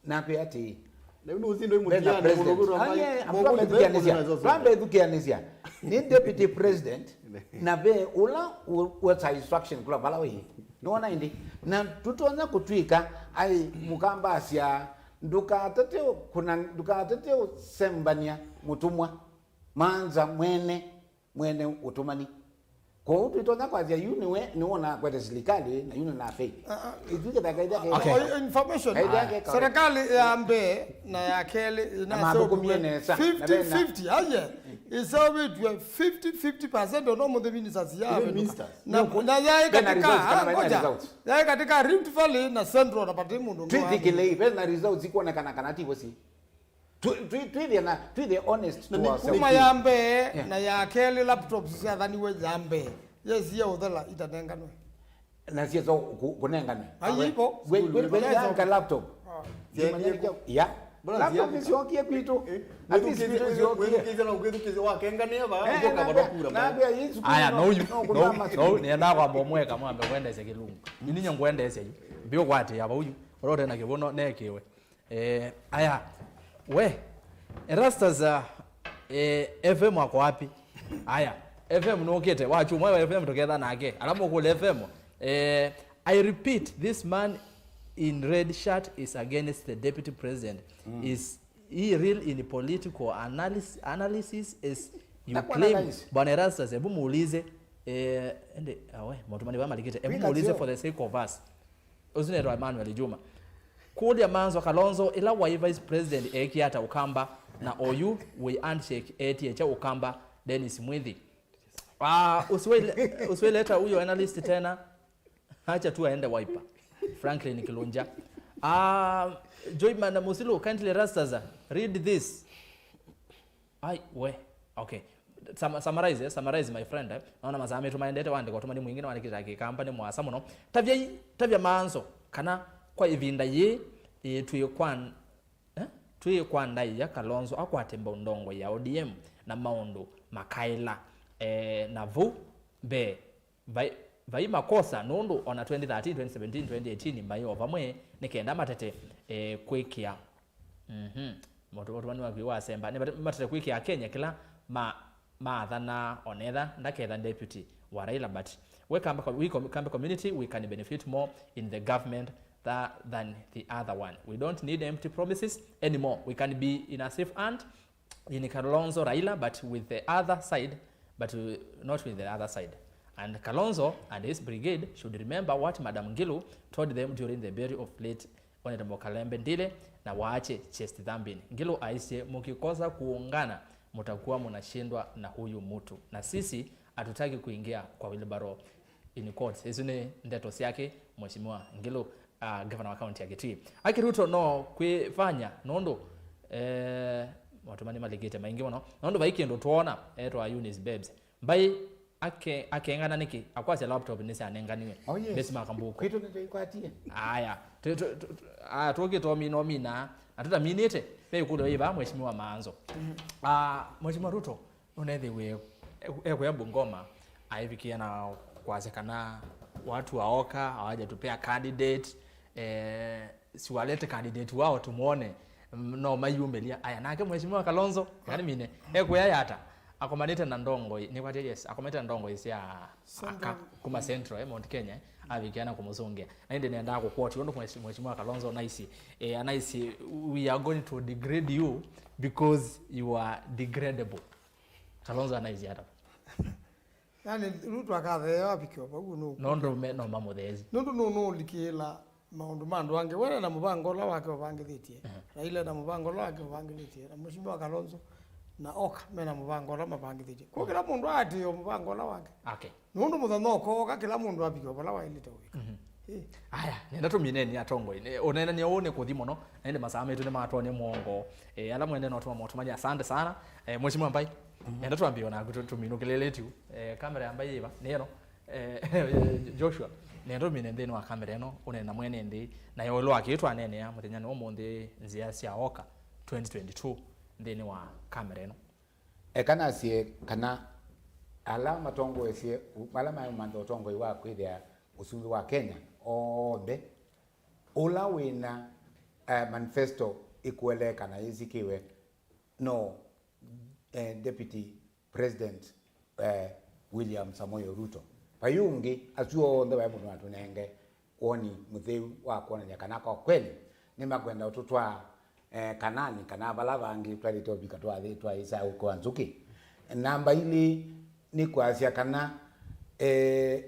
Na uno usindo mutiana mulogoro ambaye Rambe dukianizia. Ni deputy president na be ula satisfaction kula bala we. Nona indi na tutona kutwika ai mukamba asia nduka tateo sembania mutumwa manza mwene utumani kwa utu itona kwa zia yuniwe niona kwa serikali na yuni na fei izuke takaida information serikali ya mbe na ya kele na so 50-50 aye isawe 50% ono mo devini sazia na yai katika Rift Valley na Central na pati mundu tutikile ipe na results iko na kana tivo si to the honest to ourselves kuma yambe na ya kele laptops ya dhani we yambe yes ya udhala itanengano na sio kunengano ayipo we ya laptop ya laptop sio kia kitu ati sio sio kitu na ukizo wakengania ba ukoka badakura na bia hizo aya no ni enda kwa bomwe kama ambe kwenda ese kilungu nini nyongwenda ese bio kwate yaba uyu rote na kibono nekewe aya we Erastas FM wako wapi aya FM nokete wachu mwa FM together nake alamo kule FM I repeat this man in red shirt is against the deputy president is he real in political analysis as you claim bwana Erastas hebu muulize ende awe motumani wa malikite hebu muulize for the sake of us uzinero Emmanuel Juma Kudia Manzo Kalonzo ila YIVA vice president ekiata ukamba na OU we handshake eti ukamba Dennis Mwithi usiwe leta huyo analyst tena acha tu aende Wiper Franklin Kilunja Joyman Musilo kindly Erastas read this okay summarize my friend naona mazame tumaendete wande kwa tumani mwingine wanikita kikamba ni mwasa muno tavya Manzo kana kwa ivinda ye tuyekwanda ya Kalonzo akwatemba undongo ya ODM na maundu makaila na vu be vai makosa nundu ona 2013 2017 2018 mayo vamwe nikenda matete kwikia moto wanu wa semba ni matete kwikia Kenya kila maadhana onetha ndaketha deputy wa Raila but we Kamba community we can benefit more in the government than the other one. We don't need empty promises anymore. We can be in a safe hand in Kalonzo Raila, but with the other side, but not with the other side. And Kalonzo and his brigade should remember what Madam Ngilu told them during the burial of late Honorable Kalembe Ndile na waache chest dhambini. Ngilu aishe mukikosa kuungana mutakuwa mnashindwa na huyu mtu. Na sisi hatutaki kuingia kwa wheelbarrow in court. Hizo ni ndeto yake Mheshimiwa Ngilu governor wa county ya Kitui. Akiruto no kwifanya nondo watumani maligite maingi wono nondo baiki ndo tuona etwa Eunice Babes mbai akengana niki akwase laptop nisi anenganiwe besi makambuko kwitu nitwatie aya toki to mino mina atuta minite pe kudo iba Mheshimiwa Maanzo Mheshimiwa Ruto unethe we ya Bungoma aivikia na kwazekana watu waoka hawaja tupea candidate siwalete candidate wao tumuone no mayumelia aya nake mheshimiwa Kalonzo yani mine ekuya yata akomanite na ndongo ni kwa yes akomanite na ndongo isia kuma central Mount Kenya avikiana kumuzungia na inde nenda kuquote ndo mheshimiwa Kalonzo nice nice we are going to degrade you because you are degradable. Kalonzo nice yata yani rutu akathe wapikyo baguno nondo me no mamuthezi nondo no likila maundu mandu wange wera na mubango la wake wabangithitie Raila na mubango la wake wabangithitie na mheshimiwa Kalonzo na oka mena mubango la mabangithitie kwa kila mundu ati yo mubango la wake okay nondo muthanoko ka kila mundu apikyo bala wailita wika aya nenda tumineni atongo ine onena ni one kuthimo no ende masame tu ne matone muongo ala mwende no tuma motumanya asante sana mheshimiwa Mbai nenda tuambie na tuminukilele tu kamera ambaye YIVA nero Joshua nendo mine ndeni wa kamera eno unena mwene ndi na yolo akitwa nene ya mutenyani omonde NZIA oka 2022 ndeni wa kamera eno kana sie kana ala matongo esie mala mayo mando tongo iwa kwithia usungu wa Kenya obe ola wina manifesto ikueleka na izikiwe no deputy president William Samoei Ruto payungi atuo ndo wa mundu atunenge woni mutheu wa kuona kana kwa kweli nimakwenda ututwa kanani kana bala bangi twali tobika twa isa uko anzuki namba ili ni kwasia kana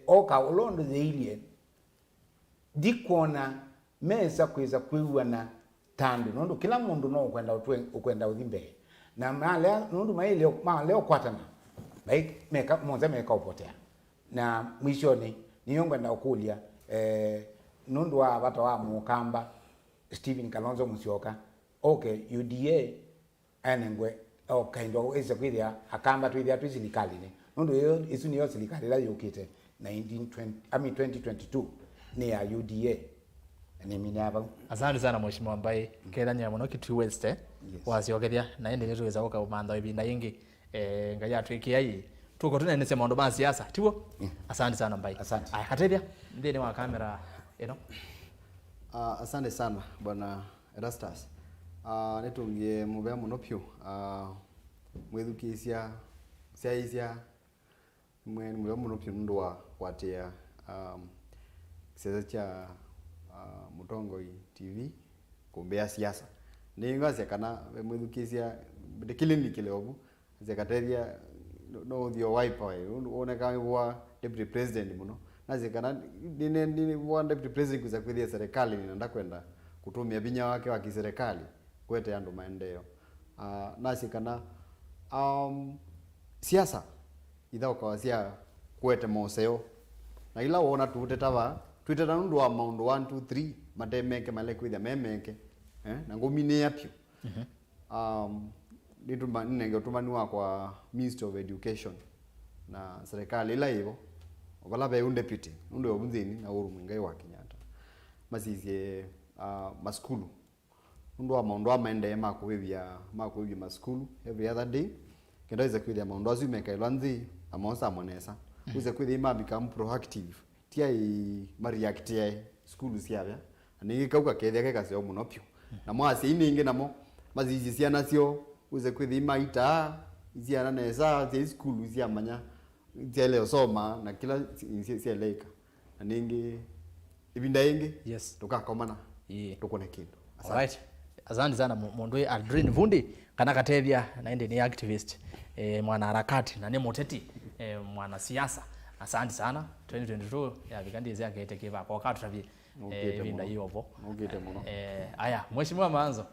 oka ulondo zeilie dikona meza kuiza kuiwana tandu nondo kila mundu no kwenda uthimbe na mala nondo leo kwatana like meka monza meka upotea na mwishoni niyongwenda ukulia nondo wa bata wa mukamba Stephen Kalonzo Musyoka okay UDA anengwe okay ndo ese kwithia akamba twithia twizilikali ne nondo yo isu niyo silikali la yokite 2022 ni ya UDA ni minaba. Asante sana mheshimiwa Mbai kera nya muno kitu West wasiogeria na ende tuweza kuka umanda ibinda yingi ngaya twikia yi tuko tunenese maondo ba siasa tiwo asante sana Mbai. Asante. Aya katethia ndeni wa kamera eno asante sana bwana Erastus netungie mubea muno pyo mwethukisia siaisia mwe mubea muno pyo ndo watia Siasa cha Mutongoi TV kumbea siasa ningasia kana mwethukisia dekilini kileobu zekateria no thio YIVA oneka wa deputy president muno nazikana ni wa deputy president kuza kwithia serikali nenda kwenda kutumia binya wake wa kiserikali kwete andu maendeleo nasikana siasa ithao kawasia kwete moseo na ila wona tutetawa twiteta nundu wa maundu 1 2 3 mademeke male kwithia memeke na ngumine yapyo nituma nenge utumani kwa Ministry of Education na serikali ila hivyo wala be deputy ndio obunzini na uru mwingai wa Kenyatta masizie maskulu ndio wa maundu amaende makuwivya maskulu every other day kenda iza kwithia maundu azumeka ilwanzi amonsa monesa uze kwithia ma become proactive tia mariactie skulu siavya ani kauka kethia keka sio muno pyo na mwasi iningi namo mazizi cia nacio uze kwithia maita ziana nesa zi skulu cia manya zile soma na kila sieleka aningi ibinda ingi yes tukakomana tukone kindu alright asante sana mundu Aldrin Vundi kana katethia na ende ni activist mwana harakati na ni muteti mwana siasa asante sana 2022 ya vikandi zia kete kiva kwa wakati tavi ibinda hiyo ugite muno aya mheshimiwa Manzo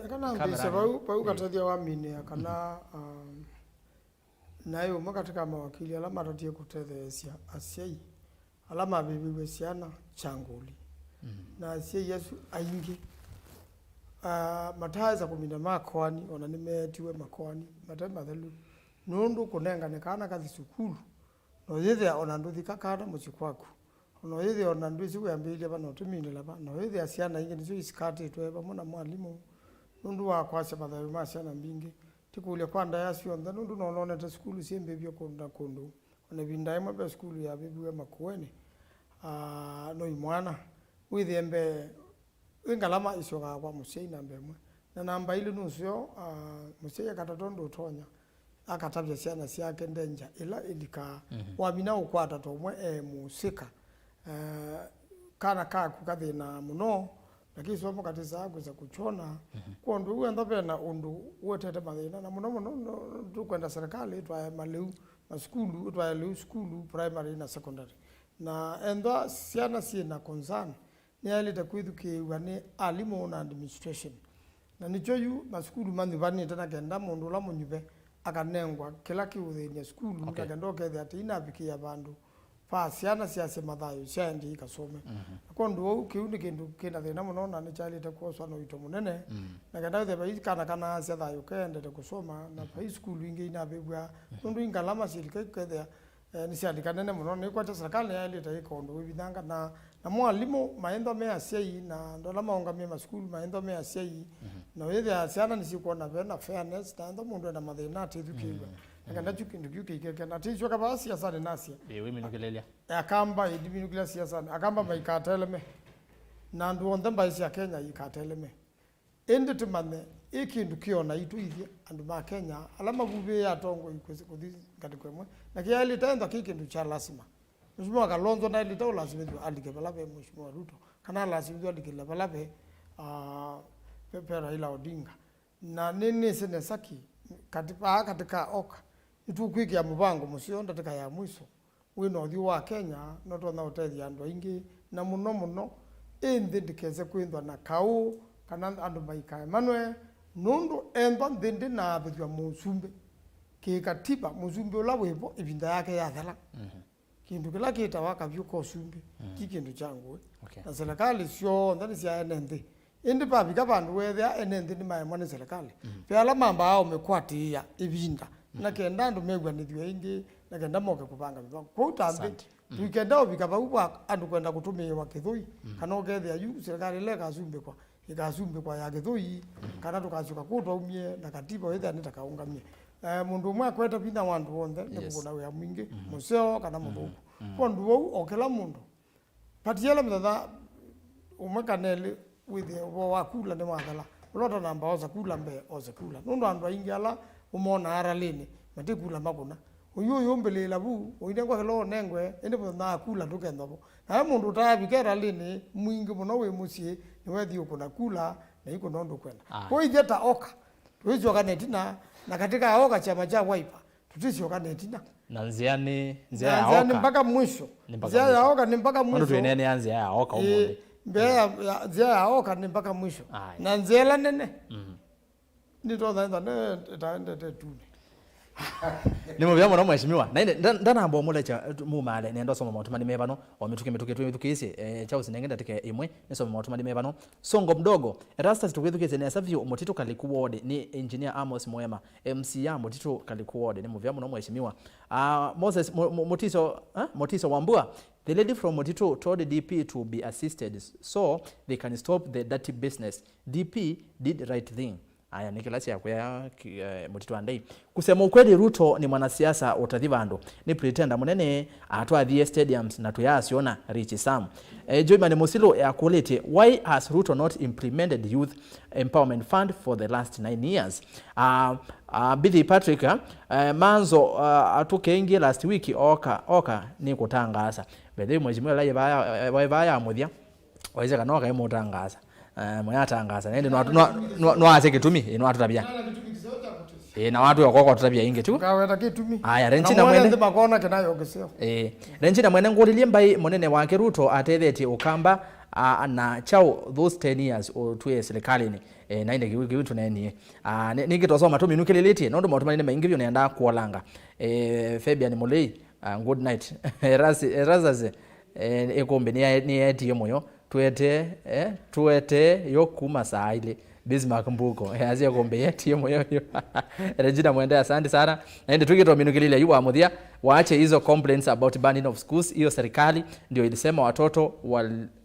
kana mbisa bau katethia wa mine kana nayo makatika mawakili alama tatie kutethesia asiai alama bibiwe siana changuli na asiai Yesu aingi mataza kuminda makwani ona nimetiwe makwani matema thelu nundu kunengane kana kathi sukulu no yithe ona nduthi kakana muchikwaku no yithe ona nduthi kuyambilia bana tuminde laba no yithe asiana ingi nizo isikati tweba muna mwalimu nundu wa kwasha bathayo masiana mbingi tikulia kwanda yasio nundu nonone ta skulu siembe byo konda kondo ona bindaima be skulu ya bibiwe makuene no imwana withembe ingalama isoga kwa museina mbemwe na namba ile nusio museye katatondo utonya akatabya ciana ciake ndenja ila ilika wamina ukwata tomwe musika kana kukathina muno lakini somo katiza kuza kuchona kwa ndu uenda pena undu wetete mathina na muno tukwenda serikali twa maleu maskulu twa leu skulu primary na secondary na enda ciana ciena concern ni alita kwithukiwa ni alimu na administration na nicho yu maskulu mandi bani tena kenda mundu la munyube akanengwa kila kiuthenia skulu kagendo kethe ati inabikia bandu pa ciana ciace mathayo ciandi ikasome ko ndu kiu ni kindu kina thina muno na ni chalite kuoswa no ito munene na kenda the bai kana cia thayo kendete kusoma na pai skulu ingi inabegwa ndu ingalama silike kethe ni ciandikanene muno ni kwata serikali yalite ikondo wibithanga na mwalimu maendo mea sei na ndola maungamia maskulu maendo mea sei na wewe asiana nisikuona vena fairness na ndo mundu na mathina atithukiwa nganda chukindu kyukike na tishwa kaba siasa ni nasia wewe minukilelia akamba idiminukilia siasa akamba maikateleme na ndu onthe mbaisi ya Kenya ikateleme ende tumane ikindu kiona itu ithia andu ma Kenya alama bube ya tongo ikuzi kuthi ngatikwemwe na kiali tenda kikindu cha lazima Mheshimiwa Kalonzo na ilitao lazima alike balabe Mheshimiwa Ruto kana lazima alike balabe Pepera ila Odinga na nini sene saki katika oka itukuikia mubango musio ndatika ya mwiso wino thi wa Kenya noto na hoteli andu ingi na muno indi ndikeze kwindwa na kau kana andu maika Emmanuel nundu endo ndindi na abithwa musumbe kikatiba musumbe ula wibo ibinda yake ya thala kindu kila kitawaka vyuko sumbi kikindu changu na serikali sio ndani cia NND indi babika bandu wethia NND ni mai mwana serikali pe ala mamba ao mekwatia ibinda na kenda ndu megwa nithwe ingi na kenda moke kupanga bibango kwa utambi tukenda obika bauwa andu kwenda kutumiwa kithui kana ogethia yu serikali le kasumbe kwa ikasumbe kwa ya kithui kana tukachuka kutwa umie na katiba wethia nitakaungamie mundu mwa kweta bina wandu wonde nikuna we mwingi museo kana mundu kwa ndu wau okela mundu patiela mthatha umakanele with wa kula ne mwakala ulota namba oza kula mbe oza kula nundu andu aingi ala umona aralini mate kula makuna uyu mbele bu oine kwa helo nengwe ende na kula ndukendabo na mundu tabikera lini mwingi muno we musie ni wethi ukuna kula na iko ndo kwenda kwa ijeta oka tuizo kanetina na katika oka chama cha YIVA tutisio kanetina na nziani ya oka mpaka mwisho nzia ya oka ni mpaka mwisho ndio tuenene anzia ya oka umundi nzia ya oka ni mpaka mwisho na nzia la nene ndio dhaenda taende tuni nimuvya muno mheshimiwa na ndanamba omulecha mumale nendo soma mautuma nimebano omitukimitukiise chausi nengenda tike imwe nisoma mautuma nimebano songo mdogo Erastus tukithukise ne savio motito kalikuwode ni engineer Amos Mwema MCA motito kalikuwode nimuvya muno mheshimiwa Moses Motiso Wambua. The lady from Motito told the DP to be assisted so they can stop the dirty business. DP did the right thing. Aya nikilasi ya kwa Motito andai. Kusema ukweli Ruto ni mwanasiasa utadhivandu. Ni pretenda munene atwa the stadiums na tuyasiona Rich Sam. Joyman Musilo ya kulete, why has Ruto not implemented youth empowerment fund for the last 9 years? Bithi Patrick manzo atuke last week oka ni kutangasa. Bedhe mheshimiwa la YIVA muthia waize kanoka imutangasa. Mwenatangasa nende no ase kitumi ino atutabia na watu yakoko tutabia inge tu kaweta kitumi aya renchi na mwene makona kenayo geseo renchi na mwene ngolilie mbai monene wake Ruto atetheti ukamba na chao those 10 years or 2 years serikali ni na inde kiwi tuneni ningitosoma tu minukililiti nondo mautumanine maingivyo nenda kuolanga Fabian Mulei good night Razaz Ikumbi ni eti moyo tuete yokuma saa ile Bismarck Mbuko azia kombe yeti moyo Regina Mwende asante sana na ndio tukito minukilile yuwa muthia waache hizo complaints about banning of schools. Hiyo serikali ndio ilisema watoto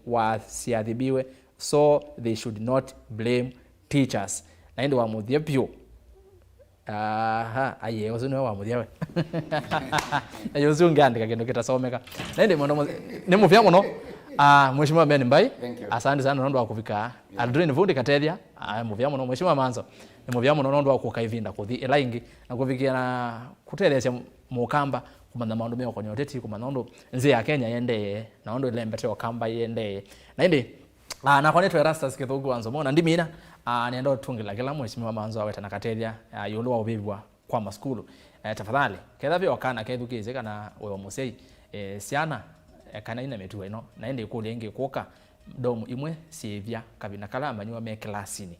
wasiadhibiwe so they should not blame teachers na ndio wamuthia pio aye uzuni wa muthia we ayo zungandika kindu kitasomeka na ndio muno nimuvya muno Mheshimiwa Ben Mbai, Thank you. asante sana nondo akuvika. Aldrin Vundi kateria, muvyamo no Mheshimiwa Manzo. Ni muvyamo nondo akukaivinda kuthi elaingi na kuvikia na kuteria cia mukamba kumanda maundu meo kwenye oteti kumanondo NZIA ya Kenya yende naondo ile mbete okamba yende. Na indi na kwanetwe Erastus Kithugu wanzo mona ndimina niendo tungila kila Mheshimiwa Manzo aweta na kateria yulu wa ubibwa kwa maskulu. Tafadhali ketha vyo kana kethukize kana wewe musei siana kana ina metuwa ino na ende ikuli ingi kuoka domu imwe sievya kabina kala amanywa me klasini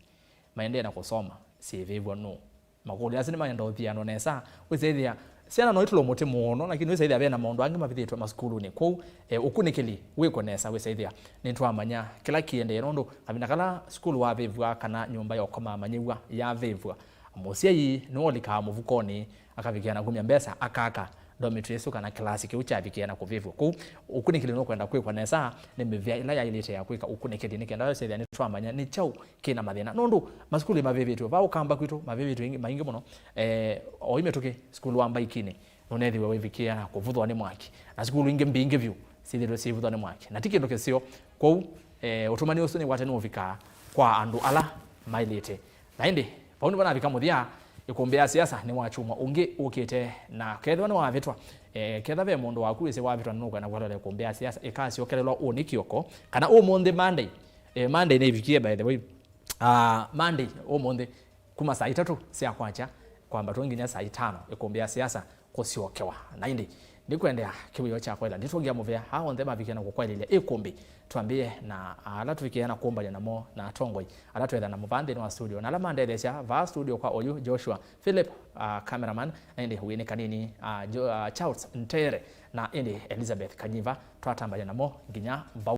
maende na kusoma sievya no makuli asini maenda othia no nesa wesethia siana no itulo muti muno lakini wesethia bena maundu angi mabithitwe maskulu ni ku ukunikili wiko nesa wesethia nitwa amanya kila kiende rondo kabina kala skulu wa vivwa kana nyumba yokoma amanyiwa ya vivwa musiei no lika muvukoni akavikiana kumya mbesa akaka dormitory suka na class ki uchavikia na kuvivu ku ukunikili no kwenda kwikwa nesa ni mivya ila ya ilete ya kwika ukunikili nikenda yose ya nitwa amanya ni chau kina mathina nondu maskuli mavivitu ba ukamba kwitu mavivitu ingi maingi muno oimetuke skulu amba ikini nonethiwe wevikia na kuvuthwa ni mwaki na skulu ingi mbingi vyu sithiro sivuthwa ni mwaki na tikindu kisio ku utumani usu ni watani uvika kwa andu ala mailete na indi paundi bana vika muthia ikumbia siasa ni wachumwa ungi ukite na kethwa ni wavitwa ketha ve mundu waku ise wavitwa nuko na gwatole kumbia siasa ikasi okelelwa unikioko kana Monday Monday ni vikie by the way Monday Monday kuma saa 3 cia kwacha kwamba tunginya saa 5 ikumbia siasa kusiokewa na indi ndikwendea kibuyo cha kwela nditungia muvea hao ndema vikena kukwelilia ikumbi tuambie na ala tuvikiana kumbanya namo na tongoi ala twetha na muvande wa studio na alama ndelesha va studio kwa oyu Joshua Philip cameraman indi huine kanini Charles Ntere na indi Elizabeth Kanyiva twatambanya namo nginya